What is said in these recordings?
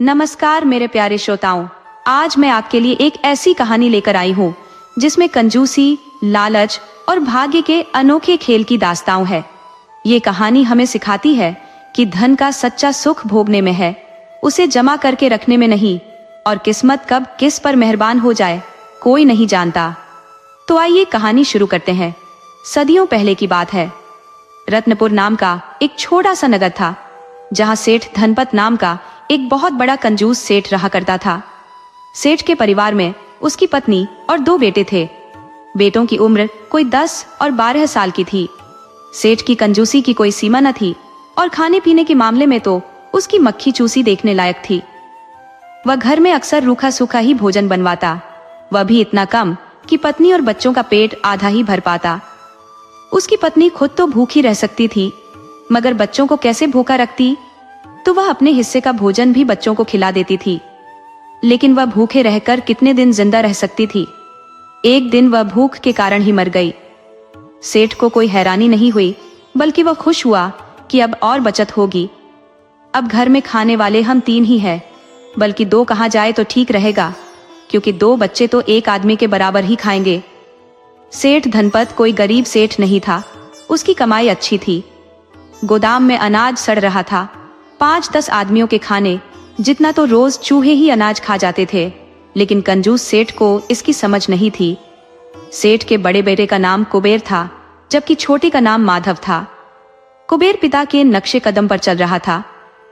नमस्कार मेरे प्यारे श्रोताओं, आज मैं आपके लिए एक ऐसी कहानी लेकर आई हूँ जिसमें कंजूसी, लालच और भाग्य के अनोखे खेल की दास्तां है। ये कहानी हमें सिखाती है कि धन का सच्चा सुख भोगने में है, उसे जमा करके रखने में नहीं, और किस्मत कब किस पर मेहरबान हो जाए कोई नहीं जानता। तो आइए कहानी शुरू करते हैं। सदियों पहले की बात है। रत्नपुर नाम का एक छोटा सा नगर था, जहां सेठ धनपत नाम का एक बहुत बड़ा कंजूस सेठ रहा करता था। सेठ के परिवार में उसकी पत्नी और 2 बेटे थे। बेटों की उम्र कोई 10 और 12 साल की थी। सेठ की कंजूसी की कोई सीमा न थी और खाने पीने के मामले में तो उसकी मक्खी चूसी देखने लायक थी। वह घर में अक्सर रूखा सूखा ही भोजन बनवाता, वह भी इतना कम कि पत्नी और बच्चों का पेट आधा ही भर पाता। उसकी पत्नी खुद तो भूखी रह सकती थी, मगर बच्चों को कैसे भूखा रखती, तो वह अपने हिस्से का भोजन भी बच्चों को खिला देती थी। लेकिन वह भूखे रहकर कितने दिन जिंदा रह सकती थी। एक दिन वह भूख के कारण ही मर गई। सेठ को कोई हैरानी नहीं हुई, बल्कि वह खुश हुआ कि अब और बचत होगी। अब घर में खाने वाले हम 3 ही हैं, बल्कि 2 कहा जाए तो ठीक रहेगा, क्योंकि 2 बच्चे तो एक आदमी के बराबर ही खाएंगे। सेठ धनपत कोई गरीब सेठ नहीं था, उसकी कमाई अच्छी थी। गोदाम में अनाज सड़ रहा था। 5-10 आदमियों के खाने जितना तो रोज चूहे ही अनाज खा जाते थे, लेकिन कंजूस सेठ को इसकी समझ नहीं थी। सेठ के बड़े बेटे का नाम कुबेर था, जबकि छोटे का नाम माधव था। कुबेर पिता के नक्शे कदम पर चल रहा था।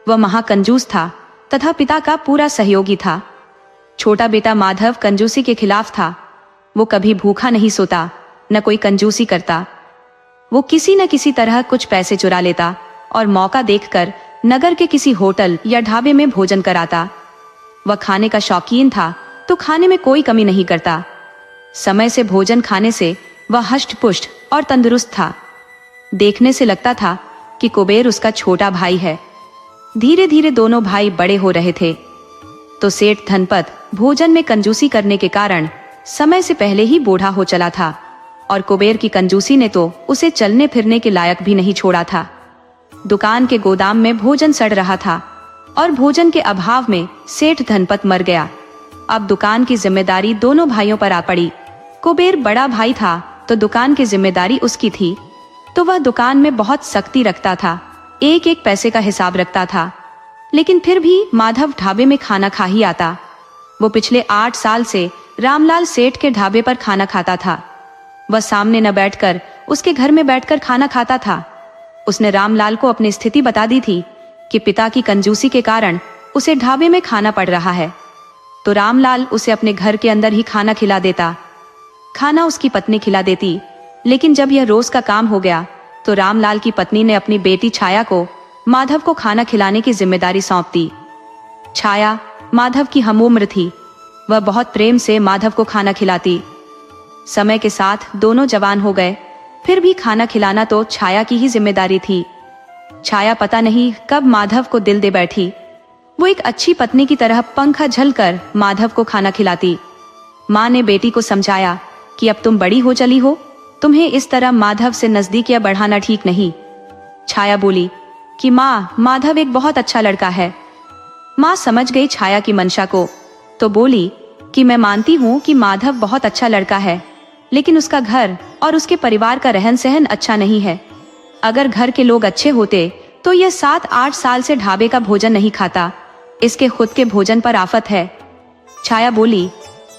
वह महाकंजूस था तथा पिता का पूरा सहयोगी था। छोटा बेटा माधव कंजूसी के खिलाफ था। वो कभी भूखा नहीं सोता, न कोई कंजूसी करता। वो किसी न किसी तरह कुछ पैसे चुरा लेता और मौका देखकर नगर के किसी होटल या ढाबे में भोजन कराता। वह खाने का शौकीन था, तो खाने में कोई कमी नहीं करता। समय से भोजन खाने से वह हष्ट-पुष्ट और तंदुरुस्त था। देखने से लगता था कि कुबेर उसका छोटा भाई है। धीरे धीरे दोनों भाई बड़े हो रहे थे, तो सेठ धनपत भोजन में कंजूसी करने के कारण समय से पहले ही बूढ़ा हो चला था, और कुबेर की कंजूसी ने तो उसे चलने फिरने के लायक भी नहीं छोड़ा था। दुकान के गोदाम में भोजन सड़ रहा था और भोजन के अभाव में सेठ धनपत मर गया। अब दुकान की जिम्मेदारी दोनों भाइयों पर आ पड़ी। कुबेर बड़ा भाई था, तो दुकान की जिम्मेदारी उसकी थी, तो वह दुकान में बहुत सख्ती रखता था, एक एक पैसे का हिसाब रखता था। लेकिन फिर भी माधव ढाबे में खाना खा ही आता। वो पिछले 8 साल से रामलाल सेठ के ढाबे पर खाना खाता था। वह सामने न बैठकर उसके घर में बैठकर खाना खाता था। उसने रामलाल को अपनी स्थिति बता दी थी कि पिता की कंजूसी के कारण उसे ढाबे में खाना पड़ रहा है, तो रामलाल उसे अपने घर के अंदर ही खाना खिला देता। खाना उसकी पत्नी खिला देती, लेकिन जब यह रोज का काम हो गया, तो रामलाल की पत्नी ने अपनी बेटी छाया को माधव को खाना खिलाने की जिम्मेदारी सौंप दी। छाया माधव की हमउम्र थी। वह बहुत प्रेम से माधव को खाना खिलाती। समय के साथ दोनों जवान हो गए, फिर भी खाना खिलाना तो छाया की ही जिम्मेदारी थी। छाया पता नहीं कब माधव को दिल दे बैठी। वो एक अच्छी पत्नी की तरह पंखा झलकर माधव को खाना खिलाती। माँ ने बेटी को समझाया कि अब तुम बड़ी हो चली हो, तुम्हें इस तरह माधव से नजदीकियां बढ़ाना ठीक नहीं। छाया बोली कि माँ, माधव एक बहुत अच्छा लड़का है। माँ समझ गई छाया की मंशा को, तो बोली कि मैं मानती हूँ कि माधव बहुत अच्छा लड़का है, लेकिन उसका घर और उसके परिवार का रहन सहन अच्छा नहीं है। अगर घर के लोग अच्छे होते तो यह 7-8 साल से ढाबे का भोजन नहीं खाता। इसके खुद के भोजन पर आफत है। छाया बोली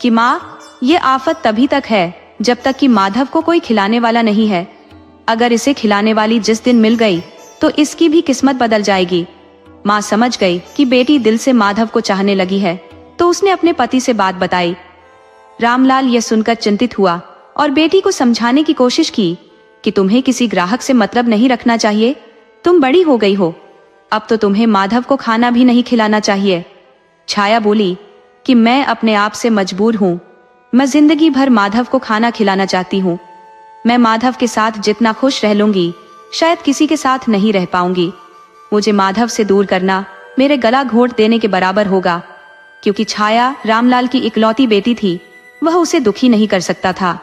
कि माँ, ये आफत तभी तक है जब तक कि माधव को कोई खिलाने वाला नहीं है। अगर इसे खिलाने वाली जिस दिन मिल गई तो इसकी भी किस्मत बदल जाएगी। माँ समझ गई कि बेटी दिल से माधव को चाहने लगी है, तो उसने अपने पति से बात बताई। रामलाल यह सुनकर चिंतित हुआ और बेटी को समझाने की कोशिश की कि तुम्हें किसी ग्राहक से मतलब नहीं रखना चाहिए। तुम बड़ी हो गई हो, अब तो तुम्हें माधव को खाना भी नहीं खिलाना चाहिए। छाया बोली कि मैं अपने आप से मजबूर हूँ। मैं जिंदगी भर माधव को खाना खिलाना चाहती हूँ। मैं माधव के साथ जितना खुश रह लूंगी, शायद किसी के साथ नहीं रह पाऊंगी। मुझे माधव से दूर करना मेरे गला घोट देने के बराबर होगा। क्योंकि छाया रामलाल की इकलौती बेटी थी, वह उसे दुखी नहीं कर सकता था,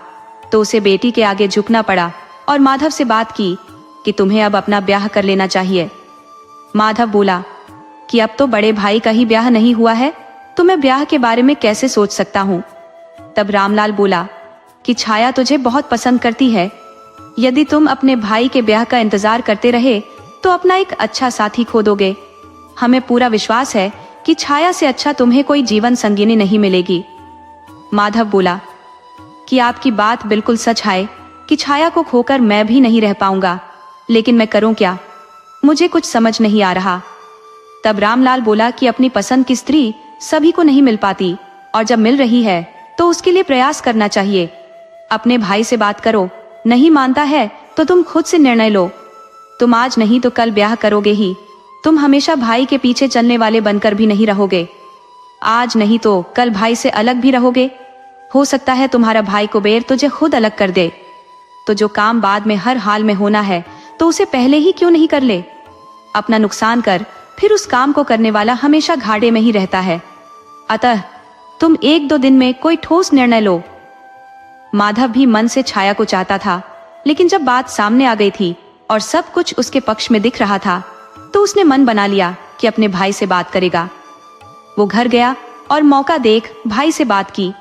तो उसे बेटी के आगे झुकना पड़ा और माधव से बात की कि तुम्हें अब अपना ब्याह कर लेना चाहिए। माधव बोला कि अब तो बड़े भाई का ही ब्याह नहीं हुआ है, तो मैं ब्याह के बारे में कैसे सोच सकता हूँ। तब रामलाल बोला कि छाया तुझे बहुत पसंद करती है। यदि तुम अपने भाई के ब्याह का इंतजार करते रहे तो अपना एक अच्छा साथी खो दोगे। हमें पूरा विश्वास है कि छाया से अच्छा तुम्हें कोई जीवन संगिनी नहीं मिलेगी। माधव बोला कि आपकी बात बिल्कुल सच है कि छाया को खोकर मैं भी नहीं रह पाऊंगा, लेकिन मैं करूं क्या, मुझे कुछ समझ नहीं आ रहा। तब रामलाल बोला कि अपनी पसंद की स्त्री सभी को नहीं मिल पाती, और जब मिल रही है तो उसके लिए प्रयास करना चाहिए। अपने भाई से बात करो, नहीं मानता है तो तुम खुद से निर्णय लो। तुम आज नहीं तो कल ब्याह करोगे ही। तुम हमेशा भाई के पीछे चलने वाले बनकर भी नहीं रहोगे। आज नहीं तो कल भाई से अलग भी रहोगे। हो सकता है तुम्हारा भाई कुबेर तुझे खुद अलग कर दे। तो जो काम बाद में हर हाल में होना है तो उसे पहले ही क्यों नहीं कर ले। अपना नुकसान कर, फिर उस काम को करने वाला हमेशा घाटे में ही रहता है। अतः तुम 1-2 दिन में कोई ठोस निर्णय लो। माधव भी मन से छाया को चाहता था, लेकिन जब बात सामने आ गई थी और सब कुछ उसके पक्ष में दिख रहा था तो उसने मन बना लिया कि अपने भाई से बात करेगा। वो घर गया और मौका देख भाई से बात की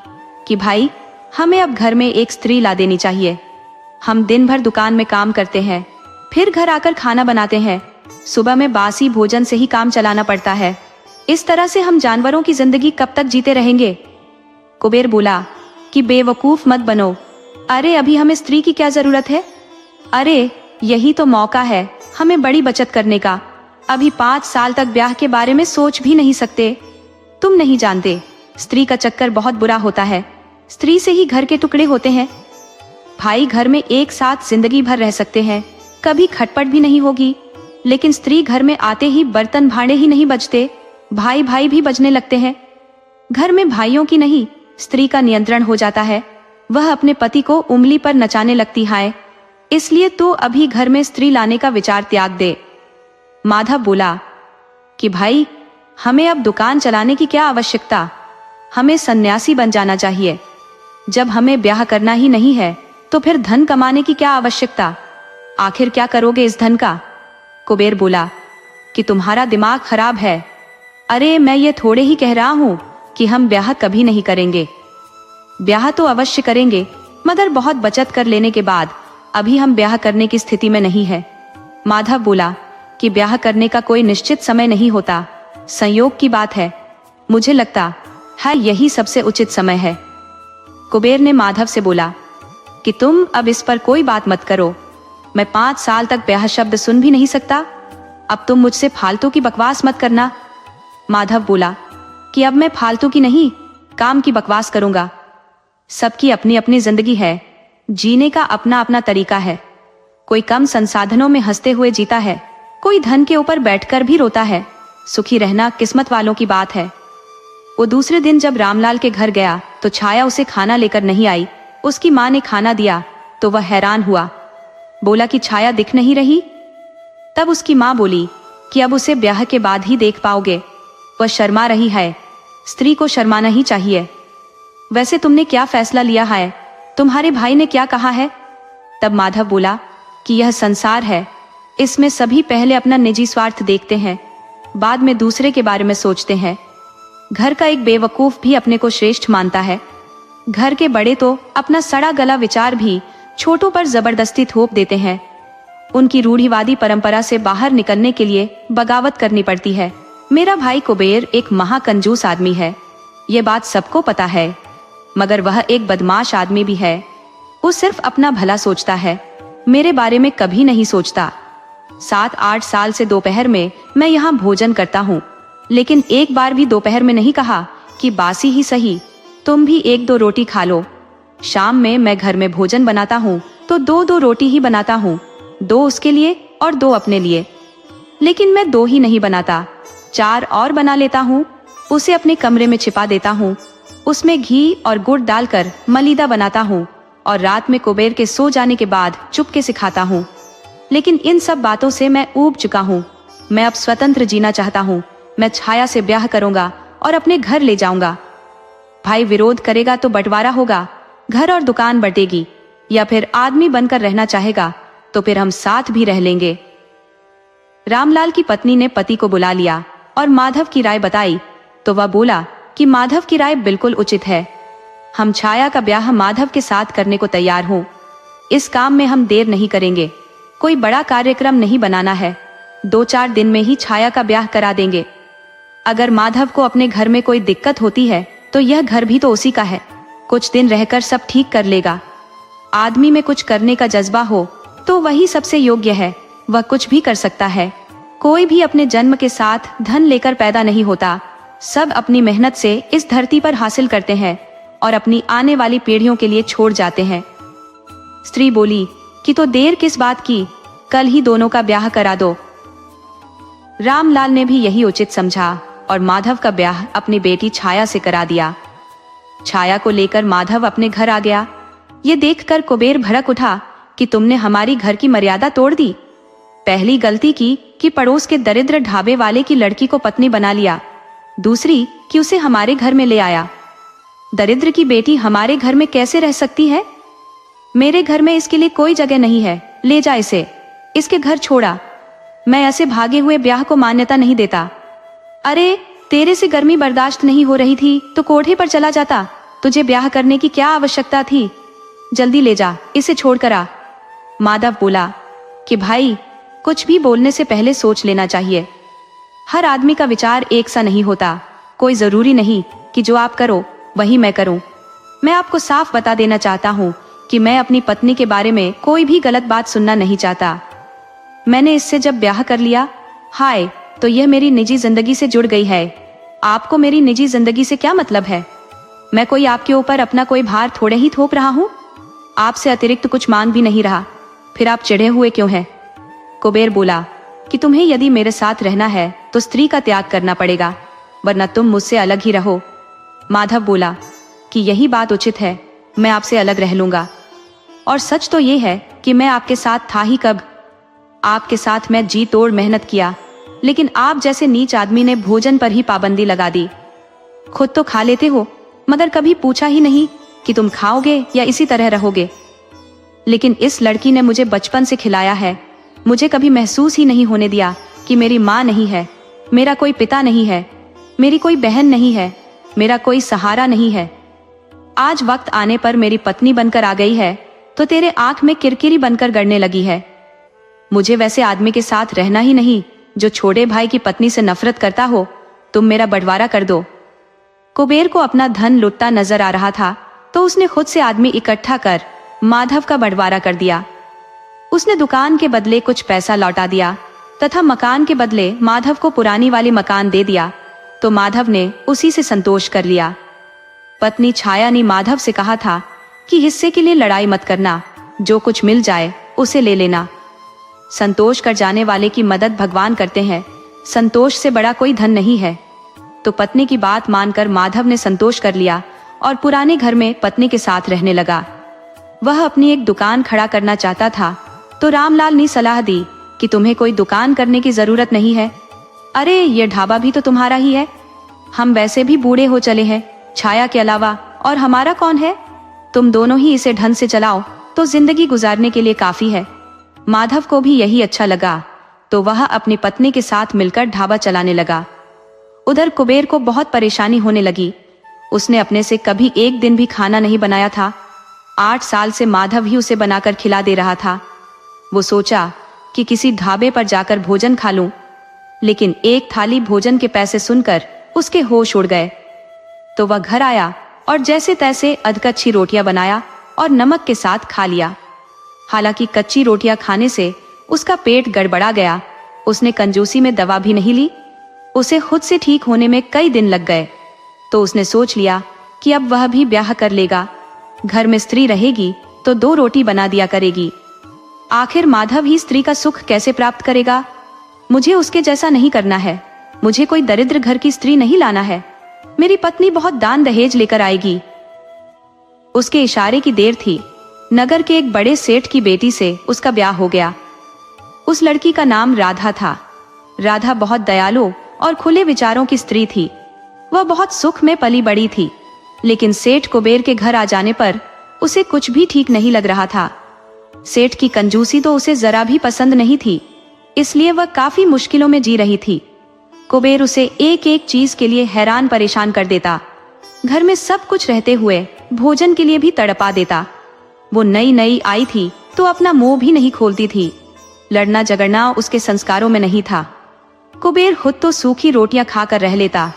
कि भाई, हमें अब घर में एक स्त्री ला देनी चाहिए। हम दिन भर दुकान में काम करते हैं, फिर घर आकर खाना बनाते हैं। सुबह में बासी भोजन से ही काम चलाना पड़ता है। इस तरह से हम जानवरों की जिंदगी कब तक जीते रहेंगे। कुबेर बोला कि बेवकूफ मत बनो। अरे अभी हमें स्त्री की क्या जरूरत है। अरे यही तो मौका है हमें बड़ी बचत करने का। अभी 5 साल तक ब्याह के बारे में सोच भी नहीं सकते। तुम नहीं जानते, स्त्री का चक्कर बहुत बुरा होता है। स्त्री से ही घर के टुकड़े होते हैं। भाई घर में एक साथ जिंदगी भर रह सकते हैं, कभी खटपट भी नहीं होगी, लेकिन स्त्री घर में आते ही बर्तन भांडे ही नहीं बजते, भाई भाई भी बजने लगते हैं। घर में भाइयों की नहीं, स्त्री का नियंत्रण हो जाता है। वह अपने पति को उंगली पर नचाने लगती है। इसलिए तू अभी घर में स्त्री लाने का विचार त्याग दे। माधव बोला कि भाई, हमें अब दुकान चलाने की क्या आवश्यकता, हमें सन्यासी बन जाना चाहिए। जब हमें ब्याह करना ही नहीं है तो फिर धन कमाने की क्या आवश्यकता। आखिर क्या करोगे इस धन का। कुबेर बोला कि तुम्हारा दिमाग खराब है। अरे मैं ये थोड़े ही कह रहा हूं कि हम ब्याह कभी नहीं करेंगे। ब्याह तो अवश्य करेंगे, मगर बहुत बचत कर लेने के बाद। अभी हम ब्याह करने की स्थिति में नहीं है। माधव बोला कि ब्याह करने का कोई निश्चित समय नहीं होता, संयोग की बात है। मुझे लगता है यही सबसे उचित समय है। कुबेर ने माधव से बोला कि तुम अब इस पर कोई बात मत करो। मैं 5 साल तक ब्याह शब्द सुन भी नहीं सकता। अब तुम मुझसे फालतू की बकवास मत करना। माधव बोला कि अब मैं फालतू की नहीं, काम की बकवास करूंगा। सबकी अपनी अपनी जिंदगी है, जीने का अपना अपना तरीका है। कोई कम संसाधनों में हंसते हुए जीता है, कोई धन के ऊपर बैठकर भी रोता है। सुखी रहना किस्मत वालों की बात है। वो दूसरे दिन जब रामलाल के घर गया तो छाया उसे खाना लेकर नहीं आई। उसकी माँ ने खाना दिया तो वह हैरान हुआ, बोला कि छाया दिख नहीं रही। तब उसकी माँ बोली कि अब उसे ब्याह के बाद ही देख पाओगे, वह शर्मा रही है। स्त्री को शर्माना ही चाहिए। वैसे तुमने क्या फैसला लिया है, तुम्हारे भाई ने क्या कहा है। तब माधव बोला कि यह संसार है, इसमें सभी पहले अपना निजी स्वार्थ देखते हैं, बाद में दूसरे के बारे में सोचते हैं। घर का एक बेवकूफ भी अपने को श्रेष्ठ मानता है। घर के बड़े तो अपना सड़ा गला विचार भी छोटों पर जबरदस्ती थोप देते हैं। उनकी रूढ़िवादी परंपरा से बाहर निकलने के लिए बगावत करनी पड़ती है। मेरा भाई कुबेर एक महाकंजूस आदमी है, ये बात सबको पता है, मगर वह एक बदमाश आदमी भी है। वो सिर्फ अपना भला सोचता है, मेरे बारे में कभी नहीं सोचता। 7-8 साल से दोपहर में मैं यहाँ भोजन करता हूँ, लेकिन एक बार भी दोपहर में नहीं कहा कि बासी ही सही, तुम भी 1-2 रोटी खा लो। शाम में मैं घर में भोजन बनाता हूँ तो 2-2 रोटी ही बनाता हूँ, 2 उसके लिए और 2 अपने लिए। लेकिन मैं 2 ही नहीं बनाता, 4 और बना लेता हूँ। उसे अपने कमरे में छिपा देता हूँ, उसमें घी और गुड़ डालकर मलीदा बनाता हूँ और रात में कुबेर के सो जाने के बाद चुपके से खाता हूँ। लेकिन इन सब बातों से मैं ऊब चुका हूँ। मैं अब स्वतंत्र जीना चाहता हूँ। मैं छाया से ब्याह करूंगा और अपने घर ले जाऊंगा। भाई विरोध करेगा तो बंटवारा होगा, घर और दुकान बटेगी, या फिर आदमी बनकर रहना चाहेगा तो फिर हम साथ भी रह लेंगे। रामलाल की पत्नी ने पति को बुला लिया और माधव की राय बताई तो वह बोला कि माधव की राय बिल्कुल उचित है। हम छाया का ब्याह माधव के साथ करने को तैयार हूँ। इस काम में हम देर नहीं करेंगे। कोई बड़ा कार्यक्रम नहीं बनाना है। 2-4 दिन में ही छाया का ब्याह करा देंगे। अगर माधव को अपने घर में कोई दिक्कत होती है तो यह घर भी तो उसी का है। कुछ दिन रहकर सब ठीक कर लेगा। आदमी में कुछ करने का जज्बा हो तो वही सबसे योग्य है। वह कुछ भी कर सकता है। कोई भी अपने जन्म के साथ धन लेकर पैदा नहीं होता। सब अपनी मेहनत से इस धरती पर हासिल करते हैं और अपनी आने वाली पीढ़ियों के लिए छोड़ जाते हैं। स्त्री बोली कि तो देर किस बात की, कल ही दोनों का ब्याह करा दो। रामलाल ने भी यही उचित समझा और माधव का ब्याह अपनी बेटी छाया से करा दिया। छाया को लेकर माधव अपने घर आ गया। ये देखकर कुबेर भड़क उठा कि तुमने हमारी घर की मर्यादा तोड़ दी। पहली गलती की कि पड़ोस के दरिद्र ढाबे वाले की लड़की को पत्नी बना लिया। दूसरी कि उसे हमारे घर में ले आया। दरिद्र की बेटी हमारे घर में कैसे रह सकती है? मेरे घर में इसके लिए कोई जगह नहीं है। ले जा इसे, इसके घर छोड़ा। मैं ऐसे भागे हुए ब्याह को मान्यता नहीं देता। अरे तेरे से गर्मी बर्दाश्त नहीं हो रही थी तो कोठे पर चला जाता। तुझे ब्याह करने की क्या आवश्यकता थी? जल्दी ले जा, इसे छोड़कर आ। माधव बोला कि भाई, कुछ भी बोलने से पहले सोच लेना चाहिए। हर आदमी का विचार एक सा नहीं होता। कोई जरूरी नहीं कि जो आप करो वही मैं करूं। मैं आपको साफ बता देना चाहता हूं कि मैं अपनी पत्नी के बारे में कोई भी गलत बात सुनना नहीं चाहता। मैंने इससे जब ब्याह कर लिया, हाय, तो यह मेरी निजी जिंदगी से जुड़ गई है। आपको मेरी निजी जिंदगी से क्या मतलब है? मैं कोई आपके ऊपर अपना कोई भार थोड़े ही थोप रहा हूँ। आपसे अतिरिक्त कुछ मांग भी नहीं रहा। फिर आप चिढ़े हुए क्यों हैं? कुबेर बोला कि तुम्हें यदि मेरे साथ रहना है तो स्त्री का त्याग करना पड़ेगा, वरना तुम मुझसे अलग ही रहो। माधव बोला कि यही बात उचित है, मैं आपसे अलग रह लूंगा। और सच तो ये है कि मैं आपके साथ था ही कब। आपके साथ मैं जी तोड़ मेहनत किया, लेकिन आप जैसे नीच आदमी ने भोजन पर ही पाबंदी लगा दी। खुद तो खा लेते हो, मगर कभी पूछा ही नहीं कि तुम खाओगे या इसी तरह रहोगे। लेकिन इस लड़की ने मुझे बचपन से खिलाया है। मुझे कभी महसूस ही नहीं होने दिया कि मेरी माँ नहीं है, मेरा कोई पिता नहीं है, मेरी कोई बहन नहीं है, मेरा कोई सहारा नहीं है। आज वक्त आने पर मेरी पत्नी बनकर आ गई है तो तेरे आंख में किरकिरी बनकर गड़ने लगी है। मुझे वैसे आदमी के साथ रहना ही नहीं जो छोटे भाई की पत्नी से नफरत करता हो। तुम मेरा बंटवारा कर दो। कुबेर को अपना धन लुटता नजर आ रहा था तो उसने खुद से आदमी इकट्ठा कर माधव का बंटवारा कर दिया। उसने दुकान के बदले कुछ पैसा लौटा दिया तथा मकान के बदले माधव को पुरानी वाली मकान दे दिया, तो माधव ने उसी से संतोष कर लिया। पत्नी छाया ने माधव से कहा था कि हिस्से के लिए लड़ाई मत करना, जो कुछ मिल जाए उसे ले लेना। संतोष कर जाने वाले की मदद भगवान करते हैं, संतोष से बड़ा कोई धन नहीं है। तो पत्नी की बात मानकर माधव ने संतोष कर लिया और पुराने घर में पत्नी के साथ रहने लगा। वह अपनी एक दुकान खड़ा करना चाहता था तो रामलाल ने सलाह दी कि तुम्हें कोई दुकान करने की जरूरत नहीं है। अरे ये ढाबा भी तो तुम्हारा ही है। हम वैसे भी बूढ़े हो चले हैं, छाया के अलावा और हमारा कौन है? तुम दोनों ही इसे ढंग से चलाओ तो जिंदगी गुजारने के लिए काफी है। माधव को भी यही अच्छा लगा तो वह अपनी पत्नी के साथ मिलकर ढाबा चलाने लगा। उधर कुबेर को बहुत परेशानी होने लगी। उसने अपने से कभी एक दिन भी खाना नहीं बनाया था। 8 साल से माधव ही उसे बनाकर खिला दे रहा था। वो सोचा कि किसी ढाबे पर जाकर भोजन खा लूं, लेकिन एक थाली भोजन के पैसे सुनकर उसके होश उड़ गए। तो वह घर आया और जैसे तैसे अधकच्ची रोटियां बनाया और नमक के साथ खा लिया। हालांकि कच्ची रोटियां खाने से उसका पेट गड़बड़ा गया। उसने कंजूसी में दवा भी नहीं ली। उसे खुद से ठीक होने में कई दिन लग गए। तो उसने सोच लिया कि अब वह भी ब्याह कर लेगा। घर में स्त्री रहेगी तो 2 रोटी बना दिया करेगी। आखिर माधव ही स्त्री का सुख कैसे प्राप्त करेगा? मुझे उसके जैसा नहीं करना है। मुझे कोई दरिद्र घर की स्त्री नहीं लाना है। मेरी पत्नी बहुत दान दहेज लेकर आएगी। उसके इशारे की देर थी। नगर के एक बड़े सेठ की बेटी से उसका ब्याह हो गया। उस लड़की का नाम राधा था। राधा बहुत दयालु और खुले विचारों की स्त्री थी। वह बहुत सुख में पली बड़ी थी, लेकिन सेठ कुबेर के घर आ जाने पर उसे कुछ भी ठीक नहीं लग रहा था। सेठ की कंजूसी तो उसे जरा भी पसंद नहीं थी, इसलिए वह काफी मुश्किलों में जी रही थी। कुबेर उसे एक एक चीज के लिए हैरान परेशान कर देता। घर में सब कुछ रहते हुए भोजन के लिए भी तड़पा देता। वो नई नई आई थी तो अपना मुंह भी नहीं खोलती थी। लड़ना झगड़ना उसके संस्कारों में नहीं था। कुबेर खुद तो सूखी रोटियां खाकर रह लेता,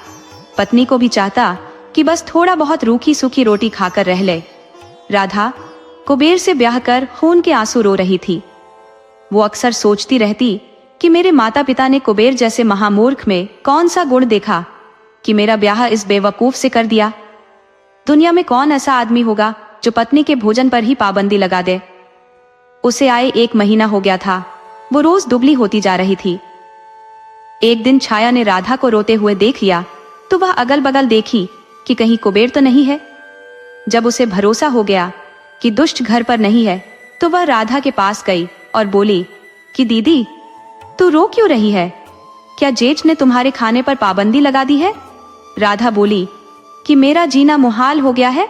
पत्नी को भी चाहता कि बस थोड़ा बहुत रूखी सूखी रोटी खाकर रह ले। राधा कुबेर से ब्याह कर खून के आंसू रो रही थी। वो अक्सर सोचती रहती कि मेरे माता पिता ने कुबेर जैसे महामूर्ख में कौन सा गुण देखा कि मेरा ब्याह इस बेवकूफ से कर दिया। दुनिया में कौन ऐसा आदमी होगा जो पत्नी के भोजन पर ही पाबंदी लगा दे। उसे आए 1 महीना हो गया था। वो रोज दुबली होती जा रही थी। एक दिन छाया ने राधा को रोते हुए देख लिया तो वह अगल बगल देखी कि कहीं कुबेर तो नहीं है। जब उसे भरोसा हो गया कि दुष्ट घर पर नहीं है तो वह राधा के पास गई और बोली कि दीदी तू रो क्यों रही है? क्या जेठ ने तुम्हारे खाने पर पाबंदी लगा दी है? राधा बोली कि मेरा जीना मुहाल हो गया है।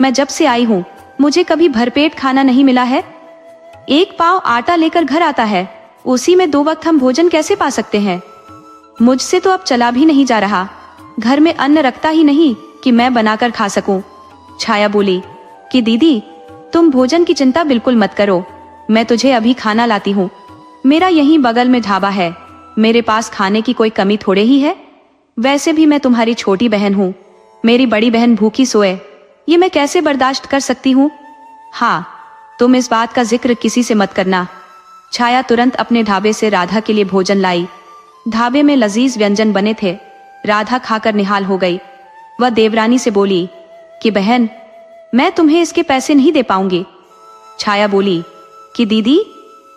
मैं जब से आई हूँ मुझे कभी भरपेट खाना नहीं मिला है। 1 पाव आटा लेकर घर आता है, उसी में 2 वक्त हम भोजन कैसे पा सकते हैं? मुझसे तो अब चला भी नहीं जा रहा। घर में अन्न रखता ही नहीं कि मैं बनाकर खा सकूं। छाया बोली कि दीदी तुम भोजन की चिंता बिल्कुल मत करो, मैं तुझे अभी खाना लाती हूँ। मेरा यहीं बगल में ढाबा है, मेरे पास खाने की कोई कमी थोड़े ही है। वैसे भी मैं तुम्हारी छोटी बहन हूँ, मेरी बड़ी बहन भूखी सोए ये मैं कैसे बर्दाश्त कर सकती हूँ। हाँ, तुम इस बात का जिक्र किसी से मत करना। छाया तुरंत अपने ढाबे से राधा के लिए भोजन लाई। ढाबे में लजीज व्यंजन बने थे। राधा खाकर निहाल हो गई। वह देवरानी से बोली कि बहन मैं तुम्हें इसके पैसे नहीं दे पाऊंगी। छाया बोली कि दीदी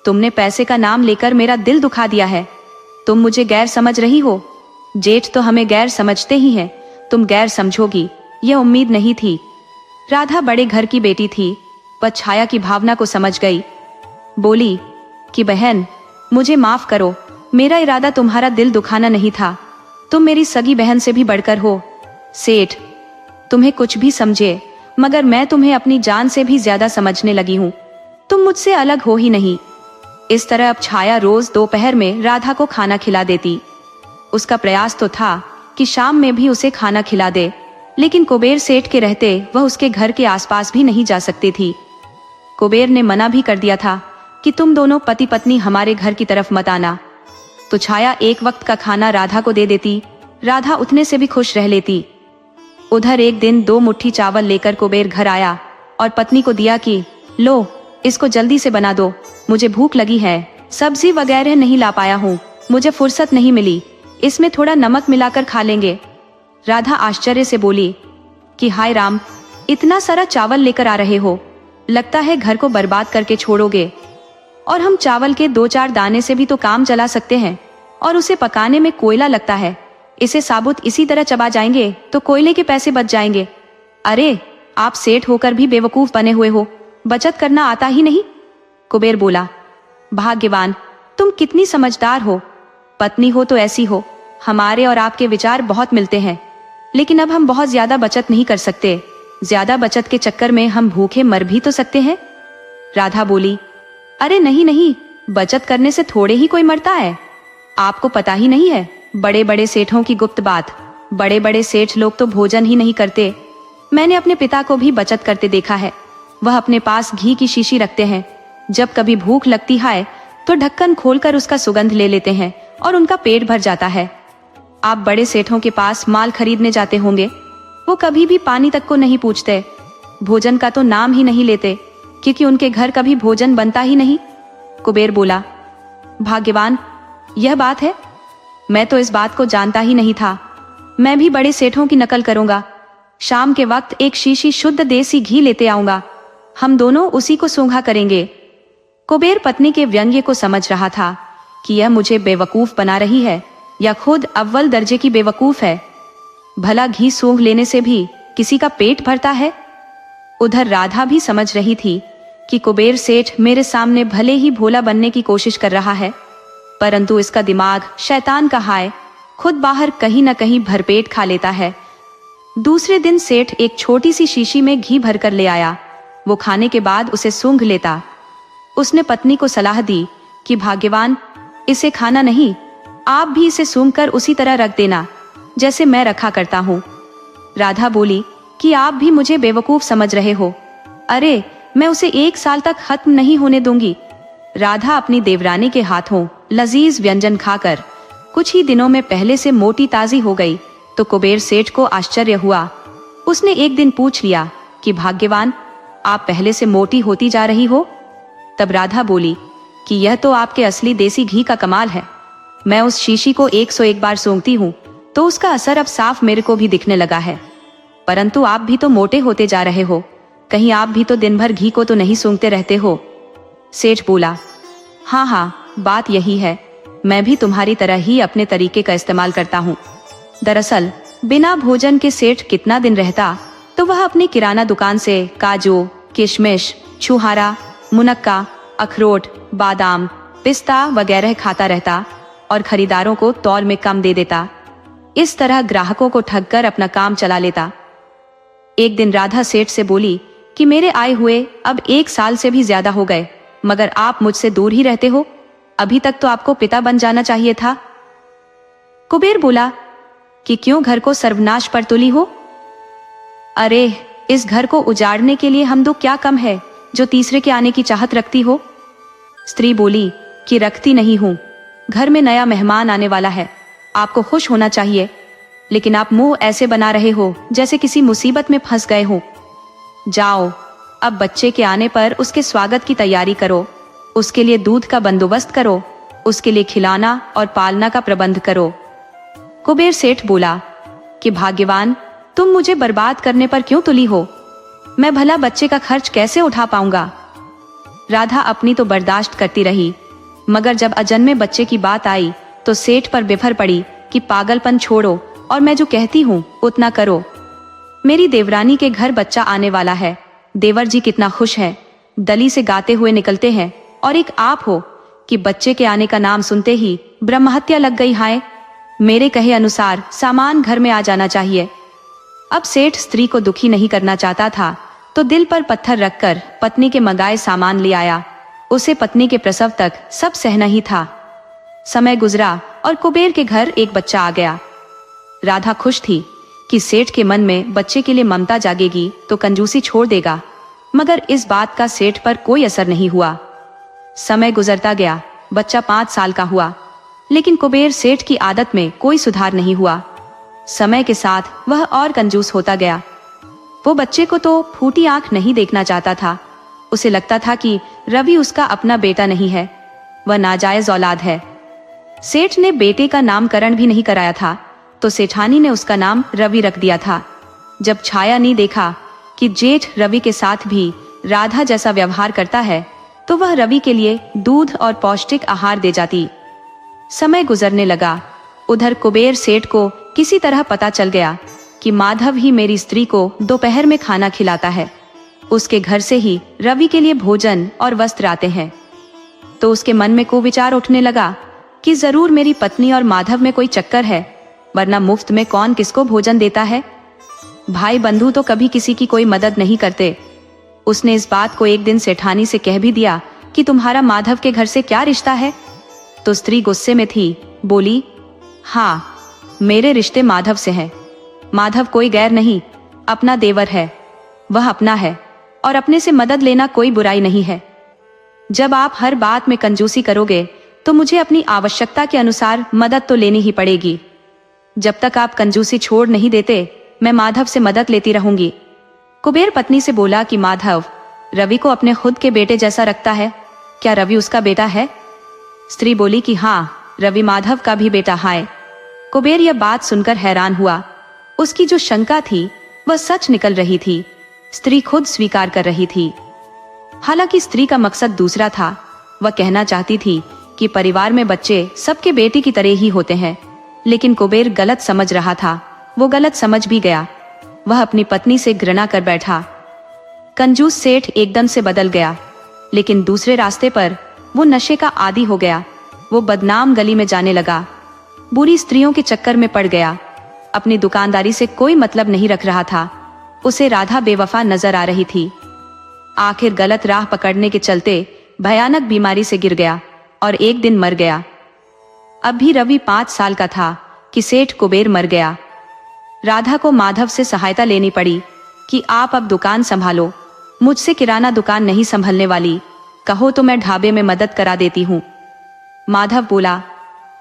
तुमने पैसे का नाम लेकर मेरा दिल दुखा दिया है। तुम मुझे गैर समझ रही हो। जेठ तो हमें गैर समझते ही हैं, तुम गैर समझोगी यह उम्मीद नहीं थी। राधा बड़े घर की बेटी थी, वह छाया की भावना को समझ गई। बोली कि बहन मुझे माफ करो, मेरा इरादा तुम्हारा दिल दुखाना नहीं था। तुम मेरी सगी बहन से भी बढ़कर हो। सेठ तुम्हें कुछ भी समझे, मगर मैं तुम्हें अपनी जान से भी ज्यादा समझने लगी हूँ। तुम मुझसे अलग हो ही नहीं। इस तरह अब छाया रोज दोपहर में राधा को खाना खिला देती। उसका प्रयास तो था कि शाम में भी उसे खाना खिला दे, लेकिन कुबेर सेठ के रहते वह उसके घर के आसपास भी नहीं जा सकती थी। कुबेर ने मना भी कर दिया था कि तुम दोनों पति पत्नी हमारे घर की तरफ मत आना। तो छाया 1 वक्त का खाना राधा को दे देती। राधा उतने से भी खुश रह लेती। उधर एक दिन 2 मुट्ठी चावल लेकर कुबेर घर आया और पत्नी को दिया कि लो इसको जल्दी से बना दो, मुझे भूख लगी है। सब्जी वगैरह नहीं ला पाया हूँ, मुझे फुर्सत नहीं मिली, इसमें थोड़ा नमक मिलाकर खा लेंगे। राधा आश्चर्य से बोली कि हाय राम, इतना सारा चावल लेकर आ रहे हो, लगता है घर को बर्बाद करके छोड़ोगे। और हम चावल के 2-4 दाने से भी तो काम चला सकते हैं, और उसे पकाने में कोयला लगता है। इसे साबुत इसी तरह चबा जाएंगे तो कोयले के पैसे बच जाएंगे। अरे आप सेठ होकर भी बेवकूफ बने हुए हो, बचत करना आता ही नहीं। कुबेर बोला भाग्यवान, तुम कितनी समझदार हो। पत्नी हो तो ऐसी हो। हमारे और आपके विचार बहुत मिलते हैं, लेकिन अब हम बहुत ज्यादा बचत नहीं कर सकते। ज्यादा बचत के चक्कर में हम भूखे मर भी तो सकते हैं। राधा बोली अरे नहीं नहीं, बचत करने से थोड़े ही कोई मरता है। आपको पता ही नहीं है बड़े बड़े सेठों की गुप्त बात। बड़े बड़े सेठ लोग तो भोजन ही नहीं करते। मैंने अपने पिता को भी बचत करते देखा है। वह अपने पास घी की शीशी रखते हैं। जब कभी भूख लगती है तो ढक्कन खोलकर उसका सुगंध ले लेते हैं और उनका पेट भर जाता है। आप बड़े सेठों के पास माल खरीदने जाते होंगे, वो कभी भी पानी तक को नहीं पूछते। भोजन का तो नाम ही नहीं लेते, क्योंकि उनके घर कभी भोजन बनता ही नहीं। कुबेर बोला भाग्यवान, यह बात है। मैं तो इस बात को जानता ही नहीं था। मैं भी बड़े सेठों की नकल करूंगा। शाम के वक्त एक शीशी शुद्ध देसी घी लेते आऊंगा, हम दोनों उसी को सूंघा करेंगे। कुबेर पत्नी के व्यंग्य को समझ रहा था कि यह मुझे बेवकूफ बना रही है या खुद अव्वल दर्जे की बेवकूफ है। भला घी सूंघ लेने से भी किसी का पेट भरता है। उधर राधा भी समझ रही थी कि कुबेर सेठ मेरे सामने भले ही भोला बनने की कोशिश कर रहा है, परंतु इसका दिमाग शैतान का है, खुद बाहर कहीं न कहीं भरपेट खा लेता है। दूसरे दिन सेठ एक छोटी सी शीशी में घी भरकर ले आया। वो खाने के बाद उसे सूंघ लेता। उसने पत्नी को सलाह दी कि भाग्यवान, इसे खाना नहीं, आप भी इसे सूंघकर उसी तरह रख देना जैसे मैं रखा करता हूँ। राधा बोली कि आप भी मुझे बेवकूफ समझ रहे हो। अरे मैं उसे 1 साल तक खत्म नहीं होने दूंगी। राधा अपनी देवरानी के हाथों लजीज व्यंजन खाकर कुछ ही दिनों में पहले से मोटी ताजी हो गई तो कुबेर सेठ को आश्चर्य हुआ। उसने एक दिन पूछ लिया कि भाग्यवान, आप पहले से मोटी होती जा रही हो? तब राधा बोली कि यह तो आपके असली देसी घी का कमाल है। मैं उस शीशी को 101 बार सूंघती हूँ तो उसका असर अब साफ मेरे को भी दिखने लगा है। परंतु आप भी तो मोटे होते जा रहे हो, कहीं आप भी तो दिन भर घी को तो नहीं सूंघते रहते हो? सेठ बोला, हाँ, बात यही है, मैं भी तुम्हारी तरह ही अपने तरीके का इस्तेमाल करता हूँ। दरअसल बिना भोजन के सेठ कितना दिन रहता तो वह अपनी किराना दुकान से काजू, किशमिश, छुहारा, मुनक्का, अखरोट, बादाम, पिस्ता वगैरह खाता रहता और खरीदारों को तौल में कम दे देता। इस तरह ग्राहकों को ठगकर अपना काम चला लेता। एक दिन राधा सेठ से बोली कि मेरे आए हुए अब 1 साल से भी ज्यादा हो गए, मगर आप मुझसे दूर ही रहते हो। अभी तक तो आपको पिता बन जाना चाहिए था। कुबेर बोला कि क्यों घर को सर्वनाश पर तुली हो? अरे इस घर को उजाड़ने के लिए हम दो क्या कम है जो तीसरे के आने की चाहत रखती हो? स्त्री बोली कि रखती नहीं हूं, घर में नया मेहमान आने वाला है, आपको खुश होना चाहिए, लेकिन आप मुंह ऐसे बना रहे हो जैसे किसी मुसीबत में फंस गए हो। जाओ, अब बच्चे के आने पर उसके स्वागत की तैयारी करो, उसके लिए दूध का बंदोबस्त करो, उसके लिए खिलाना और पालना का प्रबंध करो। कुबेर सेठ बोला कि भाग्यवान, तुम मुझे बर्बाद करने पर क्यों तुली हो? मैं भला बच्चे का खर्च कैसे उठा पाऊंगा? राधा अपनी तो बर्दाश्त करती रही, मगर जब अजन्मे बच्चे की बात आई तो सेठ पर बिफर पड़ी कि पागलपन छोड़ो और मैं जो कहती हूँ उतना करो। मेरी देवरानी के घर बच्चा आने वाला है, देवर जी कितना खुश है, दली से गाते हुए निकलते हैं, और एक आप हो कि बच्चे के आने का नाम सुनते ही ब्रह्महत्या लग गई। हाय, मेरे कहे अनुसार सामान घर में आ जाना चाहिए। अब सेठ स्त्री को दुखी नहीं करना चाहता था तो दिल पर पत्थर रखकर पत्नी के मंगाए सामान ले आया। उसे पत्नी के प्रसव तक सब सहना ही था। समय गुजरा और कुबेर के घर एक बच्चा आ गया। राधा खुश थी कि सेठ के मन में बच्चे के लिए ममता जागेगी तो कंजूसी छोड़ देगा, मगर इस बात का सेठ पर कोई असर नहीं हुआ। समय गुजरता गया, बच्चा 5 साल का हुआ, लेकिन कुबेर सेठ की आदत में कोई सुधार नहीं हुआ। समय के साथ वह और कंजूस होता गया। वो बच्चे को तो फूटी आंख नहीं देखना चाहता था। उसे लगता था कि रवि उसका अपना बेटा नहीं है, वह नाजायज औलाद है। सेठ ने बेटे का नामकरण भी नहीं कराया था तो सेठानी ने उसका नाम रवि रख दिया था। जब छाया ने देखा कि जेठ रवि के साथ भी राधा जैसा व्यवहार करता है तो वह रवि के लिए दूध और पौष्टिक आहार दे जाती। समय गुजरने लगा। उधर कुबेर सेठ को किसी तरह पता चल गया कि माधव ही मेरी स्त्री को दोपहर में खाना खिलाता है, उसके घर से ही रवि के लिए भोजन और वस्त्र आते हैं। तो उसके मन में को विचार उठने लगा कि जरूर मेरी पत्नी और माधव में कोई चक्कर है, वरना मुफ्त में कौन किसको भोजन देता है। भाई बंधु तो कभी किसी की कोई मदद नहीं करते। उसने इस बात को एक दिन सेठानी से कह भी दिया कि तुम्हारा माधव के घर से क्या रिश्ता है? तो स्त्री गुस्से में थी, बोली, हाँ, मेरे रिश्ते माधव से हैं। माधव कोई गैर नहीं, अपना देवर है, वह अपना है और अपने से मदद लेना कोई बुराई नहीं है। जब आप हर बात में कंजूसी करोगे तो मुझे अपनी आवश्यकता के अनुसार मदद तो लेनी ही पड़ेगी। जब तक आप कंजूसी छोड़ नहीं देते मैं माधव से मदद लेती रहूंगी। कुबेर पत्नी से बोला कि माधव रवि को अपने खुद के बेटे जैसा रखता है, क्या रवि उसका बेटा है? स्त्री बोली कि हाँ, रवि माधव का भी बेटा है। कुबेर यह बात सुनकर हैरान हुआ। उसकी जो शंका थी वह सच निकल रही थी। स्त्री खुद स्वीकार कर रही थी। हालांकि स्त्री का मकसद दूसरा था। वह कहना चाहती थी कि परिवार में बच्चे सबके बेटे की तरह ही होते हैं, लेकिन कुबेर गलत समझ रहा था। वो गलत समझ भी गया। वह अपनी पत्नी से घृणा कर बैठा। कंजूस सेठ एकदम से बदल गया, लेकिन दूसरे रास्ते पर वो नशे का आदी हो गया। वो बदनाम गली में जाने लगा, बुरी स्त्रियों के चक्कर में पड़ गया। अपनी दुकानदारी से कोई मतलब नहीं रख रहा था। उसे राधा बेवफा नजर आ रही थी। आखिर गलत राह पकड़ने के चलते भयानक बीमारी से गिर गया और एक दिन मर गया। अब भी रवि 5 साल का था कि सेठ कुबेर मर गया। राधा को माधव से सहायता लेनी पड़ी कि आप अब दुकान संभालो, मुझसे किराना दुकान नहीं संभलने वाली, कहो तो मैं ढाबे में मदद करा देती हूँ। माधव बोला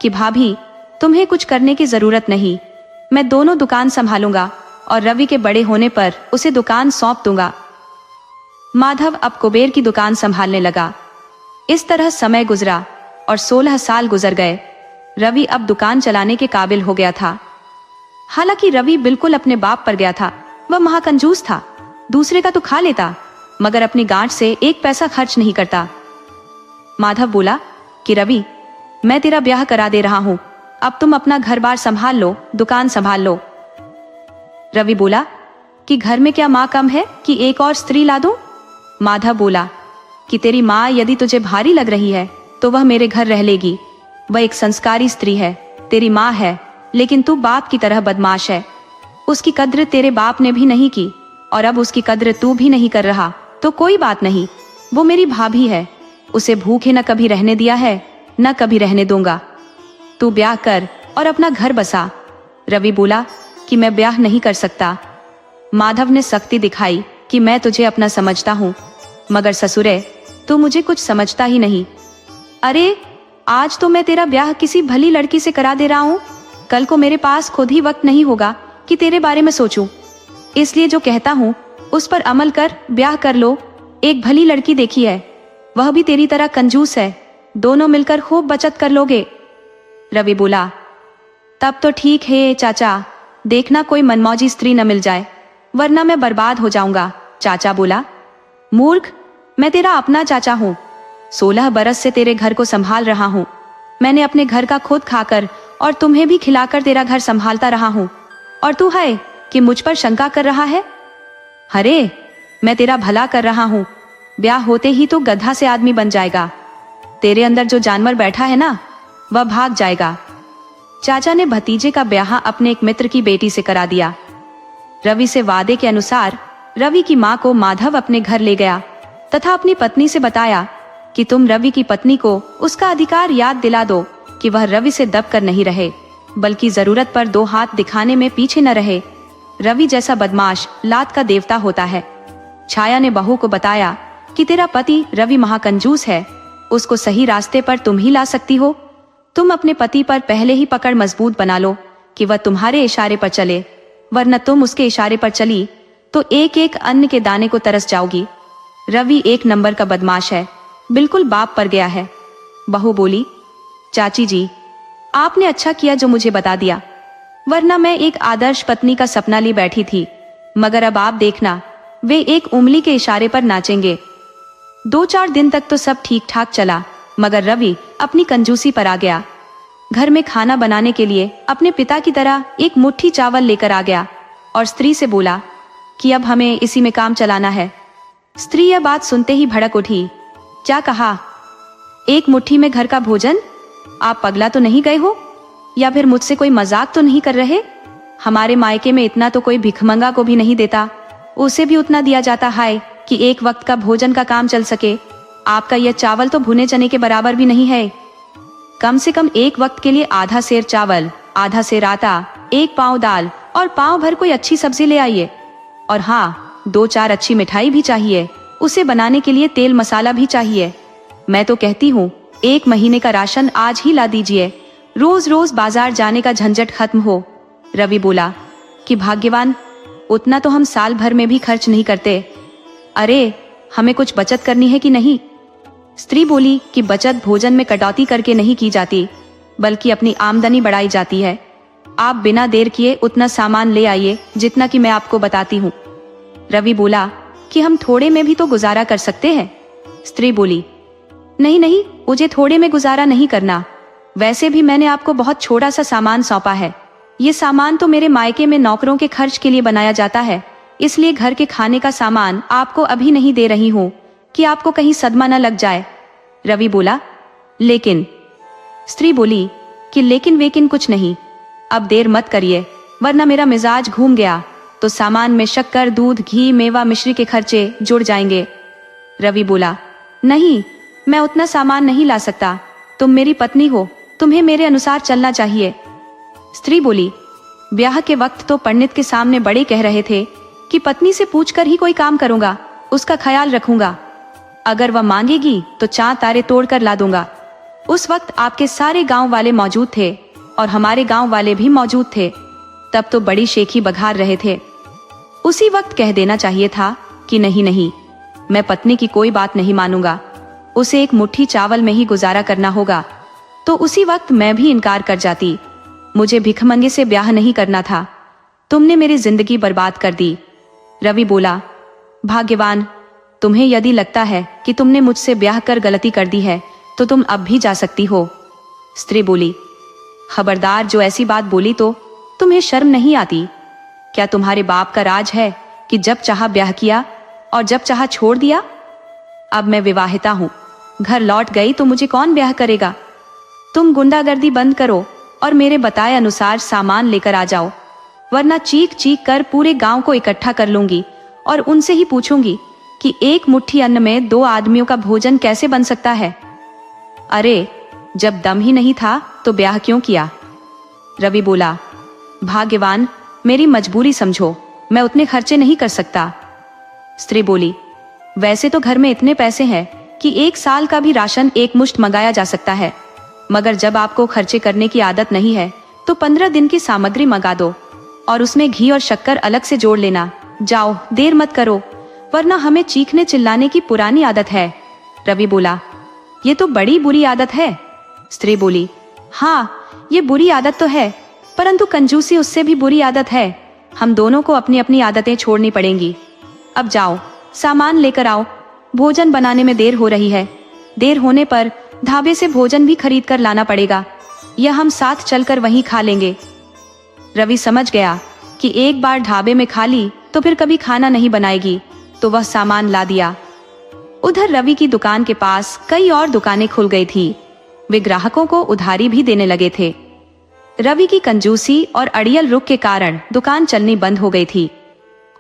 कि भाभी तुम्हें कुछ करने की जरूरत नहीं, मैं दोनों दुकान संभालूंगा और रवि के बड़े होने पर उसे दुकान सौंप दूंगा। माधव अब कुबेर की दुकान संभालने लगा। इस तरह समय गुजरा और 16 साल गुजर गए। रवि अब दुकान चलाने के काबिल हो गया था। हालांकि रवि बिल्कुल अपने बाप पर गया था। वह महाकंजूस था, दूसरे का तो खा लेता मगर अपनी गांठ से 1 पैसा खर्च नहीं करता। माधव बोला कि रवि मैं तेरा ब्याह करा दे रहा हूं, अब तुम अपना घर बार संभाल लो, दुकान संभाल लो। रवि बोला कि घर में क्या माँ कम है कि एक और स्त्री ला दूं? माधव बोला कि तेरी माँ यदि तुझे भारी लग रही है तो वह मेरे घर रह लेगी। वह एक संस्कारी स्त्री है, तेरी माँ है, लेकिन तू बाप की तरह बदमाश है। उसकी कद्र तेरे बाप ने भी नहीं की और अब उसकी कद्र तू भी नहीं कर रहा तो कोई बात नहीं, वो मेरी भाभी है, उसे भूखे न कभी रहने दिया है न कभी रहने दूंगा। तू ब्याह कर और अपना घर बसा। रवि बोला कि मैं ब्याह नहीं कर सकता। माधव ने सख्ती दिखाई कि मैं तुझे अपना समझता हूँ, मगर ससुरे तू मुझे कुछ समझता ही नहीं। अरे आज तो मैं तेरा ब्याह किसी भली लड़की से करा दे रहा हूँ, कल को मेरे पास खुद ही वक्त नहीं होगा कि तेरे बारे में सोचूं। इसलिए जो कहता हूँ उस पर अमल कर, ब्याह कर लो। एक भली लड़की देखी है, वह भी तेरी तरह कंजूस है, दोनों मिलकर खूब बचत कर लोगे। रवि बोला तब तो ठीक है चाचा, देखना कोई मनमौजी स्त्री न मिल जाए वरना मैं बर्बाद हो जाऊंगा। चाचा बोला मूर्ख, मैं तेरा अपना चाचा हूँ, 16 बरस से तेरे घर को संभाल रहा हूँ। मैंने अपने घर का खुद खाकर और तुम्हें भी खिलाकर तेरा घर संभालता रहा हूँ, और तू है कि मुझ पर शंका कर रहा है? अरे मैं तेरा भला कर रहा हूँ, ब्याह होते ही तो गधा से आदमी बन जाएगा। तेरे अंदर जो जानवर बैठा है ना, वह भाग जाएगा। चाचा ने भतीजे का ब्याह अपने एक मित्र की बेटी से करा दिया। रवि से वादे के अनुसार रवि की माँ को माधव अपने घर ले गया तथा अपनी पत्नी से बताया कि तुम रवि की पत्नी को उसका अधिकार याद दिला दो कि वह रवि से दब कर नहीं रहे, बल्कि जरूरत पर 2 हाथ दिखाने में पीछे न रहे। रवि जैसा बदमाश लात का देवता होता है। छाया ने बहू को बताया कि तेरा पति रवि महाकंजूस है, उसको सही रास्ते पर तुम ही ला सकती हो। तुम अपने पति पर पहले ही पकड़ मजबूत बना लो कि वह तुम्हारे इशारे पर चले, वरना तुम उसके इशारे पर चली तो एक एक अन्न के दाने को तरस जाओगी। रवि 1 नंबर का बदमाश है, बिल्कुल बाप पर गया है। बहू बोली चाची जी आपने अच्छा किया जो मुझे बता दिया, वरना मैं एक आदर्श पत्नी का सपना ली बैठी थी, मगर अब आप देखना वे एक उंगली के इशारे पर नाचेंगे। 2-4 दिन तक तो सब ठीक ठाक चला, मगर रवि अपनी कंजूसी पर आ गया। घर में खाना बनाने के लिए अपने पिता की तरह एक मुट्ठी चावल लेकर आ गया और स्त्री से बोला कि अब हमें इसी में काम चलाना है। स्त्री यह बात सुनते ही भड़क उठी। क्या कहा? 1 मुट्ठी में घर का भोजन? आप पगला तो नहीं गए हो, या फिर मुझसे कोई मजाक तो नहीं कर रहे? हमारे मायके में इतना तो कोई भिखमंगा को भी नहीं देता, उसे भी उतना दिया जाता है कि 1 वक्त का भोजन का काम चल सके। आपका यह चावल तो भुने चने के बराबर भी नहीं है। कम से कम 1 वक्त के लिए आधा सेर चावल, आधा सेर आटा, 1 पाव दाल और पाव भर कोई अच्छी सब्जी ले आइए। और हाँ, 2-4 अच्छी मिठाई भी चाहिए, उसे बनाने के लिए तेल मसाला भी चाहिए। मैं तो कहती हूँ 1 महीने का राशन आज ही ला दीजिए, रोज रोज बाजार जाने का झंझट खत्म हो। रवि बोला कि भाग्यवान, उतना तो हम साल भर में भी खर्च नहीं करते। अरे हमें कुछ बचत करनी है कि नहीं? स्त्री बोली कि बचत भोजन में कटौती करके नहीं की जाती, बल्कि अपनी आमदनी बढ़ाई जाती है। आप बिना देर किए उतना सामान ले आइए जितना कि मैं आपको बताती हूँ। रवि बोला कि हम थोड़े में भी तो गुजारा कर सकते हैं। स्त्री बोली नहीं नहीं, मुझे थोड़े में गुजारा नहीं करना, वैसे भी मैंने आपको बहुत छोटा सा सामान सौंपा है। ये सामान तो मेरे मायके में नौकरों के खर्च के लिए बनाया जाता है, इसलिए घर के खाने का सामान आपको अभी नहीं दे रही हूँ कि आपको कहीं सदमा न लग जाए। रवि बोला लेकिन। स्त्री बोली कि लेकिन वेकिन कुछ नहीं, अब देर मत करिए वरना मेरा मिजाज घूम गया तो सामान में शक्कर, दूध, घी, मेवा, मिश्री के खर्चे जुड़ जाएंगे। रवि बोला नहीं, मैं उतना सामान नहीं ला सकता, तुम मेरी पत्नी हो, तुम्हें मेरे अनुसार चलना चाहिए। स्त्री बोली, ब्याह के वक्त तो पंडित के सामने बड़े कह रहे थे कि पत्नी से पूछकर ही कोई काम करूंगा, उसका ख्याल रखूंगा। अगर वह मांगेगी तो चांद तारे तोड़कर ला दूंगा। उस वक्त आपके सारे गांव वाले मौजूद थे और हमारे गांव वाले भी मौजूद थे। तब तो बड़ी शेखी बघार रहे थे। उसी वक्त कह देना चाहिए था कि नहीं नहीं, मैं पत्नी की कोई बात नहीं मानूंगा, उसे एक मुट्ठी चावल में ही गुजारा करना होगा। तो उसी वक्त मैं भी इनकार कर जाती। मुझे भिखमंगे से ब्याह नहीं करना था। तुमने मेरी जिंदगी बर्बाद कर दी। रवि बोला, भाग्यवान, तुम्हें यदि लगता है कि तुमने मुझसे ब्याह कर गलती कर दी है तो तुम अब भी जा सकती हो। स्त्री बोली, खबरदार, जो ऐसी बात बोली तो तुम्हें शर्म नहीं आती? क्या तुम्हारे बाप का राज है कि जब चाहा ब्याह किया और जब चाहा छोड़ दिया? अब मैं विवाहिता हूं, घर लौट गई तो मुझे कौन ब्याह करेगा? तुम गुंडागर्दी बंद करो और मेरे बताए अनुसार सामान लेकर आ जाओ, वरना चीख चीख कर पूरे गांव को इकट्ठा कर लूंगी और उनसे ही पूछूंगी कि एक मुट्ठी अन्न में 2 आदमियों का भोजन कैसे बन सकता है। अरे, जब दम ही नहीं था तो ब्याह क्यों किया? रवि बोला, भाग्यवान, मेरी मजबूरी समझो, मैं उतने खर्चे नहीं कर सकता। स्त्री बोली, वैसे तो घर में इतने पैसे हैं कि 1 साल का भी राशन एक मुश्त मंगाया जा सकता है, मगर जब आपको खर्चे करने की आदत नहीं है तो 15 दिन की सामग्री मंगा दो और उसमें घी और शक्कर अलग से जोड़ लेना। जाओ, देर मत करो, वरना हमें चीखने चिल्लाने की पुरानी आदत है। रवि बोला, ये तो बड़ी बुरी आदत है। स्त्री बोली, हाँ, ये बुरी आदत तो है, परंतु कंजूसी उससे भी बुरी आदत है। हम दोनों को अपनी अपनी आदतें छोड़नी पड़ेंगी। अब जाओ, सामान लेकर आओ, भोजन बनाने में देर हो रही है। देर होने पर ढाबे से भोजन भी खरीद कर लाना पड़ेगा, या हम साथ चलकर वहीं खा लेंगे। रवि समझ गया कि एक बार ढाबे में खा ली तो फिर कभी खाना नहीं बनाएगी, तो वह सामान ला दिया। उधर रवि की दुकान के पास कई और दुकानें खुल गई थी। वे ग्राहकों को उधारी भी देने लगे थे। रवि की कंजूसी और अड़ियल रुख के कारण दुकान चलनी बंद हो गई थी।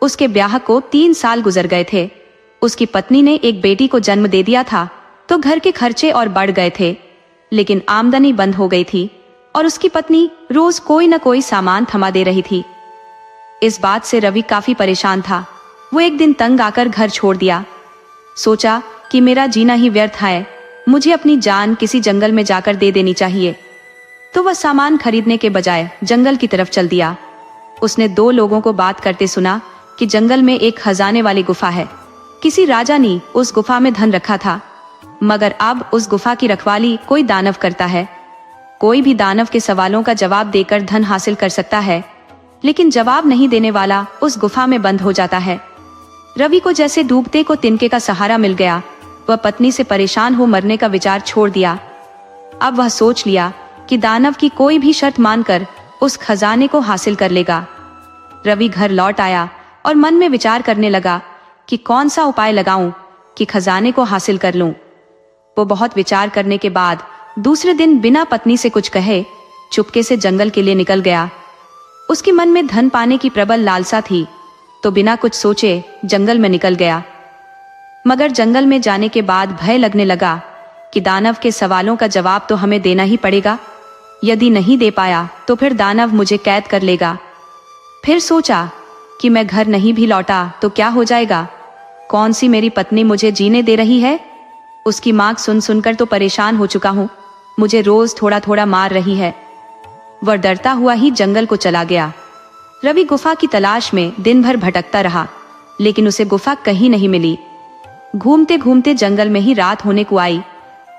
उसके ब्याह को 3 साल गुजर गए थे। उसकी पत्नी ने एक बेटी को जन्म दे दिया था, तो घर के खर्चे और बढ़ गए थे, लेकिन आमदनी बंद हो गई थी और उसकी पत्नी रोज कोई न कोई सामान थमा दे रही थी। इस बात से रवि काफी परेशान था। वो एक दिन तंग आकर घर छोड़ दिया। सोचा कि मेरा जीना ही व्यर्थ है, मुझे अपनी जान किसी जंगल में जाकर दे देनी चाहिए। तो वह सामान खरीदने के बजाय जंगल की तरफ चल दिया। उसने 2 लोगों को बात करते सुना कि जंगल में एक खजाने वाली गुफा है। किसी राजा ने उस गुफा में धन रखा था, मगर अब उस गुफा की रखवाली कोई दानव करता है। कोई भी दानव के सवालों का जवाब देकर धन हासिल कर सकता है, लेकिन जवाब नहीं देने वाला उस गुफा में बंद हो जाता है। रवि को जैसे डूबते को तिनके का सहारा मिल गया। वह पत्नी से परेशान हो मरने का विचार छोड़ दिया। अब वह सोच लिया कि दानव की कोई भी शर्त मानकर उस खजाने को हासिल कर लेगा। रवि घर लौट आया और मन में विचार करने लगा कि कौन सा उपाय लगाऊं कि खजाने को हासिल कर लूं। वो बहुत विचार करने के बाद दूसरे दिन बिना पत्नी से कुछ कहे चुपके से जंगल के लिए निकल गया। उसके मन में धन पाने की प्रबल लालसा थी, तो बिना कुछ सोचे जंगल में निकल गया। मगर जंगल में जाने के बाद भय लगने लगा कि दानव के सवालों का जवाब तो हमें देना ही पड़ेगा। यदि नहीं दे पाया तो फिर दानव मुझे कैद कर लेगा। फिर सोचा कि मैं घर नहीं भी लौटा तो क्या हो जाएगा? कौन सी मेरी पत्नी मुझे जीने दे रही है? उसकी मांग सुन सुनकर तो परेशान हो चुका हूं, मुझे रोज थोड़ा थोड़ा मार रही है। वह डरता हुआ ही जंगल को चला गया। रवि गुफा की तलाश में दिन भर भटकता रहा, लेकिन उसे गुफा कहीं नहीं मिली। घूमते घूमते जंगल में ही रात होने को आई,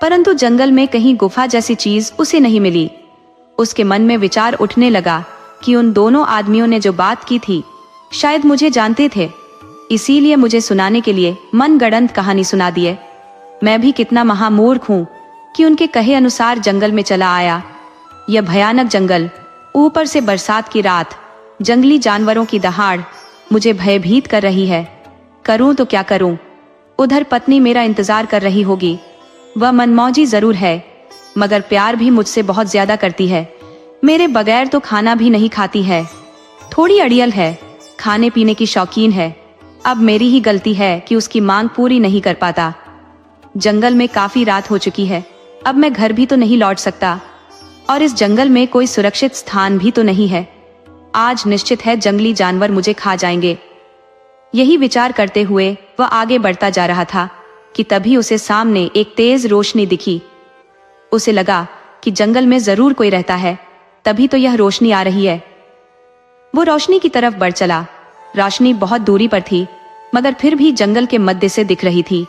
परंतु जंगल में कहीं गुफा जैसी चीज उसे नहीं मिली। उसके मन में विचार उठने लगा कि उन दोनों आदमियों ने जो बात की थी शायद मुझे जानते थे, इसीलिए मुझे सुनाने के लिए मनगढ़ंत कहानी सुना दिए। मैं भी कितना महामूर्ख हूँ कि उनके कहे अनुसार जंगल में चला आया। यह भयानक जंगल, ऊपर से बरसात की रात, जंगली जानवरों की दहाड़ मुझे भयभीत कर रही है। करूं तो क्या करूं? उधर पत्नी मेरा इंतजार कर रही होगी। वह मनमौजी जरूर है, मगर प्यार भी मुझसे बहुत ज्यादा करती है। मेरे बगैर तो खाना भी नहीं खाती है। थोड़ी अड़ियल है, खाने पीने की शौकीन है। अब मेरी ही गलती है कि उसकी मांग पूरी नहीं कर पाता। जंगल में काफी रात हो चुकी है, अब मैं घर भी तो नहीं लौट सकता। और इस जंगल में कोई सुरक्षित स्थान भी तो नहीं है। आज निश्चित है जंगली जानवर मुझे खा जाएंगे। यही विचार करते हुए वह आगे बढ़ता जा रहा था कि तभी उसे सामने एक तेज रोशनी दिखी। उसे लगा कि जंगल में जरूर कोई रहता है, तभी तो यह रोशनी आ रही है। वो रोशनी की तरफ बढ़ चला। रोशनी बहुत दूरी पर थी, मगर फिर भी जंगल के मध्य से दिख रही थी।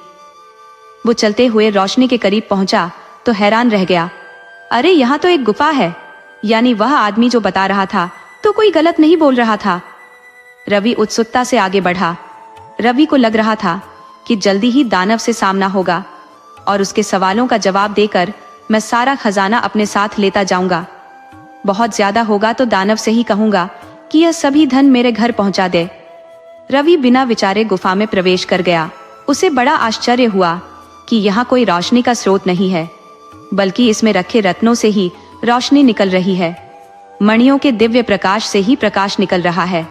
वो चलते हुए रोशनी के करीब पहुंचा तो हैरान रह गया। अरे यहाँ तो एक गुफा है, यानी वह आदमी जो बता रहा था तो कोई गलत नहीं बोल रहा था। रवि उत्सुकता से आगे बढ़ा। रवि को लग रहा था कि जल्दी ही दानव से सामना होगा और उसके सवालों का जवाब देकर मैं सारा खजाना अपने साथ लेता जाऊंगा। बहुत ज्यादा होगा तो दानव से ही कहूंगा कि यह सभी धन मेरे घर पहुंचा दे। रवि बिना विचारे गुफा में प्रवेश कर गया। उसे बड़ा आश्चर्य हुआ कि यहाँ कोई रोशनी का स्रोत नहीं है, बल्कि इसमें रखे रत्नों से ही रोशनी निकल रही है। मणियों के दिव्य प्रकाश से ही प्रकाश निकल रहा है।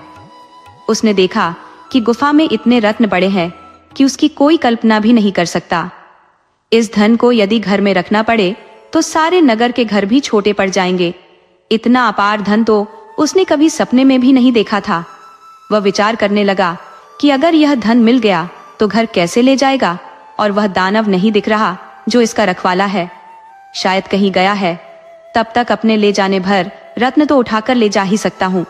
उसने देखा कि गुफा में इतने रत्न बड़े हैं कि उसकी कोई कल्पना भी नहीं कर सकता। इस धन को यदि घर में रखना पड़े तो सारे नगर के घर भी छोटे पड़ जाएंगे। इतना अपार धन तो उसने कभी सपने में भी नहीं देखा था। वह विचार करने लगा कि अगर यह धन मिल गया तो घर कैसे ले जाएगा, और वह दानव नहीं दिख रहा जो इसका रखवाला है। शायद कहीं गया है, तब तक अपने ले जाने भर रत्न तो उठाकर ले जा ही सकता हूँ।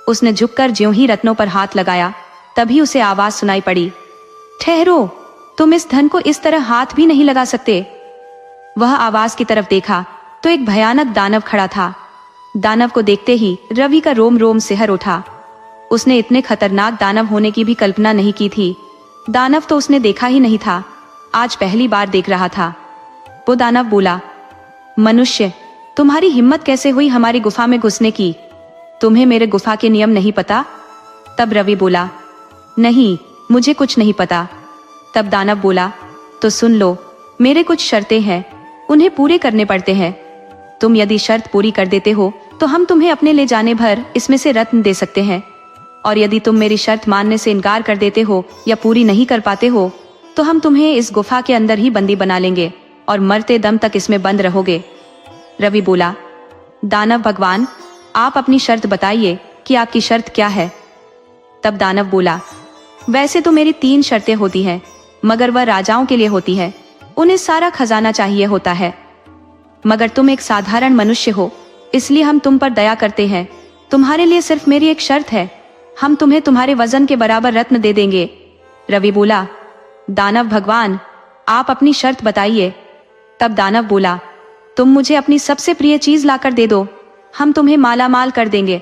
उसने झुककर ज्यों ही रत्नों पर हाथ लगाया, तभी उसे आवाज सुनाई पड़ी, ठहरो, तुम इस धन को इस तरह हाथ भी नहीं लगा सकते। वह आवाज की तरफ देखा तो एक भयानक दानव खड़ा था। दानव को देखते ही रवि का रोम रोम सिहर उठा। उसने इतने खतरनाक दानव होने की भी कल्पना नहीं की थी। दानव तो उसने देखा ही नहीं था, आज पहली बार देख रहा था। वो दानव बोला, मनुष्य, तुम्हारी हिम्मत कैसे हुई हमारी गुफा में घुसने की? तुम्हें मेरे गुफा के नियम नहीं पता? तब रवि बोला, नहीं, मुझे कुछ नहीं पता। तब दानव बोला, तो सुन लो, मेरे कुछ शर्तें हैं, उन्हें पूरे करने पड़ते हैं। तुम यदि शर्त पूरी कर देते हो तो हम तुम्हें अपने ले जाने भर इसमें से रत्न दे सकते हैं, और यदि तुम मेरी शर्त मानने से इनकार कर देते हो या पूरी नहीं कर पाते हो तो हम तुम्हें इस गुफा के अंदर ही बंदी बना लेंगे और मरते दम तक इसमें बंद रहोगे। रवि बोला, दानव भगवान, आप अपनी शर्त बताइए कि आपकी शर्त क्या है? तब दानव बोला, वैसे तो मेरी 3 शर्तें होती हैं, मगर वह राजाओं के लिए होती है, उन्हें सारा खजाना चाहिए होता है। मगर तुम एक साधारण मनुष्य हो, इसलिए हम तुम पर दया करते हैं। तुम्हारे लिए सिर्फ मेरी एक शर्त है, हम तुम्हें तुम्हारे वजन के बराबर रत्न दे देंगे। रवि बोला, दानव भगवान, आप अपनी शर्त बताइए। तब दानव बोला, तुम मुझे अपनी सबसे प्रिय चीज लाकर दे दो, हम तुम्हें माला माल कर देंगे।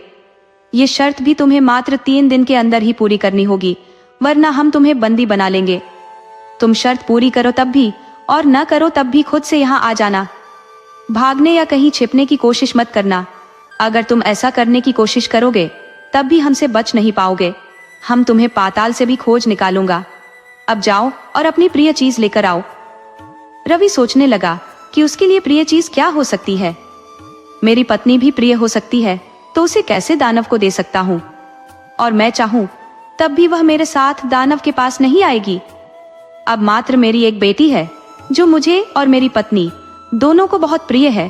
ये शर्त भी तुम्हें मात्र 3 दिन के अंदर ही पूरी करनी होगी, वरना हम तुम्हें बंदी बना लेंगे। तुम शर्त पूरी करो तब भी, और न करो तब भी खुद से यहाँ आ जाना। भागने या कहीं छिपने की कोशिश मत करना। अगर तुम ऐसा करने की कोशिश करोगे तब भी हमसे बच नहीं पाओगे। हम तुम्हें पाताल से भी खोज निकालूंगा। अब जाओ और अपनी प्रिय चीज लेकर आओ। रवि सोचने लगा कि उसके लिए प्रिय चीज क्या हो सकती है। मेरी पत्नी भी प्रिय हो सकती है, तो उसे कैसे दानव को दे सकता हूँ? और मैं चाहूं तब भी वह मेरे साथ दानव के पास नहीं आएगी। अब मात्र मेरी एक बेटी है जो मुझे और मेरी पत्नी दोनों को बहुत प्रिय है,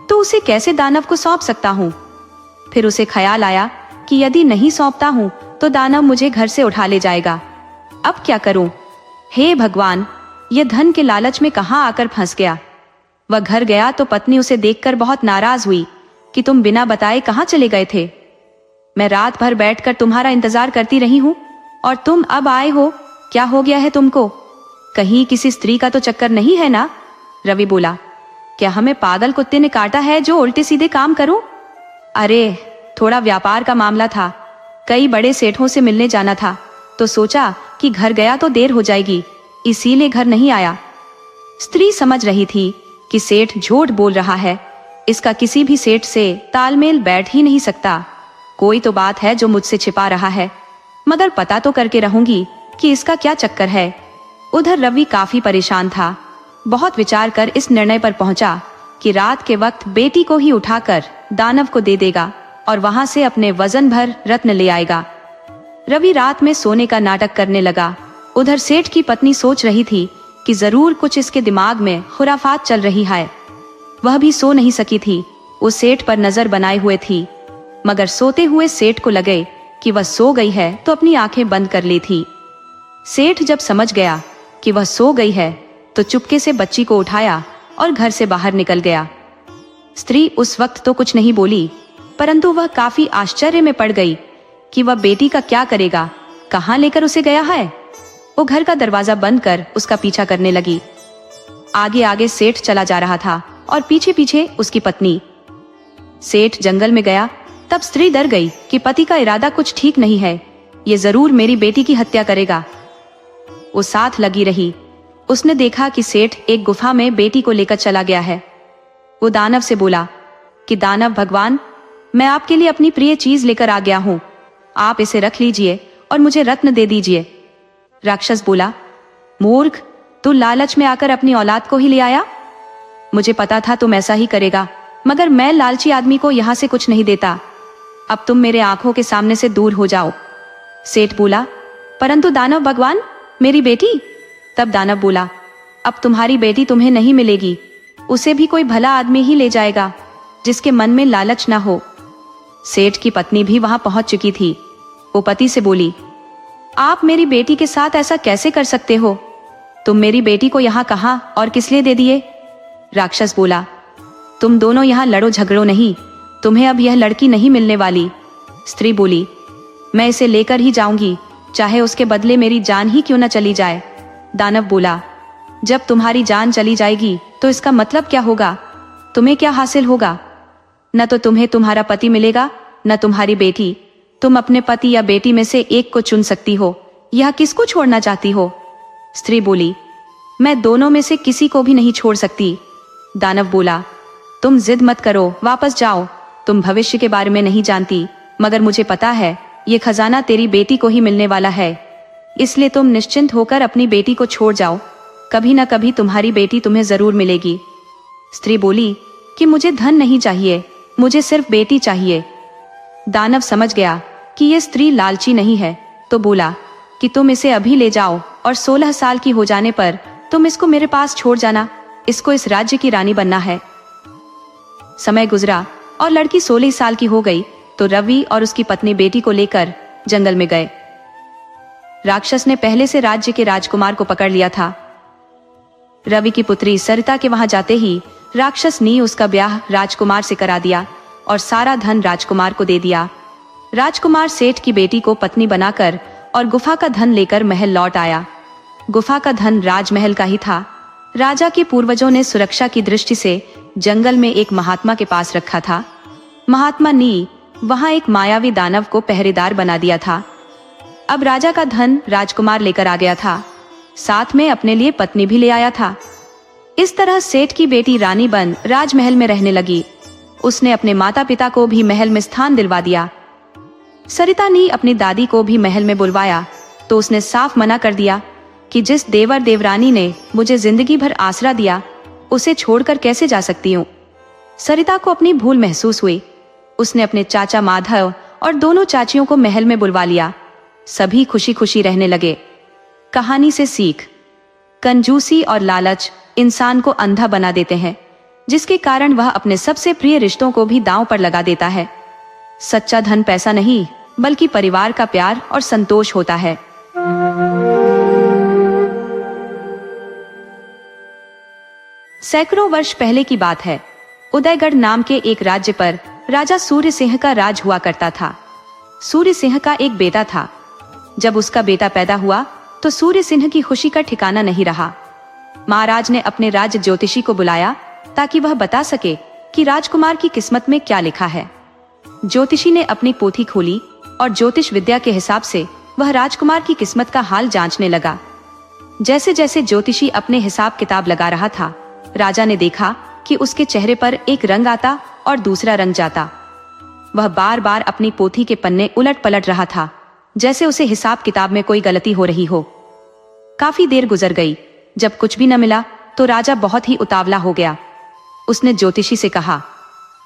तो उसे कैसे दानव को सौंप सकता हूँ? फिर उसे ख्याल आया कि यदि नहीं सौंपता हूँ तो दानव मुझे घर से उठा ले जाएगा। अब क्या करूं? हे भगवान, यह धन के लालच में कहाँ आकर फंस गया। वह घर गया तो पत्नी उसे देखकर बहुत नाराज हुई कि तुम बिना बताए कहाँ चले गए थे? मैं रात भर बैठकर तुम्हारा इंतजार करती रही हूँ और तुम अब आए हो। क्या हो गया है तुमको? कहीं किसी स्त्री का तो चक्कर नहीं है ना? रवि बोला, क्या हमें पागल कुत्ते ने काटा है जो उल्टे सीधे काम करूं? अरे, थोड़ा व्यापार का मामला था, कई बड़े सेठों से मिलने जाना था, तो सोचा कि घर गया तो देर हो जाएगी, इसीलिए घर नहीं आया। स्त्री समझ रही थी कि सेठ झूठ बोल रहा है, इसका किसी भी सेठ से तालमेल बैठ ही नहीं सकता। कोई तो बात है जो मुझसे छिपा रहा है, मगर पता तो करके रहूंगी कि इसका क्या चक्कर है। उधर रवि काफी परेशान था। बहुत विचार कर इस निर्णय पर पहुंचा कि रात के वक्त बेटी को ही उठाकर दानव को दे देगा और वहां से अपने वजन भर रत्न ले आएगा। रवि रात में सोने का नाटक करने लगा। उधर सेठ की पत्नी सोच रही थी कि जरूर कुछ इसके दिमाग में खुराफात चल रही है। वह भी सो नहीं सकी थी वो सेठ पर नजर बनाए हुए थी, मगर सोते हुए सेठ को लगे कि वह सो गई है तो अपनी आंखें बंद कर ली थी। सेठ जब समझ गया कि वह सो गई है तो चुपके से बच्ची को उठाया और घर से बाहर निकल गया। स्त्री उस वक्त तो कुछ नहीं बोली, परंतु वह काफी आश्चर्य में पड़ गई कि वह बेटी का क्या करेगा, कहाँ लेकर उसे गया है। वो घर का दरवाजा बंद कर उसका पीछा करने लगी। आगे आगे सेठ चला जा रहा था और पीछे पीछे उसकी पत्नी। सेठ जंगल में गया तब स्त्री डर गई कि पति का इरादा कुछ ठीक नहीं है, ये जरूर मेरी बेटी की हत्या करेगा। वो साथ लगी रही। उसने देखा कि सेठ एक गुफा में बेटी को लेकर चला गया है। वो दानव से बोला कि दानव भगवान, मैं आपके लिए अपनी प्रिय चीज लेकर आ गया हूँ, आप इसे रख लीजिए और मुझे रत्न दे दीजिए। राक्षस बोला, मूर्ख, तू लालच में आकर अपनी औलाद को ही ले आया। मुझे पता था तुम ऐसा ही करेगा, मगर मैं लालची आदमी को यहाँ से कुछ नहीं देता। अब तुम मेरे आंखों के सामने से दूर हो जाओ। सेठ बोला, परंतु दानव भगवान, मेरी बेटी। तब दानव बोला, अब तुम्हारी बेटी तुम्हें नहीं मिलेगी, उसे भी कोई भला आदमी ही ले जाएगा जिसके मन में लालच ना हो। सेठ की पत्नी भी वहां पहुंच चुकी थी। वो पति से बोली, आप मेरी बेटी के साथ ऐसा कैसे कर सकते हो? तुम मेरी बेटी को यहाँ कहाँ और किस लिए दे दिए? राक्षस बोला, तुम दोनों यहाँ लड़ो झगड़ो नहीं, तुम्हें अब यह लड़की नहीं मिलने वाली। स्त्री बोली, मैं इसे लेकर ही जाऊंगी, चाहे उसके बदले मेरी जान ही क्यों न चली जाए। दानव बोला, जब तुम्हारी जान चली जाएगी तो इसका मतलब क्या होगा? तुम्हें क्या हासिल होगा? न तो तुम्हें तुम्हारा पति मिलेगा, न तुम्हारी बेटी। तुम अपने पति या बेटी में से एक को चुन सकती हो, यह किसको छोड़ना चाहती हो? स्त्री बोली, मैं दोनों में से किसी को भी नहीं छोड़ सकती। दानव बोला, तुम जिद मत करो, वापस जाओ। तुम भविष्य के बारे में नहीं जानती, मगर मुझे पता है ये खजाना तेरी बेटी को ही मिलने वाला है, इसलिए तुम निश्चिंत होकर अपनी बेटी को छोड़ जाओ, कभी ना कभी तुम्हारी बेटी तुम्हें जरूर मिलेगी। स्त्री बोली कि मुझे धन नहीं चाहिए, मुझे सिर्फ बेटी चाहिए। दानव समझ गया कि ये स्त्री लालची नहीं है, तो बोला कि तुम इसे अभी ले जाओ और 16 साल की हो जाने पर तुम इसको मेरे पास छोड़ जाना, इसको इस राज्य की रानी बनना है। समय गुजरा और लड़की 16 साल की हो गई तो रवि और उसकी पत्नी बेटी को लेकर जंगल में गए। राक्षस ने पहले से राज्य के राजकुमार को पकड़ लिया था। रवि की पुत्री सरिता के वहां जाते ही राक्षस ने उसका ब्याह राजकुमार से करा दिया और सारा धन राजकुमार को दे दिया। राजकुमार सेठ की बेटी को पत्नी बनाकर और गुफा का धन लेकर महल लौट आया। गुफा का धन राजमहल का ही था। राजा के पूर्वजों ने सुरक्षा की दृष्टि से जंगल में एक महात्मा के पास रखा था। महात्मा ने वहां एक मायावी दानव को पहरेदार बना दिया था। अब राजा का धन राजकुमार लेकर आ गया था, साथ में अपने लिए पत्नी भी ले आया था। इस तरह सेठ की बेटी रानी बन राजमहल में रहने लगी। उसने अपने माता पिता को भी महल में स्थान दिलवा दिया। सरिता ने अपनी दादी को भी महल में बुलवाया तो उसने साफ मना कर दिया कि जिस देवर देवरानी ने मुझे जिंदगी भर आसरा दिया, उसे छोड़कर कैसे जा सकती हूँ। सरिता को अपनी भूल महसूस हुई। उसने अपने चाचा माधव और दोनों चाचियों को महल में बुलवा लिया। सभी खुशी खुशी रहने लगे। कहानी से सीख, कंजूसी और लालच इंसान को अंधा बना देते हैं, जिसके कारण वह अपने सबसे प्रिय रिश्तों को भी दांव पर लगा देता है। सच्चा धन पैसा नहीं, बल्कि परिवार का प्यार और संतोष होता है। सैकड़ों वर्ष पहले की बात है। उदयगढ़ नाम के एक राज्य पर राजा सूर्य सिंह का राज हुआ करता था। सूर्य सिंह का एक बेटा था। जब उसका बेटा पैदा हुआ तो सूर्य सिंह की खुशी का ठिकाना नहीं रहा। महाराज ने अपने राज्य ज्योतिषी को बुलाया ताकि वह बता सके कि राजकुमार की किस्मत में क्या लिखा है। ज्योतिषी ने अपनी पोथी खोली और ज्योतिष विद्या के हिसाब से वह राजकुमार की किस्मत का हाल जांचने लगा। जैसे जैसे ज्योतिषी अपने हिसाब किताब लगा रहा था, राजा ने देखा कि उसके चेहरे पर एक रंग आता और दूसरा रंग जाता। वह बार बार अपनी पोथी के पन्ने उलट पलट रहा था, जैसे उसे हिसाब किताब में कोई गलती हो रही हो। काफी देर गुजर गई। जब कुछ भी न मिला तो राजा बहुत ही उतावला हो गया। उसने ज्योतिषी से कहा,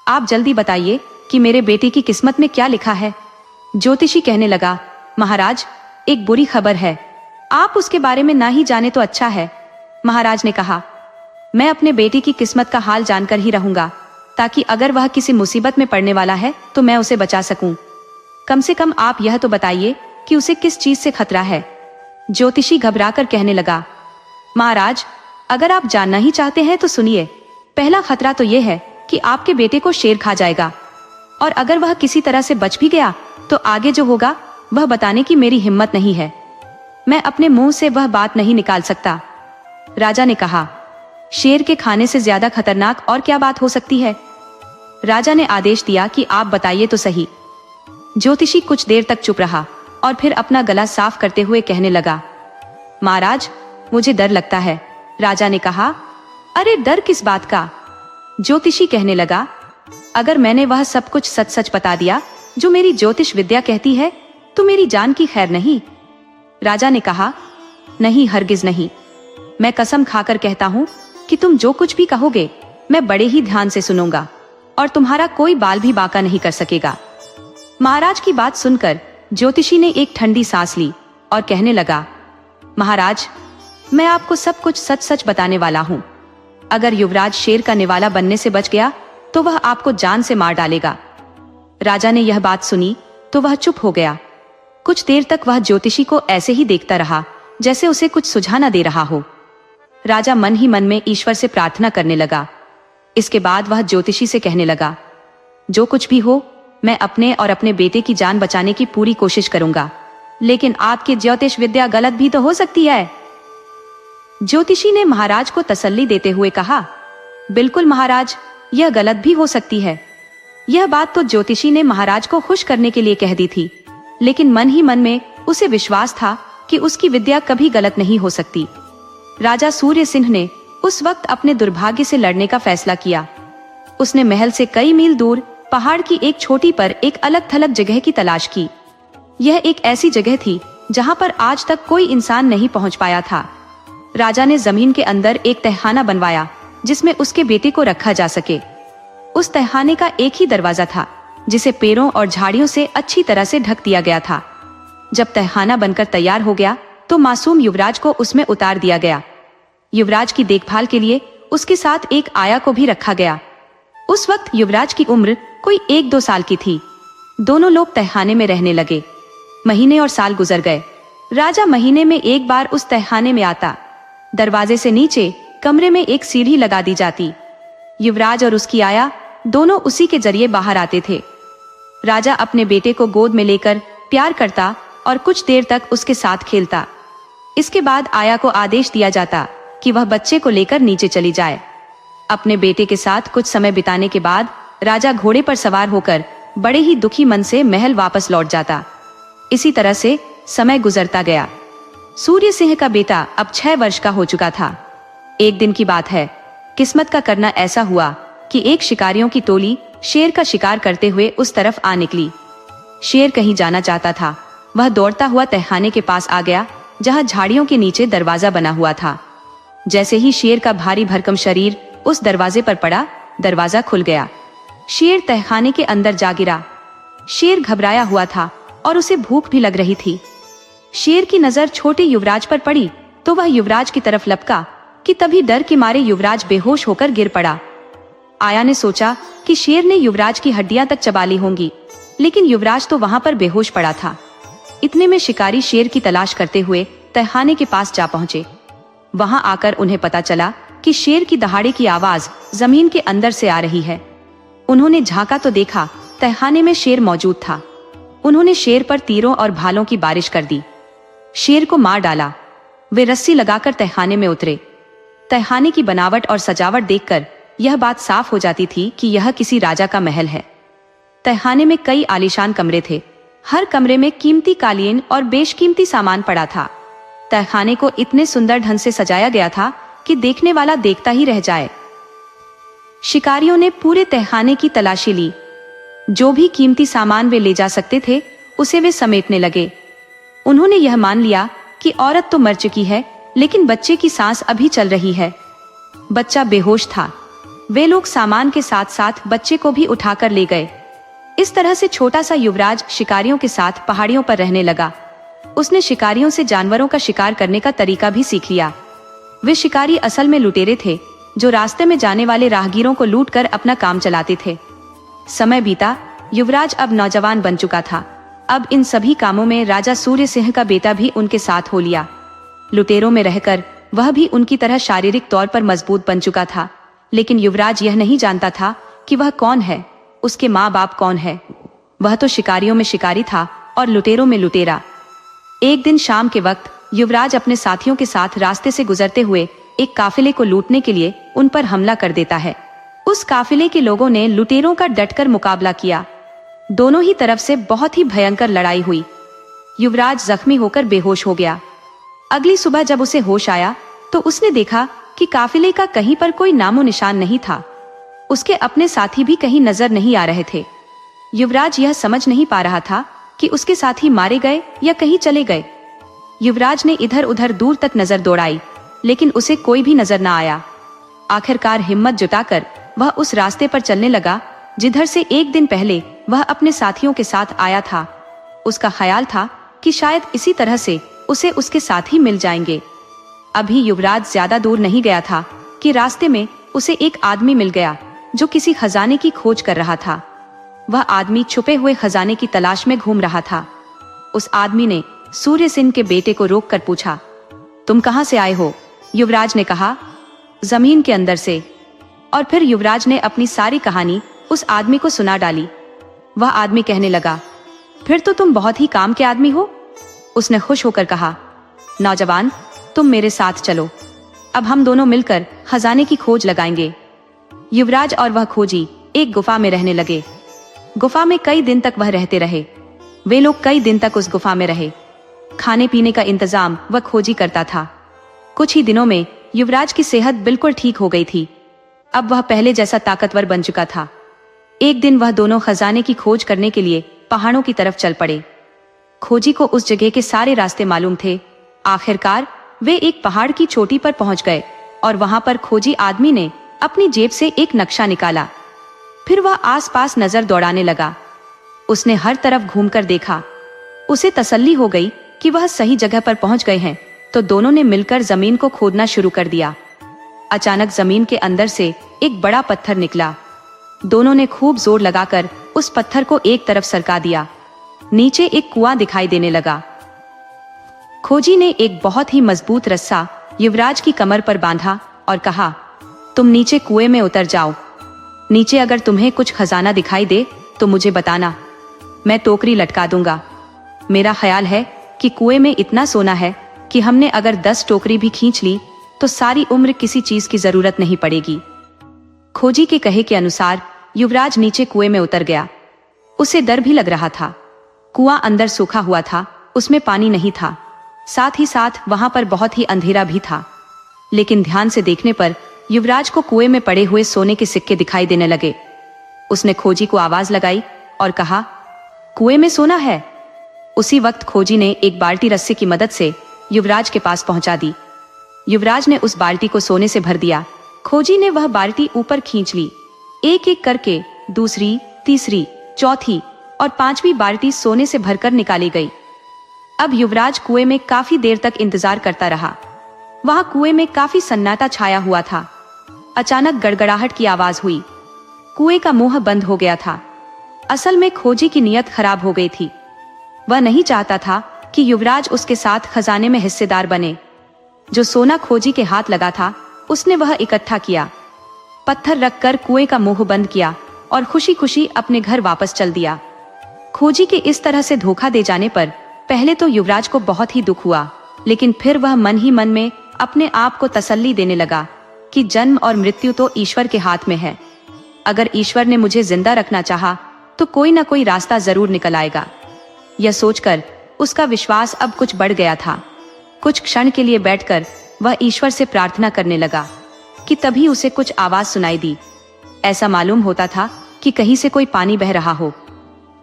आप जल्दी बताइए कि मेरे बेटे की किस्मत में क्या लिखा है। ज्योतिषी कहने लगा, महाराज, एक बुरी खबर है, आप उसके बारे में ना ही जाने तो अच्छा है। महाराज ने कहा, मैं अपने बेटे की किस्मत का हाल जानकर ही रहूंगा। ताकि अगर वह किसी मुसीबत में पड़ने वाला है तो मैं उसे बचा सकूं। कम से कम आप यह तो बताइए कि उसे किस चीज से खतरा है। ज्योतिषी घबराकर कहने लगा, महाराज, अगर आप जानना ही चाहते हैं तो सुनिए। पहला खतरा तो यह है कि आपके बेटे को शेर खा जाएगा, और अगर वह किसी तरह से बच भी गया तो आगे जो होगा वह बताने की मेरी हिम्मत नहीं है। मैं अपने मुंह से वह बात नहीं निकाल सकता। राजा ने कहा, शेर के खाने से ज्यादा खतरनाक और क्या बात हो सकती है? राजा ने आदेश दिया कि आप बताइए तो सही। ज्योतिषी कुछ देर तक चुप रहा और फिर अपना गला साफ करते हुए कहने लगा, महाराज, मुझे डर लगता है। राजा ने कहा, अरे डर किस बात का? ज्योतिषी कहने लगा, अगर मैंने वह सब कुछ सच सच बता दिया जो मेरी ज्योतिष विद्या कहती है तो मेरी जान की खैर नहीं। राजा ने कहा, नहीं, हरगिज नहीं। मैं कसम खाकर कहता हूँ कि तुम जो कुछ भी कहोगे मैं बड़े ही ध्यान से सुनूंगा और तुम्हारा कोई बाल भी बांका नहीं कर सकेगा। महाराज की बात सुनकर ज्योतिषी ने एक ठंडी सांस ली और कहने लगा, महाराज, मैं आपको सब कुछ सच सच बताने वाला हूँ। अगर युवराज शेर का निवाला बनने से बच गया तो वह आपको जान से मार डालेगा। राजा ने यह बात सुनी तो वह चुप हो गया। कुछ देर तक वह ज्योतिषी को ऐसे ही देखता रहा जैसे उसे कुछ सुझाना दे रहा हो। राजा मन ही मन में ईश्वर से प्रार्थना करने लगा। इसके बाद वह ज्योतिषी से कहने लगा, जो कुछ भी हो, मैं अपने और अपने बेटे की जान बचाने की पूरी कोशिश करूंगा, लेकिन आपकी ज्योतिष विद्या गलत भी तो हो सकती है। ज्योतिषी ने महाराज को तसल्ली देते हुए कहा, बिल्कुल महाराज, यह गलत भी हो सकती है। यह बात तो ज्योतिषी ने महाराज को खुश करने के लिए कह दी थी, लेकिन मन ही मन में उसे विश्वास था कि उसकी विद्या कभी गलत नहीं हो सकती। राजा सूर्य सिंह ने उस वक्त अपने दुर्भाग्य से लड़ने का फैसला किया। उसने महल से कई मील दूर पहाड़ की एक छोटी पर एक अलग थलग जगह की तलाश की। यह एक ऐसी जगह थी जहां पर आज तक कोई इंसान नहीं पहुंच पाया था। राजा ने जमीन के अंदर एक तहखाना बनवाया जिसमें उसके बेटे को रखा जा सके। उस तहखाने का एक ही दरवाजा था जिसे पेड़ों और झाड़ियों से अच्छी तरह से ढक दिया गया था। जब तहखाना बनकर तैयार हो गया तो मासूम युवराज को उसमें उतार दिया गया। युवराज की देखभाल के लिए उसके साथ एक आया को भी रखा गया। उस वक्त युवराज की उम्र कोई 1-2 साल की थी। दोनों लोग तहखाने में रहने लगे। महीने और साल गुजर गए। राजा महीने में एक बार उस तहखाने में आता। दरवाजे से नीचे कमरे में एक सीढ़ी लगा दी जाती। युवराज और उसकी आया दोनों उसी के जरिए बाहर आते थे। राजा अपने बेटे को गोद में लेकर प्यार करता और कुछ देर तक उसके साथ खेलता। इसके बाद आया को आदेश दिया जाता कि वह बच्चे को लेकर नीचे चली जाए। अपने बेटे के साथ कुछ समय बिताने के बाद राजा घोड़े पर सवार होकर बड़े ही दुखी मन से महल वापस लौट जाता। इसी तरह से समय गुजरता गया। सूर्य सिंह का बेटा अब 6 वर्ष का हो चुका था। एक दिन की बात है, किस्मत का करना ऐसा हुआ कि एक शिकारियों की टोली शेर का शिकार करते हुए उस तरफ आ निकली। शेर कहीं जाना चाहता था। वह दौड़ता हुआ तहखाने के पास आ गया जहां झाड़ियों के नीचे दरवाजा बना हुआ था। जैसे ही शेर का भारी भरकम शरीर उस दरवाजे पर पड़ा, दरवाजा खुल गया। शेर तहखाने के अंदर जा गिरा। शेर घबराया हुआ था और उसे भूख भी लग रही थी। शेर की नजर छोटे युवराज पर पड़ी तो वह युवराज की तरफ लपका कि तभी डर के मारे युवराज बेहोश होकर गिर पड़ा। आया ने सोचा कि शेर ने युवराज की हड्डियां तक चबा ली होंगी, लेकिन युवराज तो वहां पर बेहोश पड़ा था। इतने में शिकारी शेर की तलाश करते हुए तहखाने के पास जा पहुंचे। वहां आकर उन्हें पता चला कि शेर की दहाड़े की आवाज जमीन के अंदर से आ रही है। उन्होंने झांका तो देखा तहखाने में शेर मौजूद था। उन्होंने शेर पर तीरों और भालों की बारिश कर दी। शेर को मार डाला। वे रस्सी लगाकर तहखाने में उतरे। तहखाने की बनावट और सजावट देखकर यह बात साफ हो जाती थी कि यह किसी राजा का महल है। तहखाने में कई आलीशान कमरे थे। हर कमरे में कीमती कालीन और बेशकीमती सामान पड़ा था। तहखाने को इतने सुंदर ढंग से सजाया गया था कि देखने वाला देखता ही रह जाए। शिकारियों ने पूरे तहखाने की तलाशी ली। जो भी कीमती सामान वे ले जा सकते थे उसे वे समेटने लगे। उन्होंने यह मान लिया कि औरत तो मर चुकी है, लेकिन बच्चे की सांस अभी चल रही है। बच्चा बेहोश था। वे लोग सामान के साथ साथ बच्चे को भी उठाकर ले गए। इस तरह से छोटा सा युवराज शिकारियों के साथ पहाड़ियों पर रहने लगा। उसने शिकारियों से जानवरों का शिकार करने का तरीका भी सीख लिया। वे शिकारी असल में लुटेरे थे, जो रास्ते में जाने वाले राहगीरों को लूट कर अपना काम चलाते थे। समय बीता, युवराज अब नौजवान बन चुका था। अब इन सभी कामों में राजा सूर्य सिंह का बेटा भी उनके साथ हो लिया। लुटेरों में रहकर वह भी उनकी तरह शारीरिक तौर पर मजबूत बन चुका था, लेकिन युवराज यह नहीं जानता था कि वह कौन है, उसके माँ बाप कौन है। वह तो शिकारियों में शिकारी था और लुटेरों में लुटेरा। एक दिन शाम के वक्त युवराज अपने साथियों के साथ रास्ते से गुजरते हुए एक काफिले को लूटने के लिए उन पर हमला कर देता है। उस काफिले के लोगों ने लुटेरों का डटकर मुकाबला किया। दोनों ही तरफ से बहुत ही भयंकर लड़ाई हुई। युवराज जख्मी होकर बेहोश हो गया। अगली सुबह जब उसे होश आया तो उसने देखा कि काफिले का कहीं पर कोई नामो निशान नहीं था। उसके अपने साथी भी कहीं नजर नहीं आ रहे थे। युवराज यह समझ नहीं पा रहा था कि उसके साथी मारे गए या कहीं चले गए। युवराज ने इधर उधर दूर तक नजर दौड़ाई, लेकिन उसे कोई भी नजर न आया। आखिरकार हिम्मत जुटाकर वह उस रास्ते पर चलने लगा जिधर से एक दिन पहले वह अपने साथियों के साथ आया था। उसका ख्याल था कि शायद इसी तरह से उसे उसके साथी मिल जाएंगे। अभी युवराज ज्यादा दूर नहीं गया था कि रास्ते में उसे एक आदमी मिल गया जो किसी खजाने की खोज कर रहा था। वह आदमी छुपे हुए खजाने की तलाश में घूम रहा था। उस आदमी ने सूर्य सिंह के बेटे को रोककर पूछा, तुम कहां से आए हो? युवराज ने कहा, जमीन के अंदर से। और फिर युवराज ने अपनी सारी कहानी उस आदमी को सुना डाली। वह आदमी कहने लगा, फिर तो तुम बहुत ही काम के आदमी हो। उसने खुश होकर कहा, नौजवान, तुम मेरे साथ चलो। अब हम दोनों मिलकर खजाने की खोज लगाएंगे। युवराज और वह खोजी एक गुफा में रहने लगे। गुफा में कई दिन तक वह रहते रहे। वे लोग कई दिन तक उस गुफा में रहे। खाने पीने का इंतजाम वह खोजी करता था। कुछ ही दिनों में युवराज की सेहत बिल्कुल ठीक हो गई थी। अब वह पहले जैसा ताकतवर बन चुका था। एक दिन वह दोनों खजाने की खोज करने के लिए पहाड़ों की तरफ चल पड़े। खोजी को उस जगह के सारे रास्ते मालूम थे। आखिरकार वे एक पहाड़ की चोटी पर पहुंच गए और वहां पर खोजी आदमी ने अपनी जेब से एक नक्शा निकाला। फिर वह आसपास नजर दौड़ाने लगा। उसने हर तरफ घूमकर देखा। उसे तसल्ली हो गई कि वह सही जगह पर पहुंच गए हैं, तो दोनों ने मिलकर जमीन को खोदना शुरू कर दिया। अचानक जमीन के अंदर से एक बड़ा पत्थर निकला। दोनों ने खूब जोर लगाकर उस पत्थर को एक तरफ सरका दिया। नीचे एक कुआं दिखाई देने लगा। खोजी ने एक बहुत ही मजबूत रस्सा युवराज की कमर पर बांधा और कहा, तुम नीचे कुएं में उतर जाओ। नीचे अगर तुम्हें कुछ खजाना दिखाई दे तो मुझे बताना, मैं टोकरी लटका दूंगा। मेरा ख्याल है कि कुएं में इतना सोना है कि हमने अगर 10 टोकरी भी खींच ली तो सारी उम्र किसी चीज की जरूरत नहीं पड़ेगी। खोजी के कहे के अनुसार युवराज नीचे कुएं में उतर गया। उसे डर भी लग रहा था। कुआं अंदर सूखा हुआ था, उसमें पानी नहीं था। साथ ही साथ वहां पर बहुत ही अंधेरा भी था। लेकिन ध्यान से देखने पर युवराज को कुएं में पड़े हुए सोने के सिक्के दिखाई देने लगे। उसने खोजी को आवाज लगाई और कहा, कुएं में सोना है। उसी वक्त खोजी ने एक बाल्टी रस्से की मदद से युवराज के पास पहुंचा दी। युवराज ने उस बाल्टी को सोने से भर दिया। खोजी ने वह बाल्टी ऊपर खींच ली। एक एक करके दूसरी, तीसरी, चौथी और 5वीं बाल्टी सोने से भरकर निकाली गई। अब युवराज कुएं में काफी देर तक इंतजार करता रहा। वहां कुएं में काफी सन्नाटा छाया हुआ था। अचानक गड़गड़ाहट की आवाज हुई। कुएं का मुंह बंद हो गया था। असल में खोजी की नीयत खराब हो गई थी। वह नहीं चाहता था कि युवराज उसके साथ खजाने में हिस्सेदार बने। जो सोना खोजी के हाथ लगा था उसने वह इकट्ठा किया, पत्थर रखकर कुएं का मुंह बंद किया और खुशी खुशी अपने घर वापस चल दिया। खोजी के इस तरह से धोखा दे जाने पर पहले तो युवराज को बहुत ही दुख हुआ, लेकिन फिर वह मन ही मन में अपने आप को तसल्ली देने लगा कि जन्म और मृत्यु तो ईश्वर के हाथ में है। अगर ईश्वर ने मुझे जिंदा रखना चाहा तो कोई ना कोई रास्ता जरूर निकल आएगा। यह सोचकर उसका विश्वास अब कुछ बढ़ गया था। कुछ क्षण के लिए बैठकर वह ईश्वर से प्रार्थना करने लगा कि तभी उसे कुछ आवाज सुनाई दी। ऐसा मालूम होता था कि कहीं से कोई पानी बह रहा हो।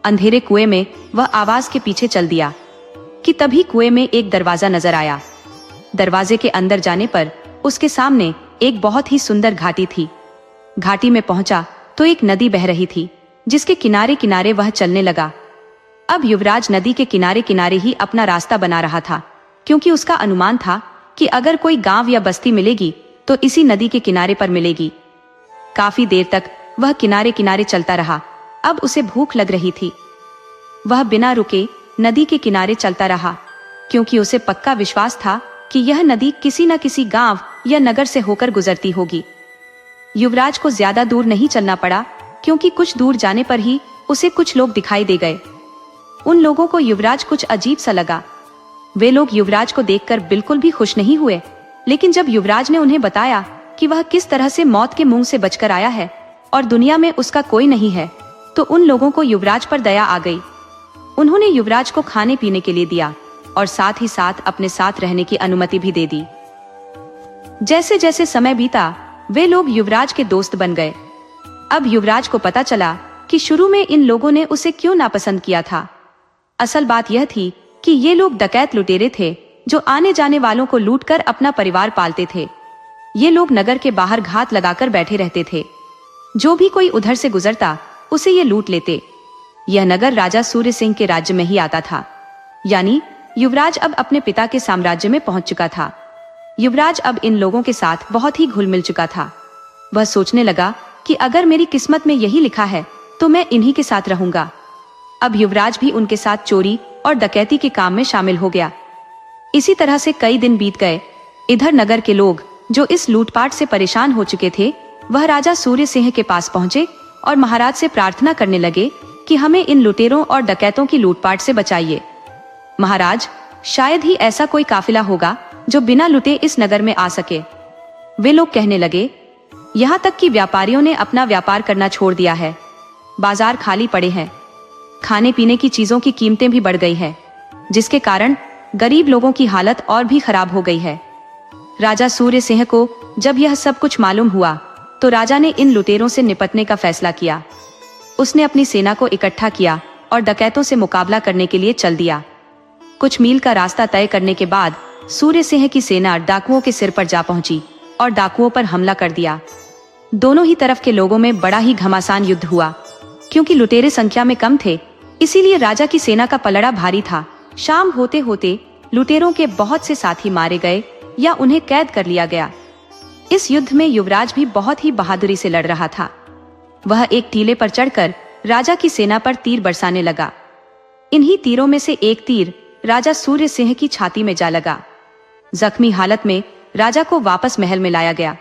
अंधेरे कुएं में वह आवाज के पीछे चल दिया कि तभी कुएं में एक दरवाजा नजर आया। दरवाजे के अंदर जाने पर उसके सामने एक बहुत ही सुंदर घाटी थी। घाटी में पहुंचा तो एक नदी बह रही थी, जिसके किनारे किनारे वह चलने लगा। अब युवराज नदी के किनारे किनारे ही अपना रास्ता बना रहा था, क्योंकि उसका अनुमान था कि अगर कोई गांव या बस्ती मिलेगी तो इसी नदी के किनारे पर मिलेगी। काफी देर तक वह किनारे किनारे चलता रहा। अब उसे भूख लग रही थी। वह बिना रुके नदी के किनारे चलता रहा, क्योंकि उसे पक्का विश्वास था कि यह नदी किसी न किसी गांव या नगर से होकर गुजरती होगी। युवराज को ज्यादा दूर नहीं चलना पड़ा, क्योंकि कुछ दूर जाने पर ही उसे कुछ लोग दिखाई दे गए। उन लोगों को युवराज कुछ अजीब सा लगा। वे लोग युवराज को देखकर बिल्कुल भी खुश नहीं हुए, लेकिन जब युवराज ने उन्हें बताया कि वह किस तरह से मौत के मुंह से बचकर आया है और दुनिया में उसका कोई नहीं है, तो उन लोगों को युवराज पर दया आ गई। उन्होंने युवराज को खाने पीने के लिए दिया और साथ ही साथ अपने साथ रहने की अनुमति भी दे दी। जैसे जैसे समय बीता, वे लोग युवराज के दोस्त बन गए। अब युवराज को पता चला कि शुरू में इन लोगों ने उसे क्यों नापसंद किया था। असल बात यह थी कि ये लोग डकैत लुटेरे थे, जो आने जाने वालों को लूटकर अपना परिवार पालते थे। ये लोग नगर के बाहर घात लगाकर बैठे रहते थे। जो भी कोई उधर से गुजरता उसे ये लूट लेते। यह नगर राजा सूर्य सिंह के राज्य में ही आता था, यानी युवराज अब अपने पिता के साम्राज्य में पहुंच चुका था। युवराज अब इन लोगों के साथ बहुत ही घुल मिल चुका था। वह सोचने लगा कि अगर मेरी किस्मत में यही लिखा है तो मैं इन्हीं के साथ रहूंगा। अब युवराज भी उनके साथ चोरी और डकैती के काम में शामिल हो गया। इसी तरह से कई दिन बीत गए। इधर नगर के लोग जो इस लूटपाट से परेशान हो चुके थे, वह राजा सूर्य सिंह के पास पहुंचे और महाराज से प्रार्थना करने लगे कि हमें इन लुटेरों और डकैतों की लूटपाट से बचाइए। महाराज, शायद ही ऐसा कोई काफिला होगा जो बिना लुटे इस नगर में आ सके। वे लोग कहने लगे, यहाँ तक कि व्यापारियों ने अपना व्यापार करना छोड़ दिया है। बाजार खाली पड़े हैं। खाने पीने की चीजों की कीमतें भी बढ़ गई है, जिसके कारण गरीब लोगों की हालत और भी खराब हो गई है। राजा सूर्य सिंह को जब यह सब कुछ मालूम हुआ, तो राजा ने इन लुटेरों से निपटने का फैसला किया। उसने अपनी सेना को इकट्ठा किया और डकैतों से मुकाबला करने के लिए चल दिया। कुछ मील का रास्ता तय करने के बाद सूर्य सिंह की सेना डाकुओं के सिर पर जा पहुंची और डाकुओं पर हमला कर दिया। दोनों ही तरफ के लोगों में बड़ा ही घमासान युद्ध हुआ। क्योंकि लुटेरे संख्या में कम थे, इसीलिए राजा की सेना का पलड़ा भारी था। शाम होते होते लुटेरों के बहुत से साथी मारे गए या उन्हें कैद कर लिया गया। इस युद्ध में युवराज भी बहुत ही बहादुरी से लड़ रहा था। वह एक टीले पर चढ़कर राजा की सेना पर तीर बरसाने लगा। इन्हीं तीरों में से एक तीर राजा सूर्य सिंह की छाती में जा लगा। जख्मी हालत में राजा को वापस महल में लाया गया।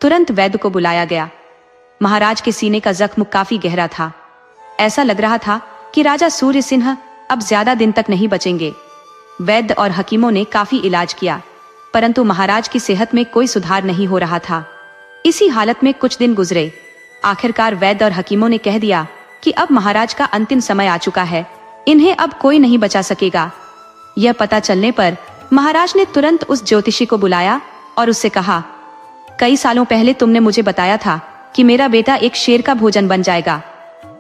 तुरंत वैद्य को बुलाया गया। महाराज के सीने का जख्म काफी गहरा था। ऐसा लग रहा था कि राजा सूर्य सिंह अब ज्यादा दिन तक नहीं बचेंगे। वैद्य और हकीमों ने काफी इलाज किया, परंतु महाराज की सेहत में कोई सुधार नहीं हो रहा था। इसी हालत में कुछ दिन गुजरे। आखिरकार वैद्य और हकीमों ने कह दिया कि अब महाराज का अंतिम समय आ चुका है, इन्हें अब कोई नहीं बचा सकेगा। यह पता चलने पर महाराज ने तुरंत उस ज्योतिषी को बुलाया और उससे कहा, कई सालों पहले तुमने मुझे बताया था कि मेरा बेटा एक शेर का भोजन बन जाएगा।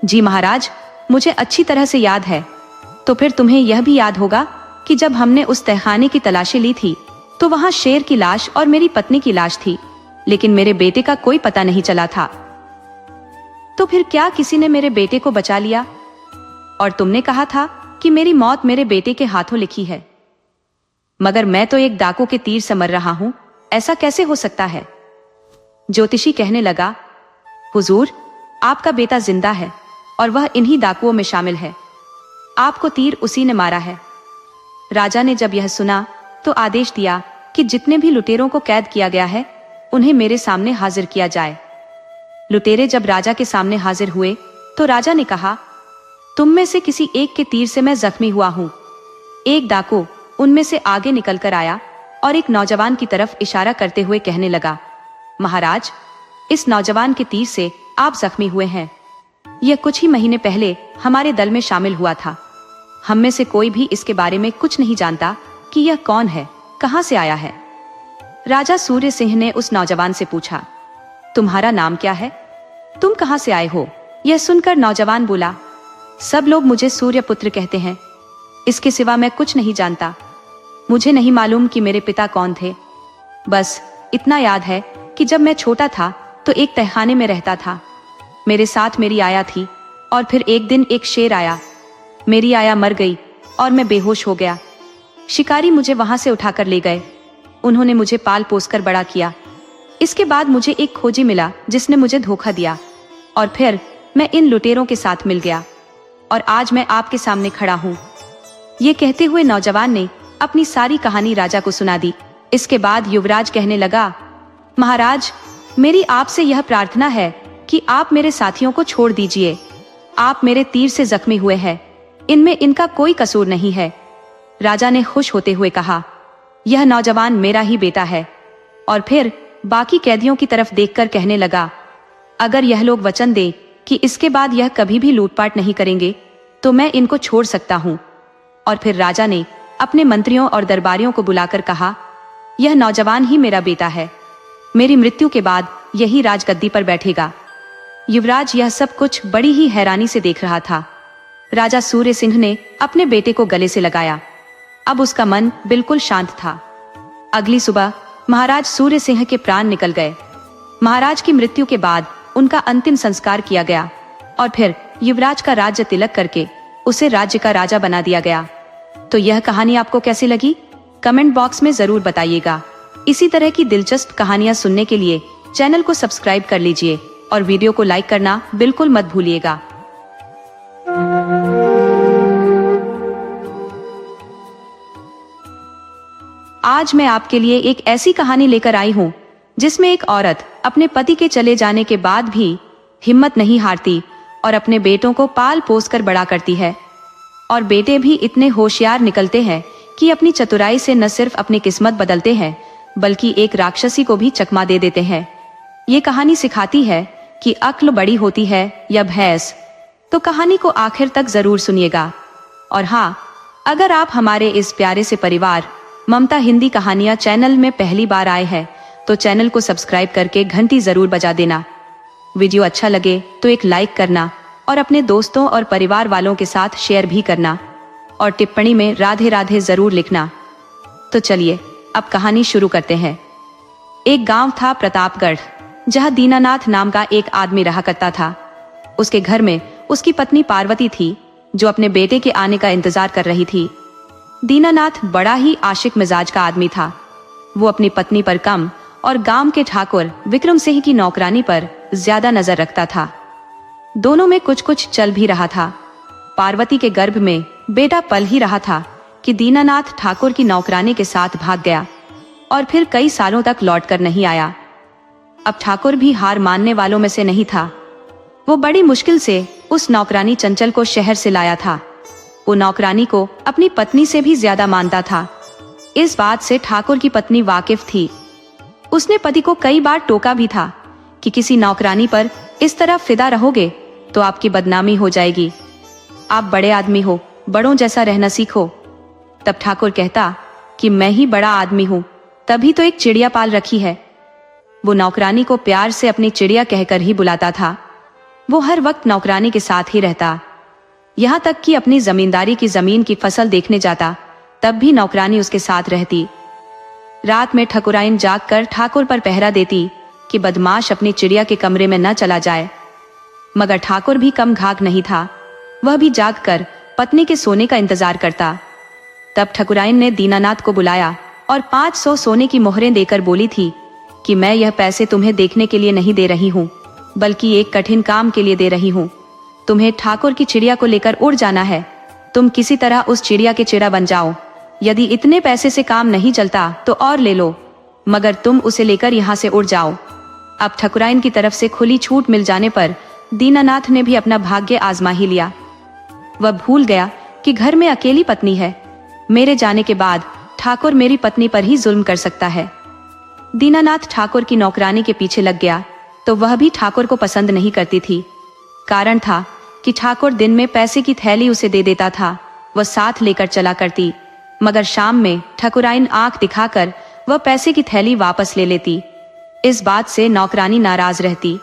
जी महाराज, मुझे अच्छी तरह से याद है। तो फिर तुम्हें यह भी याद होगा कि जब हमने उस तहखाने की तलाशी ली थी, तो वहां शेर की लाश और मेरी पत्नी की लाश थी, लेकिन मेरे बेटे का कोई पता नहीं चला था। तो फिर क्या किसी ने मेरे बेटे को बचा लिया? और तुमने कहा था कि मेरी मौत मेरे बेटे के हाथों लिखी है, मगर मैं तो एक डाकू के तीर से मर रहा हूं, ऐसा कैसे हो सकता है? ज्योतिषी कहने लगा, हुजूर, आपका बेटा जिंदा है और वह इन्हीं डाकुओं में शामिल है। आपको तीर उसी ने मारा है। राजा ने जब यह सुना तो आदेश दिया कि जितने भी लुटेरों को कैद किया गया है, उन्हें मेरे सामने हाजिर किया जाए। लुटेरे जब राजा के सामने हाजिर हुए तो राजा ने कहा, तुम में से किसी एक के तीर से मैं जख्मी हुआ हूं। एक डाकू उनमें से आगे निकलकर आया और एक नौजवान की तरफ इशारा करते हुए कहने लगा, महाराज, इस नौजवान के तीर से आप जख्मी हुए हैं। यह कुछ ही महीने पहले हमारे दल में शामिल हुआ था। हम में से कोई भी इसके बारे में कुछ नहीं जानता कि यह कौन है, कहां से आया है। राजा सूर्य सिंह ने उस नौजवान से पूछा, तुम्हारा नाम क्या है? तुम कहां से आए हो? यह सुनकर नौजवान बोला, सब लोग मुझे सूर्यपुत्र कहते हैं। इसके सिवा मैं कुछ नहीं जानता। मुझे नहीं मालूम कि मेरे पिता कौन थे। बस इतना याद है कि जब मैं छोटा था तो एक तहखाने में रहता था। मेरे साथ मेरी आया थी और फिर एक दिन एक शेर आया। मेरी आया मर गई और मैं बेहोश हो गया। शिकारी मुझे वहां से उठाकर ले गए। उन्होंने मुझे पाल पोस कर बड़ा किया। इसके बाद मुझे एक खोजी मिला जिसने मुझे धोखा दिया और फिर मैं इन लुटेरों के साथ मिल गया और आज मैं आपके सामने खड़ा हूँ। ये कहते हुए नौजवान ने अपनी सारी कहानी राजा को सुना दी। इसके बाद युवराज कहने लगा, महाराज, मेरी आपसे यह प्रार्थना है कि आप मेरे साथियों को छोड़ दीजिए। आप मेरे तीर से जख्मी हुए हैं, इनमें इनका कोई कसूर नहीं है। राजा ने खुश होते हुए कहा, यह नौजवान मेरा ही बेटा है। और फिर बाकी कैदियों की तरफ देखकर कहने लगा, अगर यह लोग वचन दें कि इसके बाद यह कभी भी लूटपाट नहीं करेंगे तो मैं इनको छोड़ सकता हूँ। और फिर राजा ने अपने मंत्रियों और दरबारियों को बुलाकर कहा, यह नौजवान ही मेरा बेटा है, मेरी मृत्यु के बाद यही राजगद्दी पर बैठेगा। युवराज यह सब कुछ बड़ी ही हैरानी से देख रहा था। राजा सूर्य सिंह ने अपने बेटे को गले से लगाया। अब उसका मन बिल्कुल शांत था। अगली सुबह महाराज सूर्य सिंह के प्राण निकल गए। महाराज की मृत्यु के बाद उनका अंतिम संस्कार किया गया और फिर युवराज का राज्य तिलक करके उसे राज्य का राजा बना दिया गया। तो यह कहानी आपको कैसी लगी? कमेंट बॉक्स में जरूर बताइएगा। इसी तरह की दिलचस्प कहानियां सुनने के लिए चैनल को सब्सक्राइब कर लीजिए और वीडियो को लाइक करना बिल्कुल मत भूलिएगा। आज मैं आपके लिए एक ऐसी कहानी लेकर आई हूँ जिसमें एक औरत अपने पति के चले जाने के बाद भी हिम्मत नहीं हारती और अपने बेटों को पाल पोस कर बड़ा करती है। और बेटे भी इतने होशियार निकलते हैं कि अपनी चतुराई से न सिर्फ अपनी किस्मत बदलते हैं बल्कि एक राक्षसी को भी चकमा दे देते हैं। ये कहानी सिखाती है कि अक्ल बड़ी होती है या भैंस। तो कहानी को आखिर तक जरूर सुनिएगा। और हाँ, अगर आप हमारे इस प्यारे से परिवार ममता हिंदी कहानियां चैनल में पहली बार आए हैं तो चैनल को सब्सक्राइब करके घंटी जरूर बजा देना। वीडियो अच्छा लगे तो एक लाइक करना और अपने दोस्तों और परिवार वालों के साथ शेयर भी करना और टिप्पणी में राधे राधे जरूर लिखना। तो चलिए अब कहानी शुरू करते हैं। एक गांव था प्रतापगढ़, जहां दीनानाथ नाम का एक आदमी रहा करता था। उसके घर में उसकी पत्नी पार्वती थी जो अपने बेटे के आने का इंतजार कर रही थी। दीनानाथ बड़ा ही आशिक मिजाज का आदमी था। वो अपनी पत्नी पर कम और गांव के ठाकुर विक्रम सिंह की नौकरानी पर ज्यादा नजर रखता था। दोनों में कुछ कुछ चल भी रहा था। पार्वती के गर्भ में बेटा पल ही रहा था कि दीनानाथ ठाकुर की नौकरानी के साथ भाग गया और फिर कई सालों तक लौटकर नहीं आया। अब ठाकुर भी हार मानने वालों में से नहीं था। वो बड़ी मुश्किल से उस नौकरानी चंचल को शहर से लाया था। वो नौकरानी को अपनी पत्नी से भी ज्यादा मानता था। इस बात से ठाकुर की पत्नी वाकिफ थी। उसने पति को कई बार टोका भी था कि किसी नौकरानी पर इस तरह फिदा रहोगे तो आपकी बदनामी हो जाएगी। आप बड़े आदमी हो, बड़ों जैसा रहना सीखो। तब ठाकुर कहता कि मैं ही बड़ा आदमी हूँ, तभी तो एक चिड़िया पाल रखी है। वो नौकरानी को प्यार से अपनी चिड़िया कहकर ही बुलाता था। वो हर वक्त नौकरानी के साथ ही रहता, यहाँ तक कि अपनी जमींदारी की जमीन की फसल देखने जाता तब भी नौकरानी उसके साथ रहती। रात में ठकुराइन जागकर ठाकुर पर पहरा देती कि बदमाश अपनी चिड़िया के कमरे में न चला जाए। मगर ठाकुर भी कम घाघ नहीं था। वह भी जागकर पत्नी के सोने का इंतजार करता। तब ठकुराइन ने दीनानाथ को बुलाया और 500 सोने की मोहरें देकर बोली थी कि मैं यह पैसे तुम्हें देखने के लिए नहीं दे रही हूँ बल्कि एक कठिन काम के लिए दे रही हूँ। तुम्हें ठाकुर की चिड़िया को लेकर उड़ जाना है। तुम किसी तरह उस चिड़िया के चिड़ा बन जाओ। यदि इतने पैसे से काम नहीं चलता तो और ले लो, मगर तुम उसे लेकर यहाँ से उड़ जाओ। अब ठकुराइन की तरफ से खुली छूट मिल जाने पर दीनानाथ ने भी अपना भाग्य आजमा ही लिया। वह भूल गया कि घर में अकेली पत्नी है। मेरे जाने के बाद ठाकुर मेरी पत्नी पर ही जुल्म कर सकता है। दीनानाथ ठाकुर की नौकरानी के पीछे लग गया तो वह भी ठाकुर को पसंद नहीं करती थी। कारण था कि ठाकुर दिन में पैसे की थैली उसे दे देता था, वह साथ लेकर चला करती, मगर शाम में ठकुराइन आंख दिखाकर वह पैसे की थैली वापस ले लेती। इस बात से नौकरानी नाराज रहती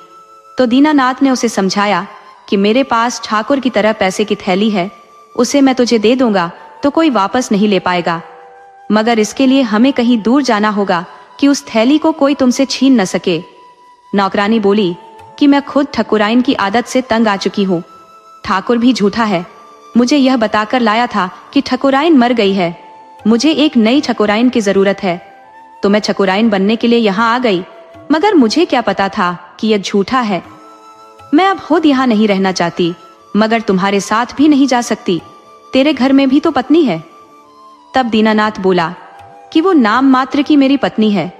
तो दीनानाथ ने उसे समझाया कि मेरे पास ठाकुर की तरह पैसे की थैली है, उसे मैं तुझे दे दूंगा तो कोई वापस नहीं ले पाएगा, मगर इसके लिए हमें कहीं दूर जाना होगा कि उस थैली को कोई तुमसे छीन न सके। नौकरानी बोली कि मैं खुद ठकुराइन की आदत से तंग आ चुकी हूँ। ठाकुर भी झूठा है, मुझे यह बताकर लाया था कि ठकुराइन मर गई है। मुझे एक नई ठकुराइन की जरूरत है, तो मैं ठकुराइन बनने के लिए यहाँ आ गई। मगर मुझे क्या पता था कि यह झूठा है। मैं अब खुद यहाँ नहीं रहना चाहती, मगर तुम्हारे साथ भी नहीं जा सकती। तेरे घर में भी तो पत्नी है। तब दीनानाथ बोला कि वो नाम मात्र की मेरी पत्नी है,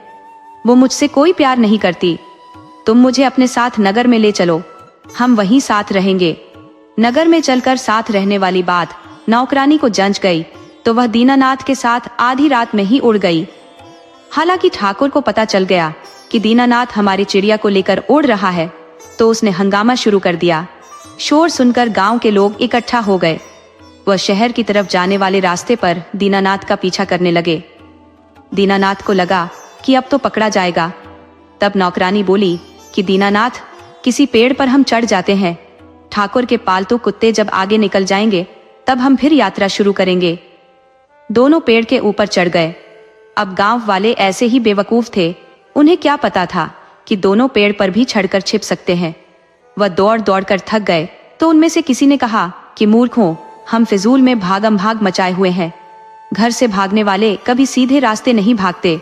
वो मुझसे कोई प्यार नहीं करती। तुम मुझे अपने साथ नगर में ले चलो, हम वहीं साथ रहेंगे। नगर में चलकर साथ रहने वाली बात नौकरानी को जंच गई, तो वह दीनानाथ के साथ आधी रात में ही उड़ गई। हालांकि ठाकुर को पता चल गया कि दीनानाथ हमारी चिड़िया को लेकर उड़ रहा है, तो उसने हंगामा शुरू कर दिया। शोर सुनकर गांव के लोग इकट्ठा हो गए। वह शहर की तरफ जाने वाले रास्ते पर दीनानाथ का पीछा करने लगे। दीनानाथ को लगा कि अब तो पकड़ा जाएगा। तब नौकरानी बोली कि दीनानाथ, किसी पेड़ पर हम चढ़ जाते हैं। ठाकुर के पालतू कुत्ते जब आगे निकल जाएंगे तब हम फिर यात्रा शुरू करेंगे। दोनों पेड़ के ऊपर चढ़ गए। अब गांव वाले ऐसे ही बेवकूफ थे, उन्हें क्या पता था कि दोनों पेड़ पर भी चढ़कर छिप सकते हैं। वह दौड़ दौड़ कर थक गए, तो उनमें से किसी ने कहा कि मूर्खों, हम फिजूल में भागम भाग मचाए हुए हैं। घर से भागने वाले कभी सीधे रास्ते नहीं भागते।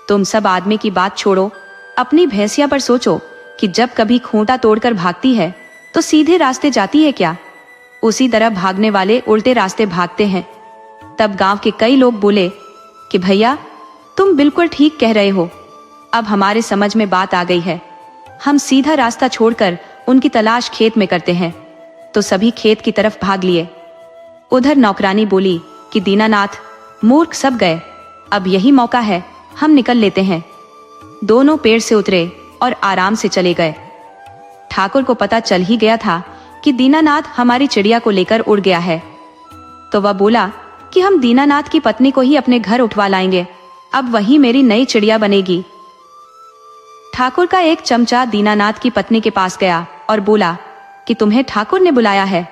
तुम सब आदमी की बात छोड़ो, अपनी भैंसिया पर सोचो कि जब कभी खूंटा तोड़कर भागती है तो सीधे रास्ते जाती है क्या? उसी तरह भागने वाले उल्टे रास्ते भागते हैं। तब गांव के कई लोग बोले कि भैया, तुम बिल्कुल ठीक कह रहे हो। अब हमारे समझ में बात आ गई है। हम सीधा रास्ता छोड़कर उनकी तलाश खेत में करते हैं। तो सभी खेत की तरफ भाग लिए। उधर नौकरानी बोली कि दीनानाथ, मूर्ख सब गए, अब यही मौका है, हम निकल लेते हैं। दोनों पेड़ से उतरे और आराम से चले गए। ठाकुर को पता चल ही गया था कि दीनानाथ हमारी चिड़िया को लेकर उड़ गया है। तो वह बोला कि हम दीनानाथ की पत्नी को ही अपने घर उठवा लाएंगे, अब वही मेरी नई चिड़िया बनेगी। ठाकुर का एक चमचा दीनानाथ की पत्नी के पास गया और बोला कि तुम्हें ठाकुर ने बुलाया है।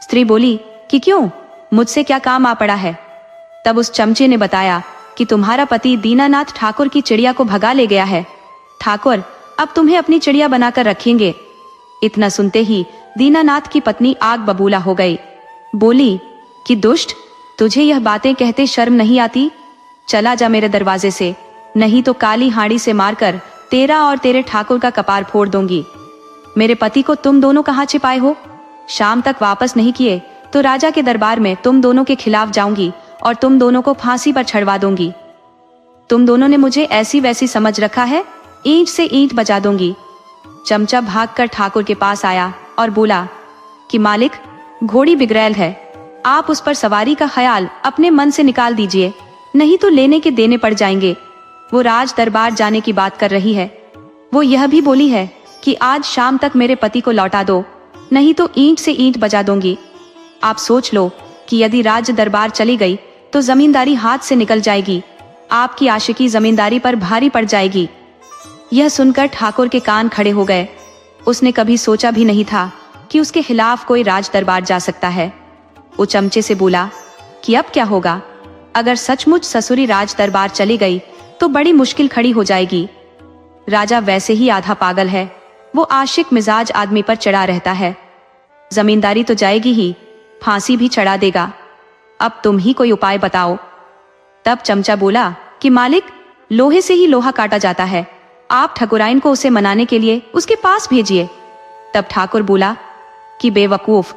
स्त्री बोली कि क्यों, मुझसे क्या काम आ पड़ा है? तब उस चमचे ने बताया कि तुम्हारा पति दीनानाथ ठाकुर की चिड़िया को भगा ले गया है। ठाकुर अब तुम्हें अपनी चिड़िया बनाकर रखेंगे। इतना सुनते ही दीनानाथ की पत्नी आग बबूला हो गई। बोली कि दुष्ट, तुझे यह बातें कहते शर्म नहीं आती? चला जा मेरे दरवाजे से, नहीं तो काली हाड़ी से मारकर तेरा और तेरे ठाकुर का कपार फोड़ दूंगी। मेरे पति को तुम दोनों कहाँ छिपाए हो? शाम तक वापस नहीं किए तो राजा के दरबार में तुम दोनों के खिलाफ जाऊंगी और तुम दोनों को फांसी पर चढ़वा दूंगी। तुम दोनों ने मुझे ऐसी वैसी समझ रखा है, ईंट से ईंट बजा दूंगी। चमचा भागकर ठाकुर के पास आया और बोला कि मालिक, घोड़ी बिगड़ैल है, आप उस पर सवारी का ख्याल अपने मन से निकाल दीजिए, नहीं तो लेने के देने पड़ जाएंगे। वो राज दरबार जाने की बात कर रही है। वो यह भी बोली है कि आज शाम तक मेरे पति को लौटा दो, नहीं तो ईंट से ईंट बजा दूंगी। आप सोच लो कि यदि राज दरबार चली गई तो जमींदारी हाथ से निकल जाएगी, आपकी आशिकी जमींदारी पर भारी पड़ जाएगी। यह सुनकर ठाकुर के कान खड़े हो गए। उसने कभी सोचा भी नहीं था कि उसके खिलाफ कोई राज दरबार जा सकता है। वो चमचे से बोला कि अब क्या होगा? अगर सचमुच ससुरी राज दरबार चली गई तो बड़ी मुश्किल खड़ी हो जाएगी। राजा वैसे ही आधा पागल है, वो आशिक मिजाज आदमी पर चढ़ा रहता है। जमींदारी तो जाएगी ही, फांसी भी चढ़ा देगा। अब तुम ही कोई उपाय बताओ। तब चमचा बोला कि मालिक, लोहे से ही लोहा काटा जाता है, आप ठकुराइन को उसे मनाने के लिए उसके पास भेजिए। तब ठाकुर बोला कि बेवकूफ,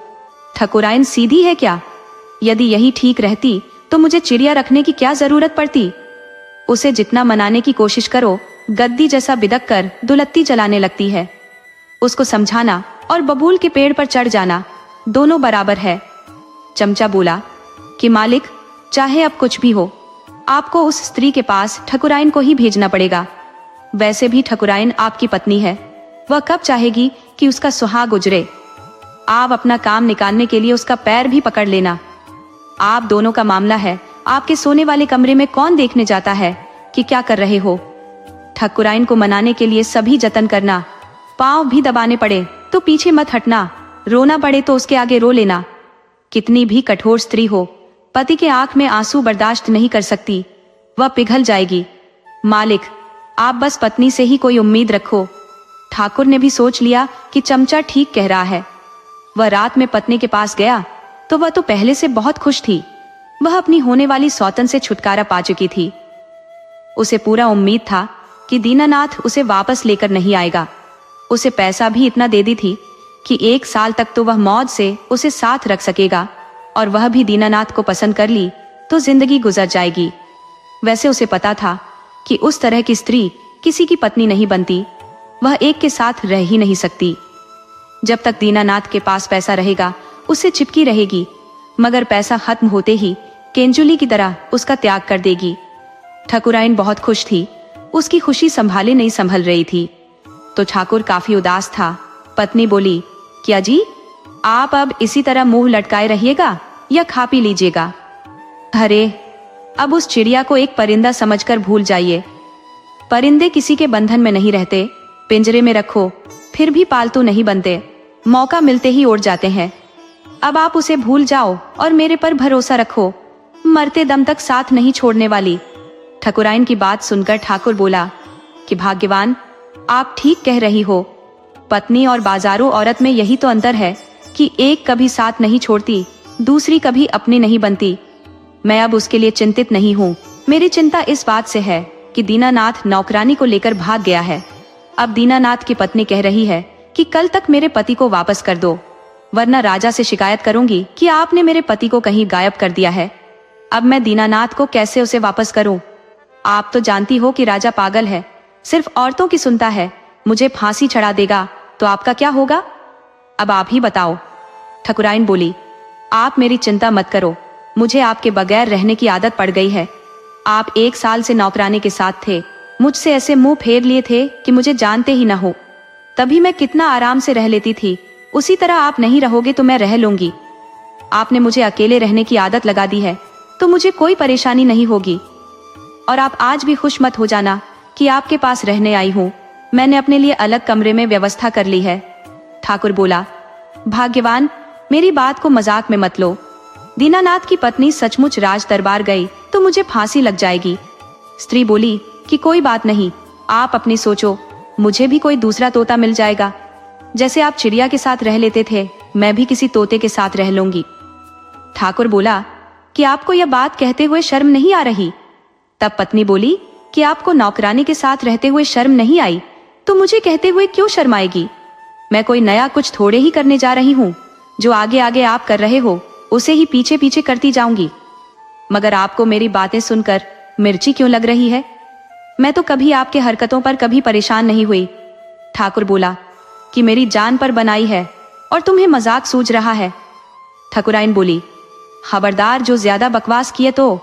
ठकुराइन सीधी है क्या? यदि यही ठीक रहती तो मुझे चिड़िया रखने की क्या जरूरत पड़ती? उसे जितना मनाने की कोशिश करो, गद्दी जैसा बिदक कर दुलत्ती चलाने लगती है। उसको समझाना और बबूल के पेड़ पर चढ़ जाना दोनों बराबर है। चमचा बोला कि मालिक, चाहे अब कुछ भी हो, आपको उस स्त्री के पास ठकुराइन को ही भेजना पड़ेगा। वैसे भी ठकुराइन आपकी पत्नी है, वह कब चाहेगी कि उसका सुहाग गुजरे। आप अपना काम निकालने के लिए उसका पैर भी पकड़ लेना। आप दोनों का मामला है, आपके सोने वाले कमरे में कौन देखने जाता है कि क्या कर रहे हो। ठकुराइन को मनाने के लिए सभी जतन करना, पांव भी दबाने पड़े तो पीछे मत हटना, रोना पड़े तो उसके आगे रो लेना। कितनी भी कठोर स्त्री हो, पति के आंख में आंसू बर्दाश्त नहीं कर सकती, वह पिघल जाएगी। मालिक, आप बस पत्नी से ही कोई उम्मीद रखो। ठाकुर ने भी सोच लिया कि चमचा ठीक कह रहा है। वह रात में पत्नी के पास गया तो वह तो पहले से बहुत खुश थी। वह अपनी होने वाली सौतन से छुटकारा पा चुकी थी। उसे पूरा उम्मीद था कि दीनानाथ उसे वापस लेकर नहीं आएगा। उसे पैसा भी इतना दे दी थी कि 1 साल तक तो वह मौज से उसे साथ रख सकेगा, और वह भी दीनानाथ को पसंद कर ली तो जिंदगी गुजर जाएगी। वैसे उसे पता था कि उस तरह की स्त्री किसी की पत्नी नहीं बनती, वह एक के साथ रह ही नहीं सकती। जब तक दीनानाथ के पास पैसा रहेगा उससे चिपकी रहेगी, मगर पैसा खत्म होते ही केंजुली की तरह उसका त्याग कर देगी। ठकुराइन बहुत खुश थी, उसकी खुशी संभाले नहीं संभल रही थी। तो ठाकुर काफी उदास था। पत्नी बोली, क्या जी, आप अब इसी तरह मुंह लटकाए रहिएगा या खा पी लीजिएगा? अरे, अब उस चिड़िया को एक परिंदा समझकर भूल जाइए। परिंदे किसी के बंधन में नहीं रहते, पिंजरे में रखो फिर भी पालतू नहीं बनते, मौका मिलते ही उड़ जाते हैं। अब आप उसे भूल जाओ और मेरे पर भरोसा रखो, मरते दम तक साथ नहीं छोड़ने वाली। ठकुराइन की बात सुनकर ठाकुर बोला कि भाग्यवान, आप ठीक कह रही हो। पत्नी और बाजारू औरत में यही तो अंतर है कि एक कभी साथ नहीं छोड़ती, दूसरी कभी अपनी नहीं बनती। मैं अब उसके लिए चिंतित नहीं हूँ। मेरी चिंता इस बात से है कि दीनानाथ नौकरानी को लेकर भाग गया है। अब दीनानाथ की पत्नी कह रही है कि कल तक मेरे पति को वापस कर दो, वरना राजा से शिकायत करूंगी कि आपने मेरे पति को कहीं गायब कर दिया है। अब मैं दीनानाथ को कैसे उसे वापस करूं? आप तो जानती हो कि राजा पागल है, सिर्फ औरतों की सुनता है। मुझे फांसी चढ़ा देगा तो आपका क्या होगा? अब आप ही बताओ। ठकुराइन बोली, आप मेरी चिंता मत करो, मुझे आपके बगैर रहने की आदत पड़ गई है। आप 1 साल से नौकरानी के साथ थे, मुझसे ऐसे मुंह फेर लिए थे कि मुझे जानते ही न हो। तभी मैं कितना आराम से रह लेती थी, उसी तरह आप नहीं रहोगे तो मैं रह लूंगी। आपने मुझे अकेले रहने की आदत लगा दी है तो मुझे कोई परेशानी नहीं होगी। और आप आज भी खुश मत हो जाना कि आपके पास रहने आई हूँ। मैंने अपने लिए अलग कमरे में व्यवस्था कर ली है। ठाकुर बोला, भाग्यवान, मेरी बात को मजाक में मत लो। दीनानाथ की पत्नी सचमुच राज दरबार गई तो मुझे फांसी लग जाएगी। स्त्री बोली कि कोई बात नहीं, आप अपनी सोचो, मुझे भी कोई दूसरा तोता मिल जाएगा। जैसे आप चिड़िया के साथ रह लेते थे, मैं भी किसी तोते के साथ रह लूंगी। ठाकुर बोला कि आपको यह बात कहते हुए शर्म नहीं आ रही? तब पत्नी बोली कि आपको नौकरानी के साथ रहते हुए शर्म नहीं आई तो मुझे कहते हुए क्यों शर्म आएगी? मैं कोई नया कुछ थोड़े ही करने जा रही हूँ। जो आगे आगे आप कर रहे हो उसे ही पीछे पीछे करती जाऊंगी। मगर आपको मेरी बातें सुनकर मिर्ची क्यों लग रही है? मैं तो कभी आपके हरकतों पर कभी परेशान नहीं हुई। ठाकुर बोला कि मेरी जान पर बनाई है और तुम्हें मजाक सूझ रहा है। ठकुराइन बोली, खबरदार, जो ज्यादा बकवास किए तो।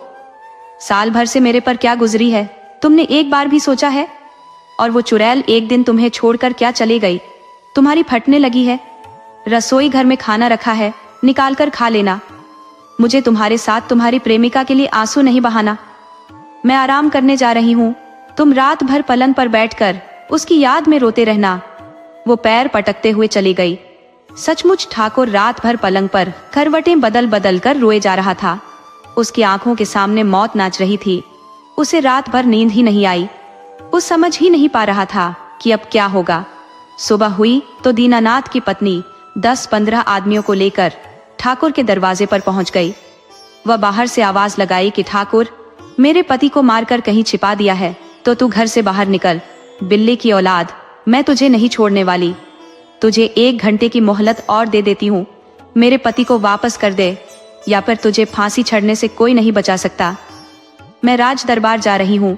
साल भर से मेरे पर क्या गुजरी है, तुमने एक बार भी सोचा है? और वो चुड़ैल एक दिन तुम्हें छोड़कर क्या चली गई? तुम्हारी फटने लगी है। रसोई घर में खाना रखा है, निकाल कर खा लेना। मुझे तुम्हारे साथ तुम्हारी प्रेमिका के लिए आंसू नहीं बहाना। मैं आराम करने जा रही हूँ, तुम रात भर पलंग पर बैठकर उसकी याद में रोते रहना। वो पैर पटकते हुए चली गई। सचमुच ठाकुर रात भर पलंग पर करवटें बदल बदल कर रोए जा रहा था। उसकी आंखों के सामने मौत नाच रही थी। उसे रात भर नींद ही नहीं आई। वो समझ ही नहीं पा रहा था कि अब क्या होगा। सुबह हुई तो दीनानाथ की पत्नी 10-15 आदमियों को लेकर ठाकुर के दरवाजे पर पहुंच गई। वह बाहर से आवाज लगाई कि ठाकुर, मेरे पति को मारकर कहीं छिपा दिया है तो तू घर से बाहर निकल। बिल्ली की औलाद, मैं तुझे नहीं छोड़ने वाली। तुझे 1 घंटे की मोहलत और दे देती हूँ। मेरे पति को वापस कर दे या फिर तुझे फांसी चढ़ने से कोई नहीं बचा सकता। मैं राज दरबार जा रही हूँ।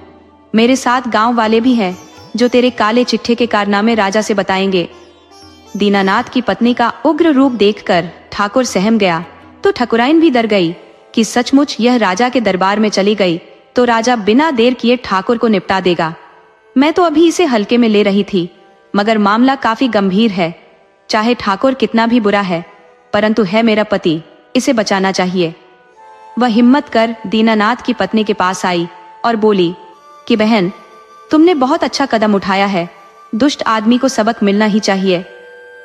मेरे साथ गांव वाले भी हैं जो तेरे काले चिट्ठे के कारनामे राजा से बताएंगे। दीनानाथ की पत्नी का उग्र रूप देखकर ठाकुर सहम गया तो ठकुराइन भी डर गई कि सचमुच यह राजा के दरबार में चली गई तो राजा बिना देर किए ठाकुर को निपटा देगा। मैं तो अभी इसे हल्के में ले रही थी, मगर मामला काफी गंभीर है। चाहे ठाकुर कितना भी बुरा है, परंतु है मेरा पति, इसे बचाना चाहिए। वह हिम्मत कर दीनानाथ की पत्नी के पास आई और बोली कि बहन, तुमने बहुत अच्छा कदम उठाया है। दुष्ट आदमी को सबक मिलना ही चाहिए।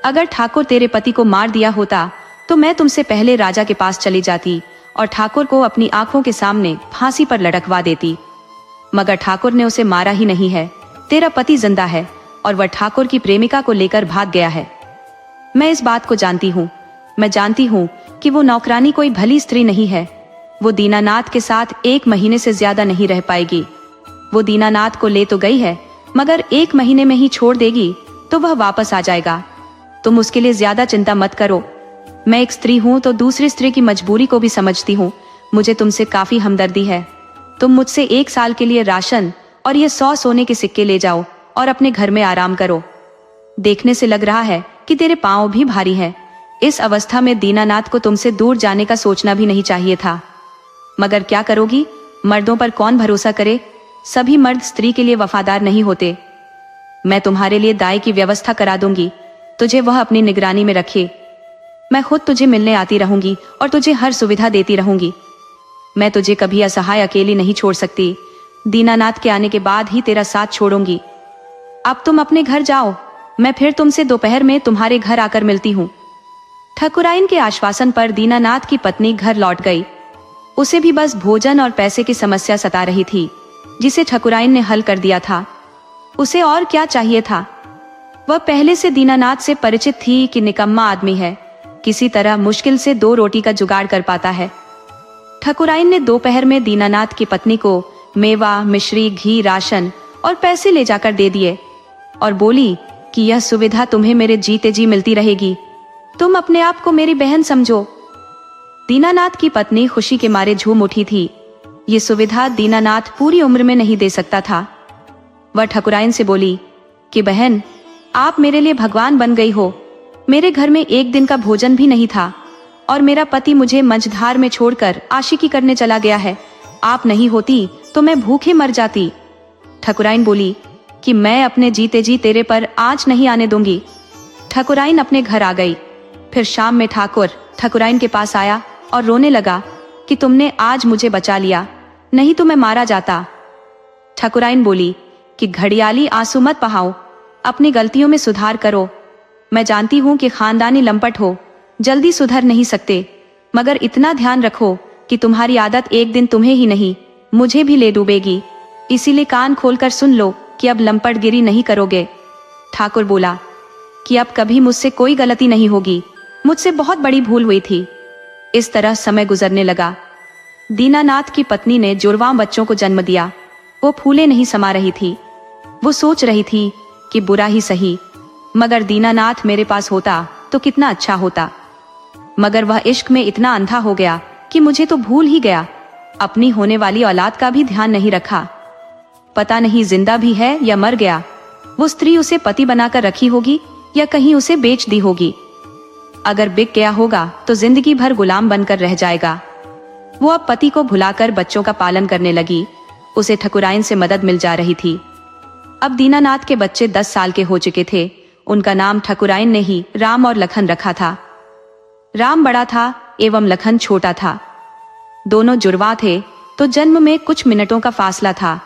अगर ठाकुर तेरे पति को मार दिया होता तो मैं तुमसे पहले राजा के पास चली जाती और ठाकुर को अपनी आंखों के सामने फांसी पर लटकवा देती। मगर ठाकुर ने उसे मारा ही नहीं है। तेरा पति जिंदा है और वह ठाकुर की प्रेमिका को लेकर भाग गया है। मैं इस बात को जानती हूँ। मैं जानती हूँ कि वो नौकरानी कोई भली स्त्री नहीं है। वो दीनानाथ के साथ 1 महीने से ज्यादा नहीं रह पाएगी। वो दीनानाथ को ले तो गई है, मगर 1 महीने में ही छोड़ देगी तो वह वापस आ जाएगा। तुम उसके लिए ज्यादा चिंता मत करो। मैं एक स्त्री हूँ तो दूसरी स्त्री की मजबूरी को भी समझती हूँ। मुझे तुमसे काफी हमदर्दी है। तुम मुझसे 1 साल के लिए राशन और ये 100 सोने के सिक्के ले जाओ और अपने घर में आराम करो। देखने से लग रहा है कि तेरे पांव भी भारी है। इस अवस्था में दीनानाथ को तुमसे दूर जाने का सोचना भी नहीं चाहिए था, मगर क्या करोगी, मर्दों पर कौन भरोसा करे। सभी मर्द स्त्री के लिए वफादार नहीं होते। मैं तुम्हारे लिए दाई की व्यवस्था करा दूंगी, तुझे वह अपनी निगरानी में रखे। मैं खुद तुझे मिलने आती रहूंगी और तुझे हर सुविधा देती रहूंगी। मैं तुझे कभी असहाय अकेली नहीं छोड़ सकती। दीनानाथ के आने के बाद ही तेरा साथ छोड़ूंगी। अब तुम अपने घर जाओ, मैं फिर तुमसे दोपहर में तुम्हारे घर आकर मिलती हूँ। ठकुराइन के आश्वासन पर दीनानाथ की पत्नी घर लौट गई। उसे भी बस भोजन और पैसे की समस्या सता रही थी, जिसे ठकुराइन ने हल कर दिया था। उसे और क्या चाहिए था। वह पहले से दीनानाथ से परिचित थी कि निकम्मा आदमी है, किसी तरह मुश्किल से 2 रोटी का जुगाड़ कर पाता है। ठकुराइन ने दोपहर में दीनानाथ की पत्नी को मेवा, मिश्री, घी, राशन और पैसे ले जाकर दे दिए और बोली कि यह सुविधा तुम्हें मेरे जीते जी मिलती रहेगी। तुम अपने आप को मेरी बहन समझो। दीनानाथ की पत्नी खुशी के मारे झूम उठी थी। ये सुविधा दीनानाथ पूरी उम्र में नहीं दे सकता था। वह ठकुराइन से बोली कि बहन, आप मेरे लिए भगवान बन गई हो। मेरे घर में 1 दिन का भोजन भी नहीं था और मेरा पति मुझे मंझधार में छोड़कर आशिकी करने चला गया है। आप नहीं होती तो मैं भूखे मर जाती। ठकुराइन बोली कि मैं अपने जीते जी तेरे पर आंच नहीं आने दूंगी। ठकुराइन अपने घर आ गई। फिर शाम में ठाकुर ठकुराइन के पास आया और रोने लगा कि तुमने आज मुझे बचा लिया, नहीं तो मैं मारा जाता। ठकुराइन बोली कि घड़ियाली आंसू मत बहाओ, अपनी गलतियों में सुधार करो। मैं जानती हूँ कि खानदानी लंपट हो, जल्दी सुधर नहीं सकते, मगर इतना ध्यान रखो कि तुम्हारी आदत एक दिन तुम्हें ही नहीं मुझे भी ले डूबेगी। इसीलिए कान खोलकर सुन लो कि अब लंपटगिरी नहीं करोगे। ठाकुर बोला कि अब कभी मुझसे कोई गलती नहीं होगी, मुझसे बहुत बड़ी भूल हुई थी। इस तरह समय गुजरने लगा। दीनानाथ की पत्नी ने जुड़वां बच्चों को जन्म दिया। वो फूले नहीं समा रही थी। वो सोच रही थी कि बुरा ही सही, मगर दीनानाथ मेरे पास होता तो कितना अच्छा होता। मगर वह इश्क में इतना अंधा हो गया कि मुझे तो भूल ही गया। अपनी होने वाली औलाद का भी ध्यान नहीं रखा। पता नहीं जिंदा भी है या मर गया। वो स्त्री उसे पति बनाकर रखी होगी या कहीं उसे बेच दी होगी। अगर बिक गया होगा तो जिंदगी भर गुलाम बनकर रह जाएगा। वो अब पति को भुलाकर बच्चों का पालन करने लगी। उसे ठकुराइन से मदद मिल जा रही थी। अब दीनानाथ के बच्चे 10 साल के हो चुके थे। उनका नाम ठकुराइन ने ही राम और लखन रखा था। राम बड़ा था एवं लखन छोटा था। दोनों जुड़वा थे तो जन्म में कुछ मिनटों का फासला था,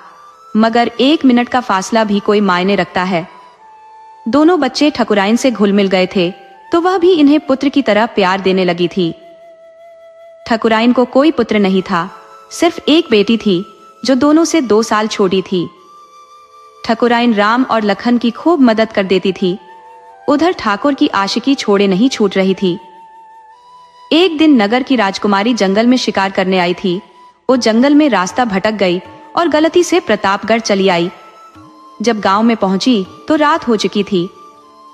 मगर 1 मिनट का फासला भी कोई मायने रखता है। दोनों बच्चे ठकुराइन से घुल मिल गए थे तो वह भी इन्हें पुत्र की तरह प्यार देने लगी थी। ठकुराइन को कोई पुत्र नहीं था, सिर्फ एक बेटी थी जो दोनों से 2 साल छोटी थी। ठकुराइन राम और लखन की खूब मदद कर देती थी। उधर ठाकुर की आशिकी छोड़े नहीं छूट रही थी। एक दिन नगर की राजकुमारी जंगल में शिकार करने आई थी। वो जंगल में रास्ता भटक गई और गलती से प्रतापगढ़ चली आई। जब गांव में पहुंची तो रात हो चुकी थी।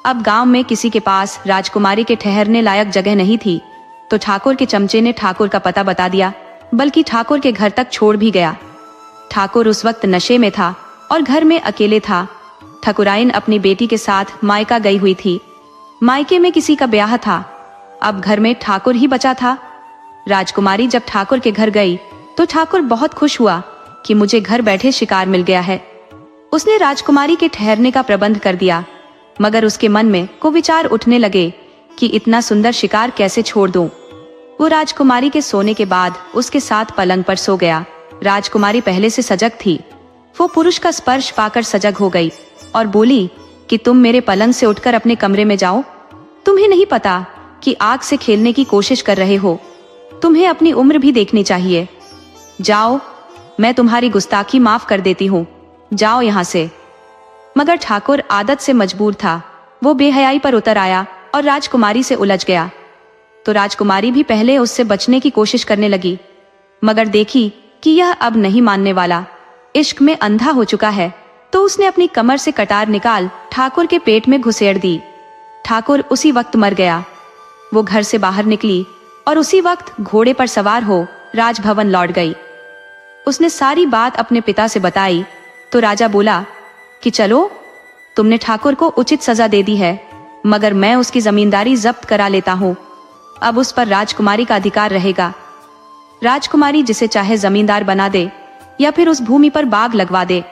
अब गांव में किसी के पास राजकुमारी के ठहरने लायक जगह नहीं थी, तो ठाकुर के चमचे ने ठाकुर का पता बता दिया, बल्कि ठाकुर के घर तक छोड़ भी गया। ठाकुर उस वक्त नशे में था और घर में अकेले था। ठकुराइन अपनी बेटी के साथ मायका गई हुई थी। मायके में किसी का ब्याह था। अब घर में ठाकुर ही बचा था। राजकुमारी जब ठाकुर के घर गई तो ठाकुर बहुत खुश हुआ कि मुझे घर बैठे शिकार मिल गया है। उसने राजकुमारी के ठहरने का प्रबंध कर दिया, मगर उसके मन में कुविचार उठने लगे कि इतना सुंदर शिकार कैसे छोड़ दूं। वो राजकुमारी के सोने के बाद उसके साथ पलंग पर सो गया। राजकुमारी पहले से सजग थी। वो पुरुष का स्पर्श पाकर सजग हो गई और बोली कि तुम मेरे पलंग से उठकर अपने कमरे में जाओ। तुम्हें नहीं पता कि आग से खेलने की कोशिश कर रहे हो। तुम्हें अपनी उम्र भी देखनी चाहिए। जाओ, मैं तुम्हारी गुस्ताखी माफ कर देती हूँ, जाओ यहाँ से। मगर ठाकुर आदत से मजबूर था। वो बेहयाई पर उतर आया और राजकुमारी से उलझ गया। तो राजकुमारी भी पहले उससे बचने की कोशिश करने लगी, मगर देखी कि यह अब नहीं मानने वाला, इश्क में अंधा हो चुका है। तो उसने अपनी कमर से कटार निकाल ठाकुर के पेट में घुसेड़ दी। ठाकुर उसी वक्त मर गया। वो घर से बाहर निकली और उसी वक्त घोड़े पर सवार हो राजभवन लौट गई। उसने सारी बात अपने पिता से बताई तो राजा बोला कि चलो, तुमने ठाकुर को उचित सजा दे दी है, मगर मैं उसकी जमींदारी जब्त करा लेता हूँ। अब उस पर राजकुमारी का अधिकार रहेगा। राजकुमारी जिसे चाहे जमींदार बना दे या फिर उस भूमि पर बाग लगवा दे।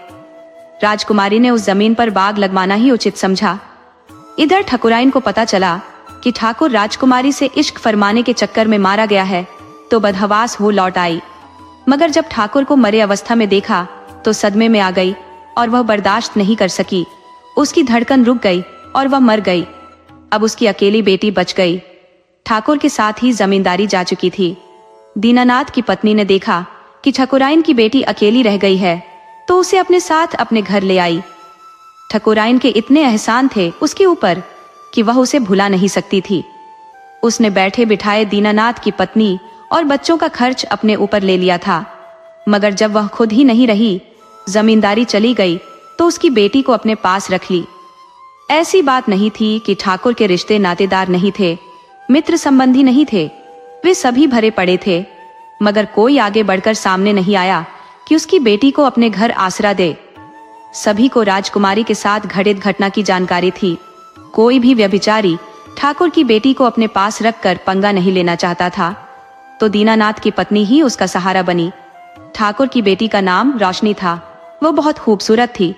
राजकुमारी ने उस जमीन पर बाग लगवाना ही उचित समझा। इधर ठकुराइन को पता चला कि ठाकुर राजकुमारी से इश्क फरमाने के चक्कर में मारा गया है, तो बदहवास हो लौट आई। मगर जब ठाकुर को मरे अवस्था में देखा तो सदमे में आ गई और वह बर्दाश्त नहीं कर सकी। उसकी धड़कन रुक गई और वह मर गई। अब उसकी अकेली बेटी बच गई। ठाकुर के साथ ही जमींदारी जा चुकी थी। दीनानाथ की पत्नी ने देखा कि ठकुराइन की बेटी अकेली रह गई है, तो उसे अपने साथ अपने घर ले आई। ठकुराइन के इतने एहसान थे उसके ऊपर कि वह उसे भुला नहीं सकती थी। उसने बैठे बिठाए दीनानाथ की पत्नी और बच्चों का खर्च अपने ऊपर ले लिया था। मगर जब वह खुद ही नहीं रही, जमींदारी चली गई, तो उसकी बेटी को अपने पास रख ली। ऐसी बात नहीं थी कि ठाकुर के रिश्ते नातेदार नहीं थे, मित्र संबंधी नहीं थे, वे सभी भरे पड़े थे। मगर कोई आगे बढ़कर सामने नहीं आया कि उसकी बेटी को अपने घर आसरा दे। सभी को राजकुमारी के साथ घटित घटना की जानकारी थी। कोई भी व्यभिचारी ठाकुर की बेटी को अपने पास रखकर पंगा नहीं लेना चाहता था, तो दीनानाथ की पत्नी ही उसका सहारा बनी। ठाकुर की बेटी का नाम रोशनी था। वो बहुत खूबसूरत थी।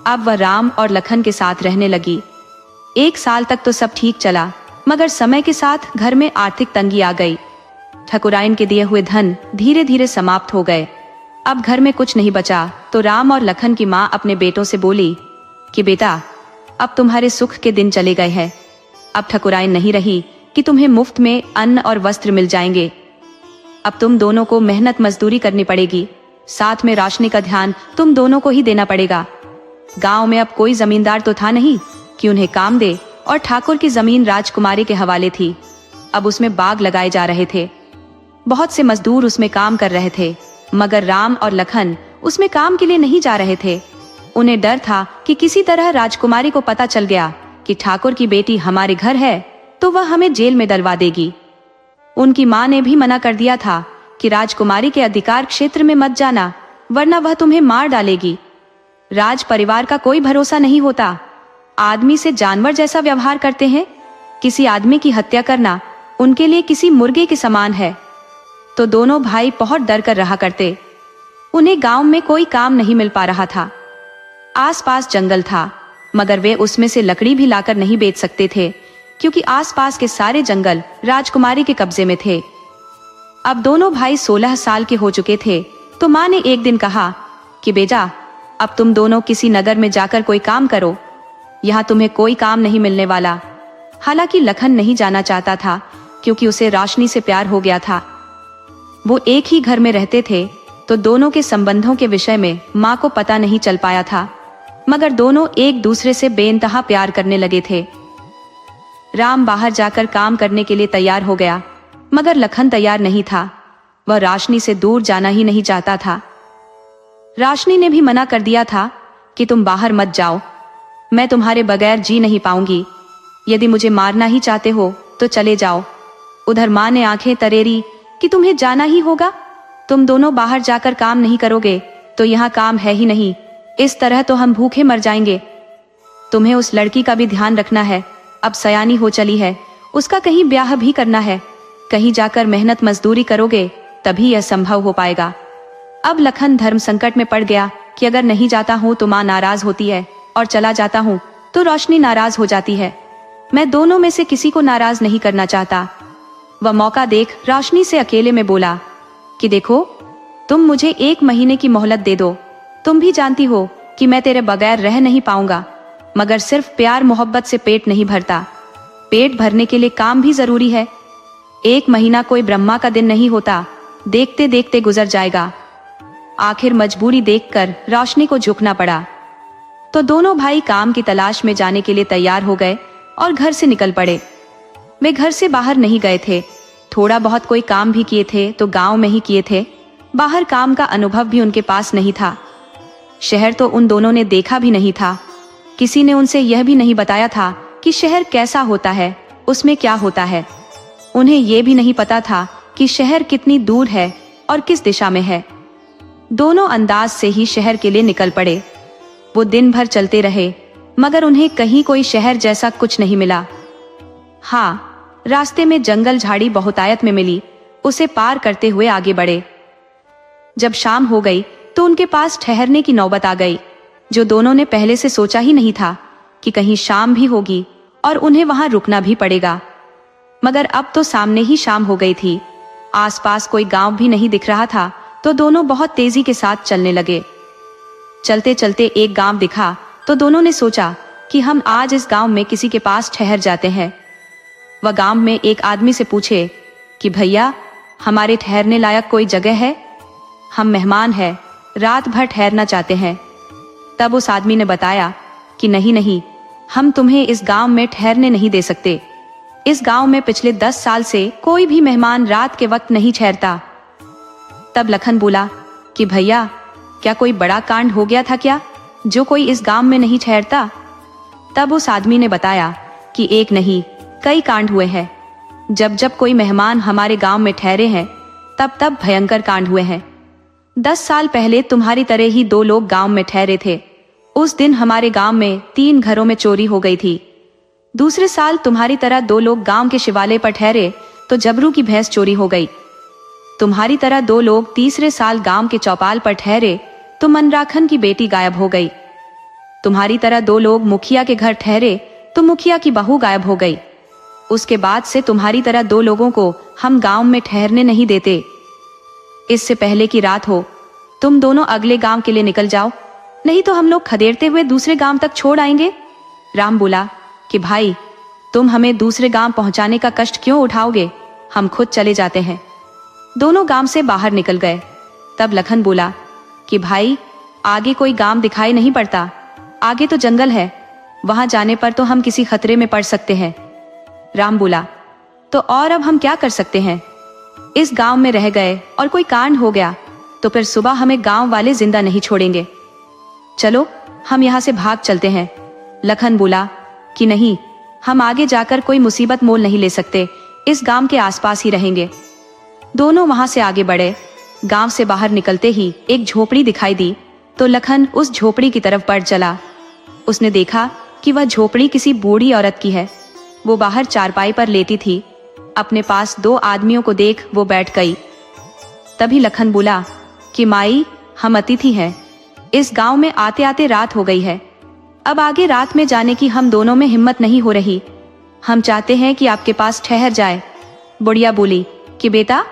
अब वह राम और लखन के साथ रहने लगी। 1 साल तक तो सब ठीक चला, मगर समय के साथ घर में आर्थिक तंगी आ गई। ठकुराइन के दिए हुए धन धीरे धीरे समाप्त हो गए। अब घर में कुछ नहीं बचा, तो राम और लखन की माँ अपने बेटों से बोली कि बेटा, अब तुम्हारे सुख के दिन चले गए हैं। अब ठकुराइन नहीं रही कि तुम्हें मुफ्त में अन्न और वस्त्र मिल जाएंगे। अब तुम दोनों को मेहनत मजदूरी करनी पड़ेगी। साथ में रोशनी का ध्यान तुम दोनों को ही देना पड़ेगा। गांव में अब कोई जमींदार तो था नहीं कि उन्हें काम दे, और ठाकुर की जमीन राजकुमारी के हवाले थी। अब उसमें बाग लगाए जा रहे थे। बहुत से मजदूर उसमें काम कर रहे थे, मगर राम और लखन उसमें काम के लिए नहीं जा रहे थे। उन्हें डर था कि किसी तरह राजकुमारी को पता चल गया कि ठाकुर की बेटी हमारे घर है, तो वह हमें जेल में डलवा देगी। उनकी माँ ने भी मना कर दिया था कि राजकुमारी के अधिकार क्षेत्र में मत जाना, वरना वह तुम्हें मार डालेगी। राज परिवार का कोई भरोसा नहीं होता। आदमी से जानवर जैसा व्यवहार करते हैं। किसी आदमी की हत्या करना उनके लिए किसी मुर्गे के समान है। तो दोनों भाई बहुत डर कर रहा करते। उन्हें गांव में कोई काम नहीं मिल पा रहा था। आसपास जंगल था, मगर वे उसमें से लकड़ी भी लाकर नहीं बेच सकते थे, क्योंकि आसपास के सारे जंगल राजकुमारी के कब्जे में थे। अब दोनों भाई 16 साल के हो चुके थे, तो माँ ने एक दिन कहा कि बेटा, अब तुम दोनों किसी नगर में जाकर कोई काम करो। यहाँ तुम्हें कोई काम नहीं मिलने वाला। हालांकि लखन नहीं जाना चाहता था, क्योंकि उसे रोशनी से प्यार हो गया था। वो एक ही घर में रहते थे, तो दोनों के संबंधों के विषय में माँ को पता नहीं चल पाया था, मगर दोनों एक दूसरे से बेइंतहा प्यार करने लगे थे। राम बाहर जाकर काम करने के लिए तैयार हो गया, मगर लखन तैयार नहीं था। वह रोशनी से दूर जाना ही नहीं चाहता था। रोशनी ने भी मना कर दिया था कि तुम बाहर मत जाओ, मैं तुम्हारे बगैर जी नहीं पाऊंगी। यदि मुझे मारना ही चाहते हो तो चले जाओ। उधर माँ ने आंखें तरेरी कि तुम्हें जाना ही होगा। तुम दोनों बाहर जाकर काम नहीं करोगे तो यहाँ काम है ही नहीं। इस तरह तो हम भूखे मर जाएंगे। तुम्हें उस लड़की का भी ध्यान रखना है। अब सयानी हो चली है, उसका कहीं ब्याह भी करना है। कहीं जाकर मेहनत मजदूरी करोगे तभी यह संभव हो पाएगा। अब लखन धर्म संकट में पड़ गया कि अगर नहीं जाता हूँ तो माँ नाराज होती है, और चला जाता हूँ तो रोशनी नाराज हो जाती है। मैं दोनों में से किसी को नाराज नहीं करना चाहता। वह मौका देख रोशनी से अकेले में बोला कि देखो, तुम मुझे 1 महीने की मोहलत दे दो। तुम भी जानती हो कि मैं तेरे बगैर रह नहीं पाऊंगा, मगर सिर्फ प्यार मोहब्बत से पेट नहीं भरता। पेट भरने के लिए काम भी जरूरी है। 1 महीना कोई ब्रह्मा का दिन नहीं होता, देखते देखते गुजर जाएगा। आखिर मजबूरी देखकर रोशनी को झुकना पड़ा, तो दोनों भाई काम की तलाश में जाने के लिए तैयार हो गए और घर से निकल पड़े। वे घर से बाहर नहीं गए थे। थोड़ा बहुत कोई काम भी किए थे तो गांव में ही किए थे। बाहर काम का अनुभव भी उनके पास नहीं था। शहर तो उन दोनों ने देखा भी नहीं था। किसी ने उनसे यह भी नहीं बताया था कि शहर कैसा होता है, उसमें क्या होता है। उन्हें यह भी नहीं पता था कि शहर कितनी दूर है और किस दिशा में है। दोनों अंदाज से ही शहर के लिए निकल पड़े। वो दिन भर चलते रहे, मगर उन्हें कहीं कोई शहर जैसा कुछ नहीं मिला। हाँ, रास्ते में जंगल झाड़ी बहुतायत में मिली। उसे पार करते हुए आगे बढ़े। जब शाम हो गई तो उनके पास ठहरने की नौबत आ गई, जो दोनों ने पहले से सोचा ही नहीं था कि कहीं शाम भी होगी और उन्हें वहां रुकना भी पड़ेगा। मगर अब तो सामने ही शाम हो गई थी। आसपास कोई गांव भी नहीं दिख रहा था, तो दोनों बहुत तेजी के साथ चलने लगे। चलते चलते एक गांव दिखा तो दोनों ने सोचा कि हम आज इस गांव में किसी के पास ठहर जाते हैं। वह गांव में एक आदमी से पूछे कि भैया, हमारे ठहरने लायक कोई जगह है? हम मेहमान हैं, रात भर ठहरना चाहते हैं। तब उस आदमी ने बताया कि नहीं नहीं, हम तुम्हें इस गांव में ठहरने नहीं दे सकते। इस गांव में पिछले 10 साल से कोई भी मेहमान रात के वक्त नहीं ठहरता। तब लखन बोला कि भैया, क्या कोई बड़ा कांड हो गया था क्या, जो कोई इस गांव में नहीं ठहरता? तब उस आदमी ने बताया कि एक नहीं, कई कांड हुए हैं। जब जब कोई मेहमान हमारे गांव में ठहरे हैं, तब तब भयंकर कांड हुए हैं। 10 साल पहले तुम्हारी तरह ही 2 लोग गांव में ठहरे थे। उस दिन हमारे गांव में 3 घरों में चोरी हो गई थी। दूसरे साल तुम्हारी तरह 2 लोग गांव के शिवालय पर ठहरे तो जबरू की भैंस चोरी हो गई। तुम्हारी तरह 2 लोग तीसरे साल गांव के चौपाल पर ठहरे तो मनराखन की बेटी गायब हो गई। तुम्हारी तरह 2 लोग मुखिया के घर ठहरे तो मुखिया की बहू गायब हो गई। उसके बाद से तुम्हारी तरह 2 लोगों को हम गांव में ठहरने नहीं देते। इससे पहले की रात हो, तुम दोनों अगले गांव के लिए निकल जाओ, नहीं तो हम लोग खदेड़ते हुए दूसरे गांव तक छोड़ आएंगे। राम बोला कि भाई, तुम हमें दूसरे गांव पहुंचाने का कष्ट क्यों उठाओगे, हम खुद चले जाते हैं। दोनों गांव से बाहर निकल गए। तब लखन बोला कि भाई, आगे कोई गांव दिखाई नहीं पड़ता, आगे तो जंगल है, वहां जाने पर तो हम किसी खतरे में पड़ सकते हैं। राम बोला, तो और अब हम क्या कर सकते हैं? इस गांव में रह गए और कोई कांड हो गया तो फिर सुबह हमें गांव वाले जिंदा नहीं छोड़ेंगे। चलो, हम यहाँ से भाग चलते हैं। लखन बोला कि नहीं, हम आगे जाकर कोई मुसीबत मोल नहीं ले सकते, इस गांव के आसपास ही रहेंगे। दोनों वहां से आगे बढ़े। गांव से बाहर निकलते ही एक झोपड़ी दिखाई दी तो लखन उस झोपड़ी की तरफ बढ़ चला। उसने देखा कि वह झोपड़ी किसी बूढ़ी औरत की है। वो बाहर चारपाई पर लेटी थी। अपने पास 2 आदमियों को देख वो बैठ गई। तभी लखन बोला कि माई, हम अतिथि हैं, इस गांव में आते आते रात हो गई है। अब आगे रात में जाने की हम दोनों में हिम्मत नहीं हो रही। हम चाहते हैं कि आपके पास ठहर जाए। बुढ़िया बोली कि बेटा,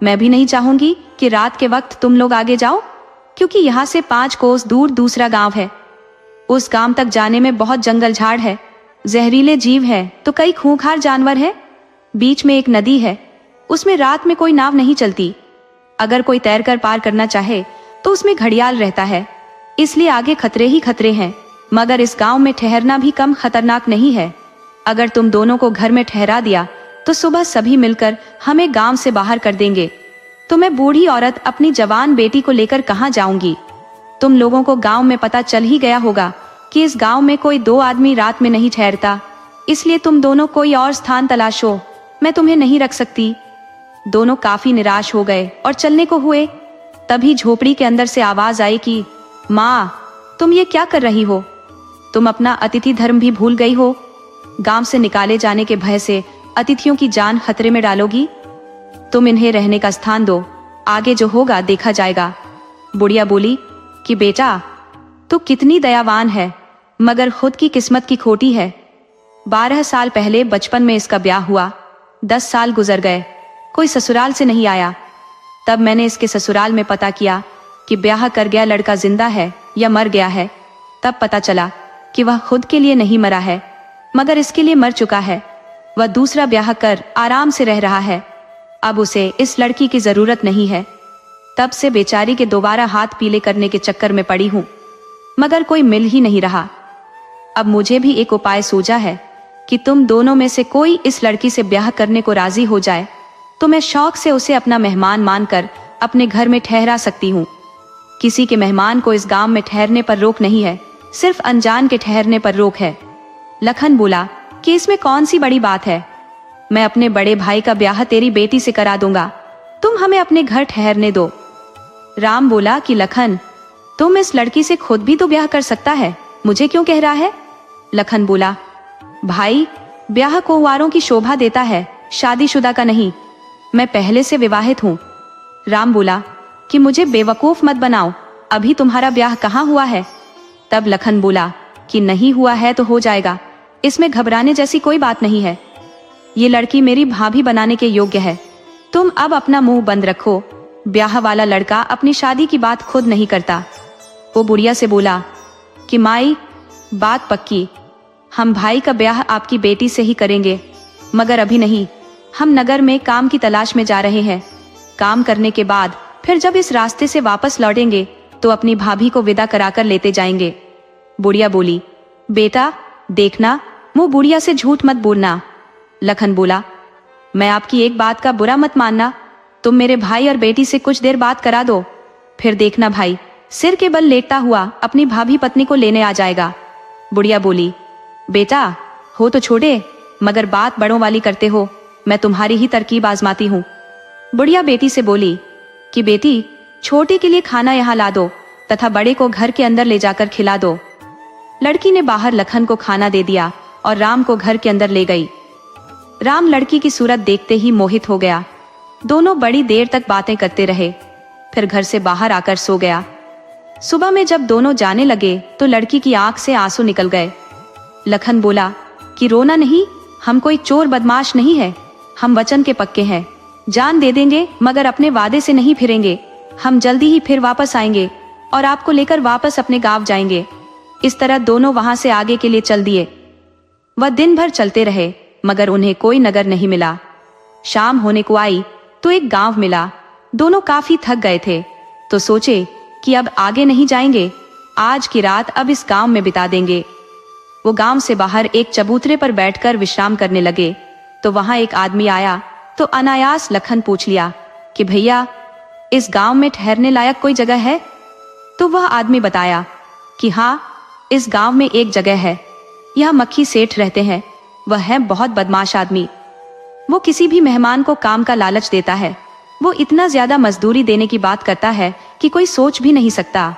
मैं भी नहीं चाहूंगी कि रात के वक्त तुम लोग आगे जाओ, क्योंकि यहाँ से 5 कोस दूर दूसरा गांव है। उस गांव तक जाने में बहुत जंगल झाड़ है, जहरीले जीव है तो कई खूंखार जानवर है। बीच में एक नदी है, उसमें रात में कोई नाव नहीं चलती। अगर कोई तैरकर पार करना चाहे तो उसमें घड़ियाल रहता है, इसलिए आगे खतरे ही खतरे हैं। मगर इस गांव में ठहरना भी कम खतरनाक नहीं है। अगर तुम दोनों को घर में ठहरा दिया तो सुबह सभी मिलकर हमें गांव से बाहर कर देंगे। तो मैं बूढ़ी औरत अपनी जवान बेटी को लेकर कहाँ जाऊंगी? तुम लोगों को गांव में पता चल ही गया होगा कि इस गांव में कोई 2 आदमी रात में नहीं ठहरता, इसलिए तुम दोनों कोई और स्थान तलाशो, मैं तुम्हें नहीं रख सकती। दोनों काफी निराश हो गए और चलने को हुए। तभी झोपड़ी के अंदर से आवाज आई कि माँ, तुम ये क्या कर रही हो? तुम अपना अतिथि धर्म भी भूल गई हो। गांव से निकाले जाने के भय से अतिथियों की जान खतरे में डालोगी। तुम इन्हें रहने का स्थान दो, आगे जो होगा देखा जाएगा। बुढ़िया बोली कि बेटा, तू कितनी दयावान है, मगर खुद की किस्मत की खोटी है। 12 साल पहले बचपन में इसका ब्याह हुआ, 10 साल गुजर गए, कोई ससुराल से नहीं आया। तब मैंने इसके ससुराल में पता किया कि ब्याह कर गया लड़का जिंदा है या मर गया है। तब पता चला कि वह खुद के लिए नहीं मरा है, मगर इसके लिए मर चुका है। वह दूसरा ब्याह कर आराम से रह रहा है। अब उसे इस लड़की की जरूरत नहीं है। तब से बेचारी के दोबारा हाथ पीले करने के चक्कर में पड़ी हूं, मगर कोई मिल ही नहीं रहा। अब मुझे भी एक उपाय सूझा है कि तुम दोनों में से कोई इस लड़की से ब्याह करने को राजी हो जाए तो मैं शौक से उसे अपना मेहमान मानकर अपने घर में ठहरा सकती हूँ। किसी के मेहमान को इस गांव में ठहरने पर रोक नहीं है, सिर्फ अनजान के ठहरने पर रोक है। लखन बोला कि इसमें कौन सी बड़ी बात है, मैं अपने बड़े भाई का ब्याह तेरी बेटी से करा दूंगा, तुम हमें अपने घर ठहरने दो। राम बोला कि लखन, तुम इस लड़की से खुद भी तो ब्याह कर सकता है, मुझे क्यों कह रहा है? लखन बोला, भाई ब्याह कुंवारों की शोभा देता है, शादीशुदा का नहीं, मैं पहले से विवाहित हूँ। राम बोला कि मुझे बेवकूफ मत बनाओ, अभी तुम्हारा ब्याह कहाँ हुआ है? तब लखन बोला कि नहीं हुआ है तो हो जाएगा, इसमें घबराने जैसी कोई बात नहीं है। ये लड़की मेरी भाभी बनाने के योग्य है, तुम अब अपना मुंह बंद रखो। ब्याह वाला लड़का अपनी शादी की बात खुद नहीं करता। वो बुढ़िया से बोला कि माई, बात पक्की, हम भाई का ब्याह आपकी बेटी से ही करेंगे, मगर अभी नहीं, हम नगर में काम की तलाश में जा रहे हैं। काम करने के बाद फिर जब इस रास्ते से वापस लौटेंगे तो अपनी भाभी को विदा कराकर लेते जाएंगे। बुढ़िया बोली, बेटा देखना, मुंह बुढ़िया से झूठ मत बोलना। लखन बोला, मैं आपकी एक बात का बुरा मत मानना, तुम मेरे भाई और बेटी से कुछ देर बात करा दो, फिर देखना भाई सिर के बल लेटता हुआ अपनी भाभी पत्नी को लेने आ जाएगा। बुढ़िया बोली, बेटा हो तो छोटे, मगर बात बड़ों वाली करते हो, मैं तुम्हारी ही तरकीब आजमाती हूँ। बुढ़िया बेटी से बोली कि बेटी, छोटे के लिए खाना यहाँ ला दो तथा बड़े को घर के अंदर ले जाकर खिला दो। लड़की ने बाहर लखन को खाना दे दिया और राम को घर के अंदर ले गई। राम लड़की की सूरत देखते ही मोहित हो गया। दोनों बड़ी देर तक बातें करते रहे, फिर घर से बाहर आकर सो गया। सुबह में जब दोनों जाने लगे तो लड़की की आंख से आंसू निकल गए। लखन बोला कि रोना नहीं, हम कोई चोर बदमाश नहीं है, हम वचन के पक्के हैं, जान दे देंगे मगर अपने वादे से नहीं फिरेंगे। हम जल्दी ही फिर वापस आएंगे और आपको लेकर वापस अपने गांव जाएंगे। इस तरह दोनों वहां से आगे के लिए चल दिए। वह दिन भर चलते रहे मगर उन्हें कोई नगर नहीं मिला। शाम होने को आई तो एक गांव मिला। दोनों काफी थक गए थे तो सोचे कि अब आगे नहीं जाएंगे, आज की रात अब इस गांव में बिता देंगे। वो गांव से बाहर एक चबूतरे पर बैठकर विश्राम करने लगे तो वहां एक आदमी आया तो अनायास लखन पूछ लिया कि भैया, इस गांव में ठहरने लायक कोई जगह है? तो वह आदमी बताया कि हाँ, इस गांव में एक जगह है, यह मक्खी सेठ रहते हैं, वह है बहुत बदमाश आदमी। वो किसी भी मेहमान को काम का लालच देता है। वो इतना ज्यादा मजदूरी देने की बात करता है कि कोई सोच भी नहीं सकता।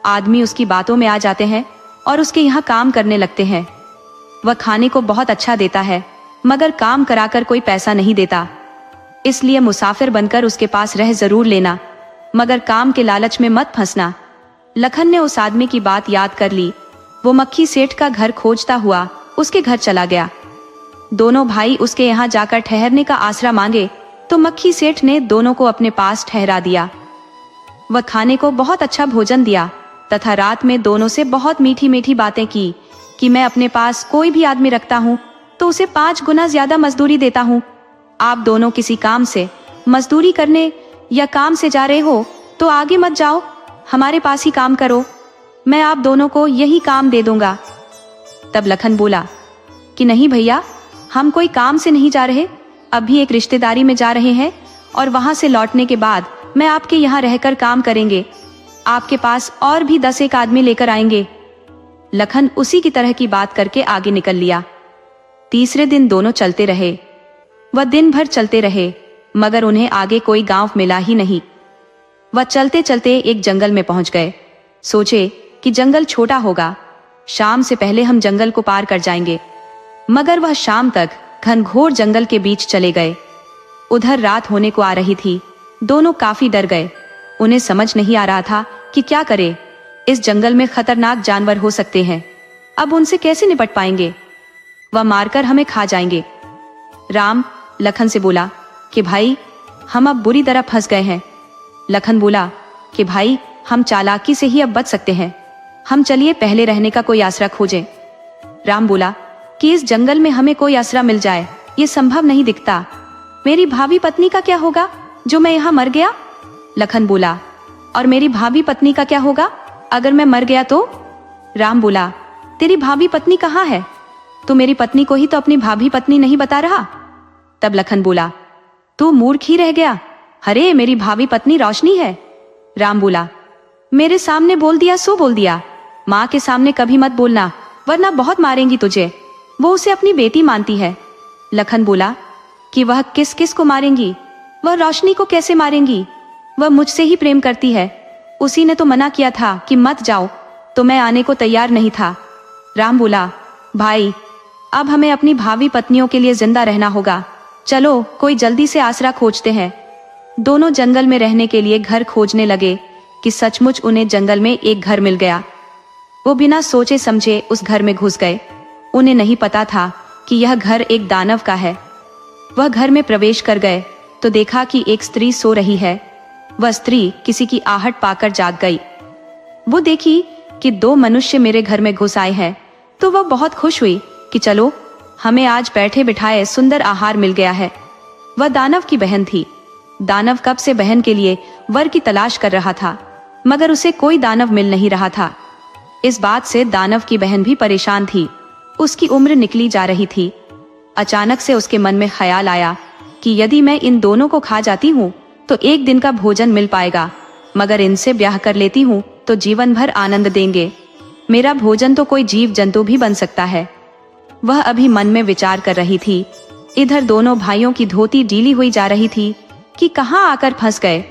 आदमी उसकी बातों में आ जाते हैं और उसके यहाँ काम करने लगते हैं। वह खाने को बहुत अच्छा देता है मगर काम कराकर कोई पैसा नहीं देता, इसलिए मुसाफिर बनकर उसके पास रह जरूर लेना, मगर काम के लालच में मत फंसना। लखन ने उस आदमी की बात याद कर ली। वो मक्खी सेठ का घर खोजता हुआ उसके घर चला गया। दोनों भाई उसके यहाँ जाकर ठहरने का आसरा मांगे तो मक्खी सेठ ने दोनों को अपने पास ठहरा दिया। वह खाने को बहुत अच्छा भोजन दिया तथा रात में दोनों से बहुत मीठी मीठी बातें की कि मैं अपने पास कोई भी आदमी रखता हूँ तो उसे 5 गुना ज्यादा मजदूरी देता हूँ। आप दोनों किसी काम से मजदूरी करने या काम से जा रहे हो तो आगे मत जाओ, हमारे पास ही काम करो, मैं आप दोनों को यही काम दे दूंगा। तब लखन बोला कि नहीं भैया, हम कोई काम से नहीं जा रहे, अभी एक रिश्तेदारी में जा रहे हैं और वहां से लौटने के बाद मैं आपके यहाँ रहकर काम करेंगे, आपके पास और भी 10 एक आदमी लेकर आएंगे। लखन उसी की तरह की बात करके आगे निकल लिया। तीसरे दिन दोनों चलते रहे। वह दिन भर चलते रहे मगर उन्हें आगे कोई गांव मिला ही नहीं। वह चलते चलते एक जंगल में पहुंच गए। सोचे कि जंगल छोटा होगा, शाम से पहले हम जंगल को पार कर जाएंगे, मगर वह शाम तक घनघोर जंगल के बीच चले गए। उधर रात होने को आ रही थी। दोनों काफी डर गए। उन्हें समझ नहीं आ रहा था कि क्या करें। इस जंगल में खतरनाक जानवर हो सकते हैं, अब उनसे कैसे निपट पाएंगे? वह मारकर हमें खा जाएंगे। राम लखन से बोला कि भाई, हम अब बुरी तरह फंस गए हैं। लखन बोला कि भाई, हम चालाकी से ही अब बच सकते हैं, हम चलिए पहले रहने का कोई आसरा खोजें। राम बोला कि इस जंगल में हमें कोई आसरा मिल जाए ये संभव नहीं दिखता। मेरी भाभी पत्नी का क्या होगा जो मैं यहाँ मर गया? लखन बोला, और मेरी भाभी पत्नी का क्या होगा अगर मैं मर गया तो? राम बोला, तेरी भाभी पत्नी कहाँ है? तू मेरी पत्नी को ही तो अपनी भाभी पत्नी नहीं बता रहा। तब लखन बोला, तू मूर्ख ही रह गया, अरे मेरी भाभी पत्नी रोशनी है। राम बोला, मेरे सामने बोल दिया सो बोल दिया। माँ के सामने कभी मत बोलना, वरना बहुत मारेंगी तुझे। वो उसे अपनी बेटी मानती है। लखन बोला कि वह किस किस को मारेंगी? वह रोशनी को कैसे मारेंगी? वह मुझसे ही प्रेम करती है। उसी ने तो मना किया था कि मत जाओ, तो मैं आने को तैयार नहीं था। राम बोला, भाई अब हमें अपनी भावी पत्नियों के लिए जिंदा रहना होगा। चलो कोई जल्दी से आसरा खोजते हैं। दोनों जंगल में रहने के लिए घर खोजने लगे कि सचमुच उन्हें जंगल में एक घर मिल गया। वो बिना सोचे समझे उस घर में घुस गए। उन्हें नहीं पता था कि यह घर एक दानव का है। वह घर में प्रवेश कर गए तो देखा कि एक स्त्री सो रही है। वह स्त्री किसी की आहट पाकर जाग गई। वो देखी कि 2 मनुष्य मेरे घर में घुस आए हैं, तो वह बहुत खुश हुई कि चलो हमें आज बैठे बिठाए सुंदर आहार मिल गया है। वह दानव की बहन थी। दानव कब से बहन के लिए वर की तलाश कर रहा था, मगर उसे कोई दानव मिल नहीं रहा था। इस बात से दानव की बहन भी परेशान थी। उसकी उम्र निकली जा रही थी। अचानक से उसके मन में ख्याल आया कि यदि मैं इन दोनों को खा जाती हूँ तो एक दिन का भोजन मिल पाएगा, मगर इनसे ब्याह कर लेती हूँ तो जीवन भर आनंद देंगे। मेरा भोजन तो कोई जीव जंतु भी बन सकता है। वह अभी मन में विचार कर रही थी। इधर दोनों भाइयों की धोती ढीली हुई जा रही थी कि कहाँ आकर फंस गए।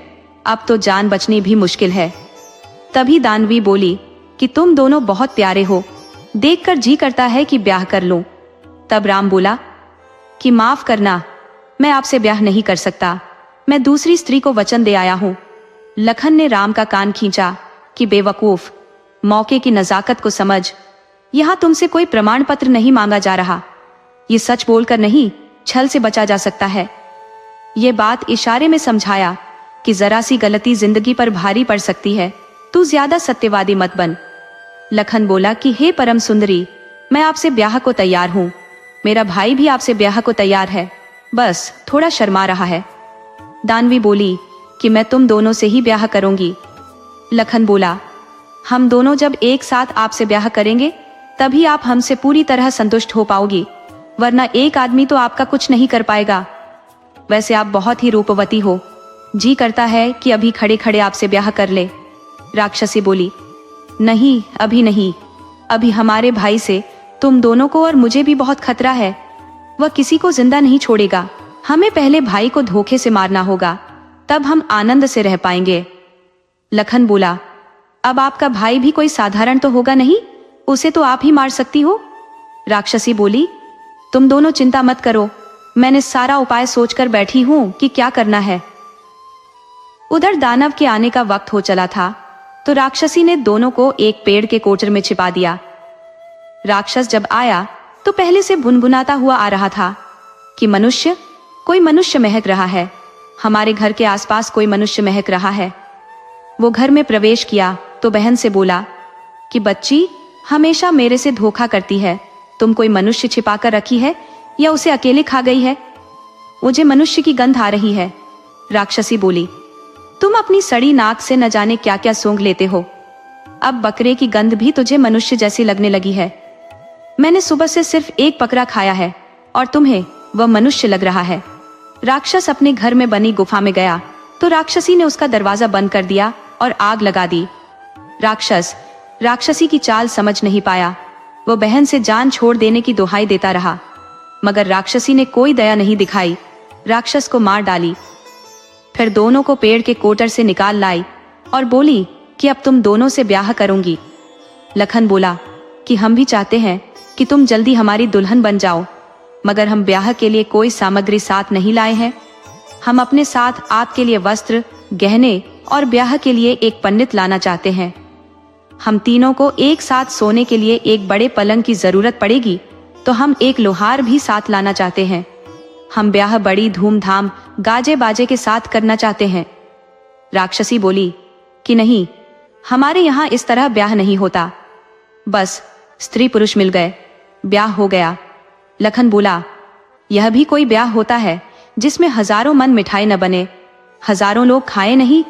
अब तो जान बचनी भी मुश्किल है। तभी दानवी बोली कि तुम दोनों बहुत प्यारे हो, देखकर जी करता है कि ब्याह कर लूं। तब राम बोला कि माफ करना, मैं आपसे ब्याह नहीं कर सकता। मैं दूसरी स्त्री को वचन दे आया हूं। लखन ने राम का कान खींचा कि बेवकूफ, मौके की नजाकत को समझ। यहां तुमसे कोई प्रमाण पत्र नहीं मांगा जा रहा। ये सच बोलकर नहीं, छल से बचा जा सकता है। ये बात इशारे में समझाया कि जरा सी गलती जिंदगी पर भारी पड़ सकती है, तू ज्यादा सत्यवादी मत बन। लखन बोला कि हे परम सुंदरी, मैं आपसे ब्याह को तैयार हूँ। मेरा भाई भी आपसे ब्याह को तैयार है, बस थोड़ा शर्मा रहा है। दानवी बोली कि मैं तुम दोनों से ही ब्याह करूंगी। लखन बोला, हम दोनों जब एक साथ आपसे ब्याह करेंगे तभी आप हमसे पूरी तरह संतुष्ट हो पाओगी, वरना एक आदमी तो आपका कुछ नहीं कर पाएगा। वैसे आप बहुत ही रूपवती हो, जी करता है कि अभी खड़े खड़े आपसे ब्याह कर ले। राक्षसी बोली, नहीं अभी नहीं, अभी हमारे भाई से तुम दोनों को और मुझे भी बहुत खतरा है। वह किसी को जिंदा नहीं छोड़ेगा। हमें पहले भाई को धोखे से मारना होगा, तब हम आनंद से रह पाएंगे। लखन बोला, अब आपका भाई भी कोई साधारण तो होगा नहीं, उसे तो आप ही मार सकती हो। राक्षसी बोली, तुम दोनों चिंता मत करो, मैंने सारा उपाय सोचकर बैठी हूं कि क्या करना है। उधर दानव के आने का वक्त हो चला था, तो राक्षसी ने दोनों को एक पेड़ के कोटर में छिपा दिया। राक्षस जब आया तो पहले से भुनभुनाता हुआ आ रहा था कि कोई मनुष्य महक रहा है, हमारे घर के आसपास कोई मनुष्य महक रहा है। वो घर में प्रवेश किया तो बहन से बोला कि बच्ची हमेशा मेरे से धोखा करती है, तुम कोई मनुष्य छिपा कर रखी है या उसे अकेले खा गई है? मुझे मनुष्य की गंध आ रही है। राक्षसी बोली, तुम अपनी सड़ी नाक से न जाने क्या क्या सूंघ लेते हो। अब बकरे की गंध भी तुझे मनुष्य जैसी लगने लगी है। मैंने सुबह से सिर्फ एक बकरा खाया है और तुम्हें वह मनुष्य लग रहा है। राक्षस अपने घर में बनी गुफा में गया तो राक्षसी ने उसका दरवाजा बंद कर दिया और आग लगा दी। राक्षस राक्षसी की चाल समझ नहीं पाया। वह बहन से जान छोड़ देने की दुहाई देता रहा, मगर राक्षसी ने कोई दया नहीं दिखाई, राक्षस को मार डाली। फिर दोनों को पेड़ के कोटर से निकाल लाई और बोली कि अब तुम दोनों से ब्याह करूंगी। लखन बोला कि हम भी चाहते हैं कि तुम जल्दी हमारी दुल्हन बन जाओ, मगर हम ब्याह के लिए कोई सामग्री साथ नहीं लाए हैं। हम अपने साथ आपके लिए वस्त्र, गहने और ब्याह के लिए एक पंडित लाना चाहते हैं। हम तीनों को एक साथ सोने के लिए एक बड़े पलंग की जरूरत पड़ेगी, तो हम एक लोहार भी साथ लाना चाहते हैं। हम ब्याह बड़ी धूमधाम गाजे बाजे के साथ करना चाहते हैं। राक्षसी बोली कि नहीं, हमारे यहाँ इस तरह ब्याह नहीं होता। बस स्त्री पुरुष मिल गए, ब्याह हो गया। लखन बोला, यह भी कोई ब्याह होता है जिसमें हजारों मन मिठाई न बने, हजारों लोग खाए नहीं?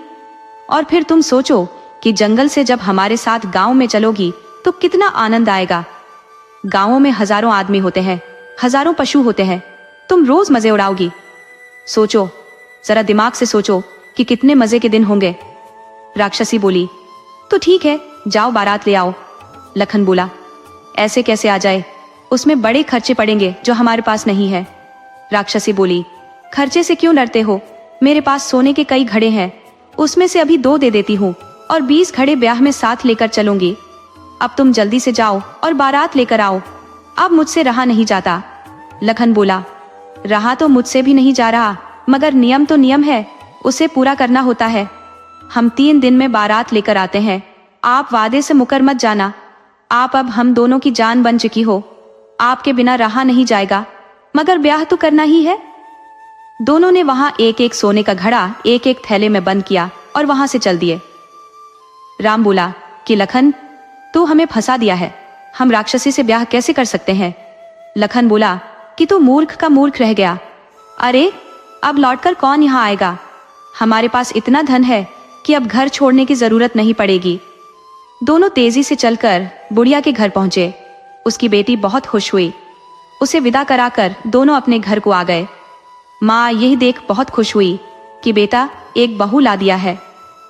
और फिर तुम सोचो कि जंगल से जब हमारे साथ गांव में चलोगी तो कितना आनंद आएगा। गांवों में हजारों आदमी होते हैं, हजारों पशु होते हैं, तुम रोज मजे उड़ाओगी। सोचो, जरा दिमाग से सोचो कि कितने मजे के दिन होंगे। राक्षसी बोली, तो ठीक है, जाओ बारात ले आओ। लखन बोला, ऐसे कैसे आ जाए, उसमें बड़े खर्चे पड़ेंगे जो हमारे पास नहीं है। राक्षसी बोली, खर्चे से क्यों डरते हो, मेरे पास सोने के कई घड़े हैं, उसमें से अभी 2 दे देती हूँ और 20 घड़े ब्याह में साथ लेकर चलूंगी। अब तुम जल्दी से जाओ और बारात लेकर आओ, अब मुझसे रहा नहीं जाता। लखन बोला, रहा तो मुझसे भी नहीं जा रहा, मगर नियम तो नियम है, उसे पूरा करना होता है। हम 3 दिन में बारात लेकर आते हैं, आप वादे से मुकर मत जाना। आप अब हम दोनों की जान बन चुकी हो, आपके बिना रहा नहीं जाएगा, मगर ब्याह तो करना ही है। दोनों ने वहां एक एक सोने का घड़ा एक एक थैले में बंद किया और वहां से चल दिए। राम बोला कि लखन, तू हमें फंसा दिया है, हम राक्षसी से ब्याह कैसे कर सकते हैं। लखन बोला कि तू मूर्ख का मूर्ख रह गया, अरे अब लौटकर कौन यहाँ आएगा, हमारे पास इतना धन है कि अब घर छोड़ने की जरूरत नहीं पड़ेगी। दोनों तेजी से चलकर बुढ़िया के घर पहुंचे। उसकी बेटी बहुत खुश हुई, उसे विदा कराकर दोनों अपने घर को आ गए। माँ यही देख बहुत खुश हुई कि बेटा एक बहू ला दिया है।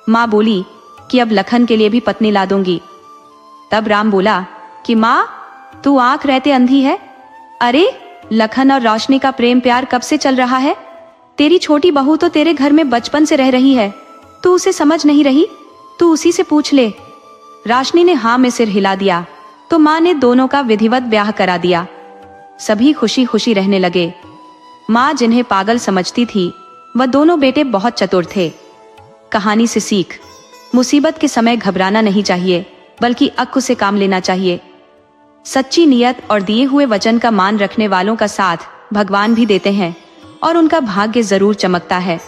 माँ बोली कि अब लखन के लिए भी पत्नी ला दूंगी। तब राम बोला कि माँ, तू आंख रहते अंधी है, अरे लखन और रोशनी का प्रेम प्यार कब से चल रहा है, तेरी छोटी बहू तो तेरे घर में बचपन से रह रही है, तू उसे समझ नहीं रही, तू उसी से पूछ ले। रोशनी ने हाँ में सिर हिला दिया तो माँ ने दोनों का विधिवत ब्याह करा दिया। सभी खुशी खुशी रहने लगे। माँ जिन्हें पागल समझती थी, वह दोनों बेटे बहुत चतुर थे। कहानी से सीख, मुसीबत के समय घबराना नहीं चाहिए, बल्कि अक्ल से काम लेना चाहिए। सच्ची नियत और दिए हुए वचन का मान रखने वालों का साथ भगवान भी देते हैं और उनका भाग्य जरूर चमकता है।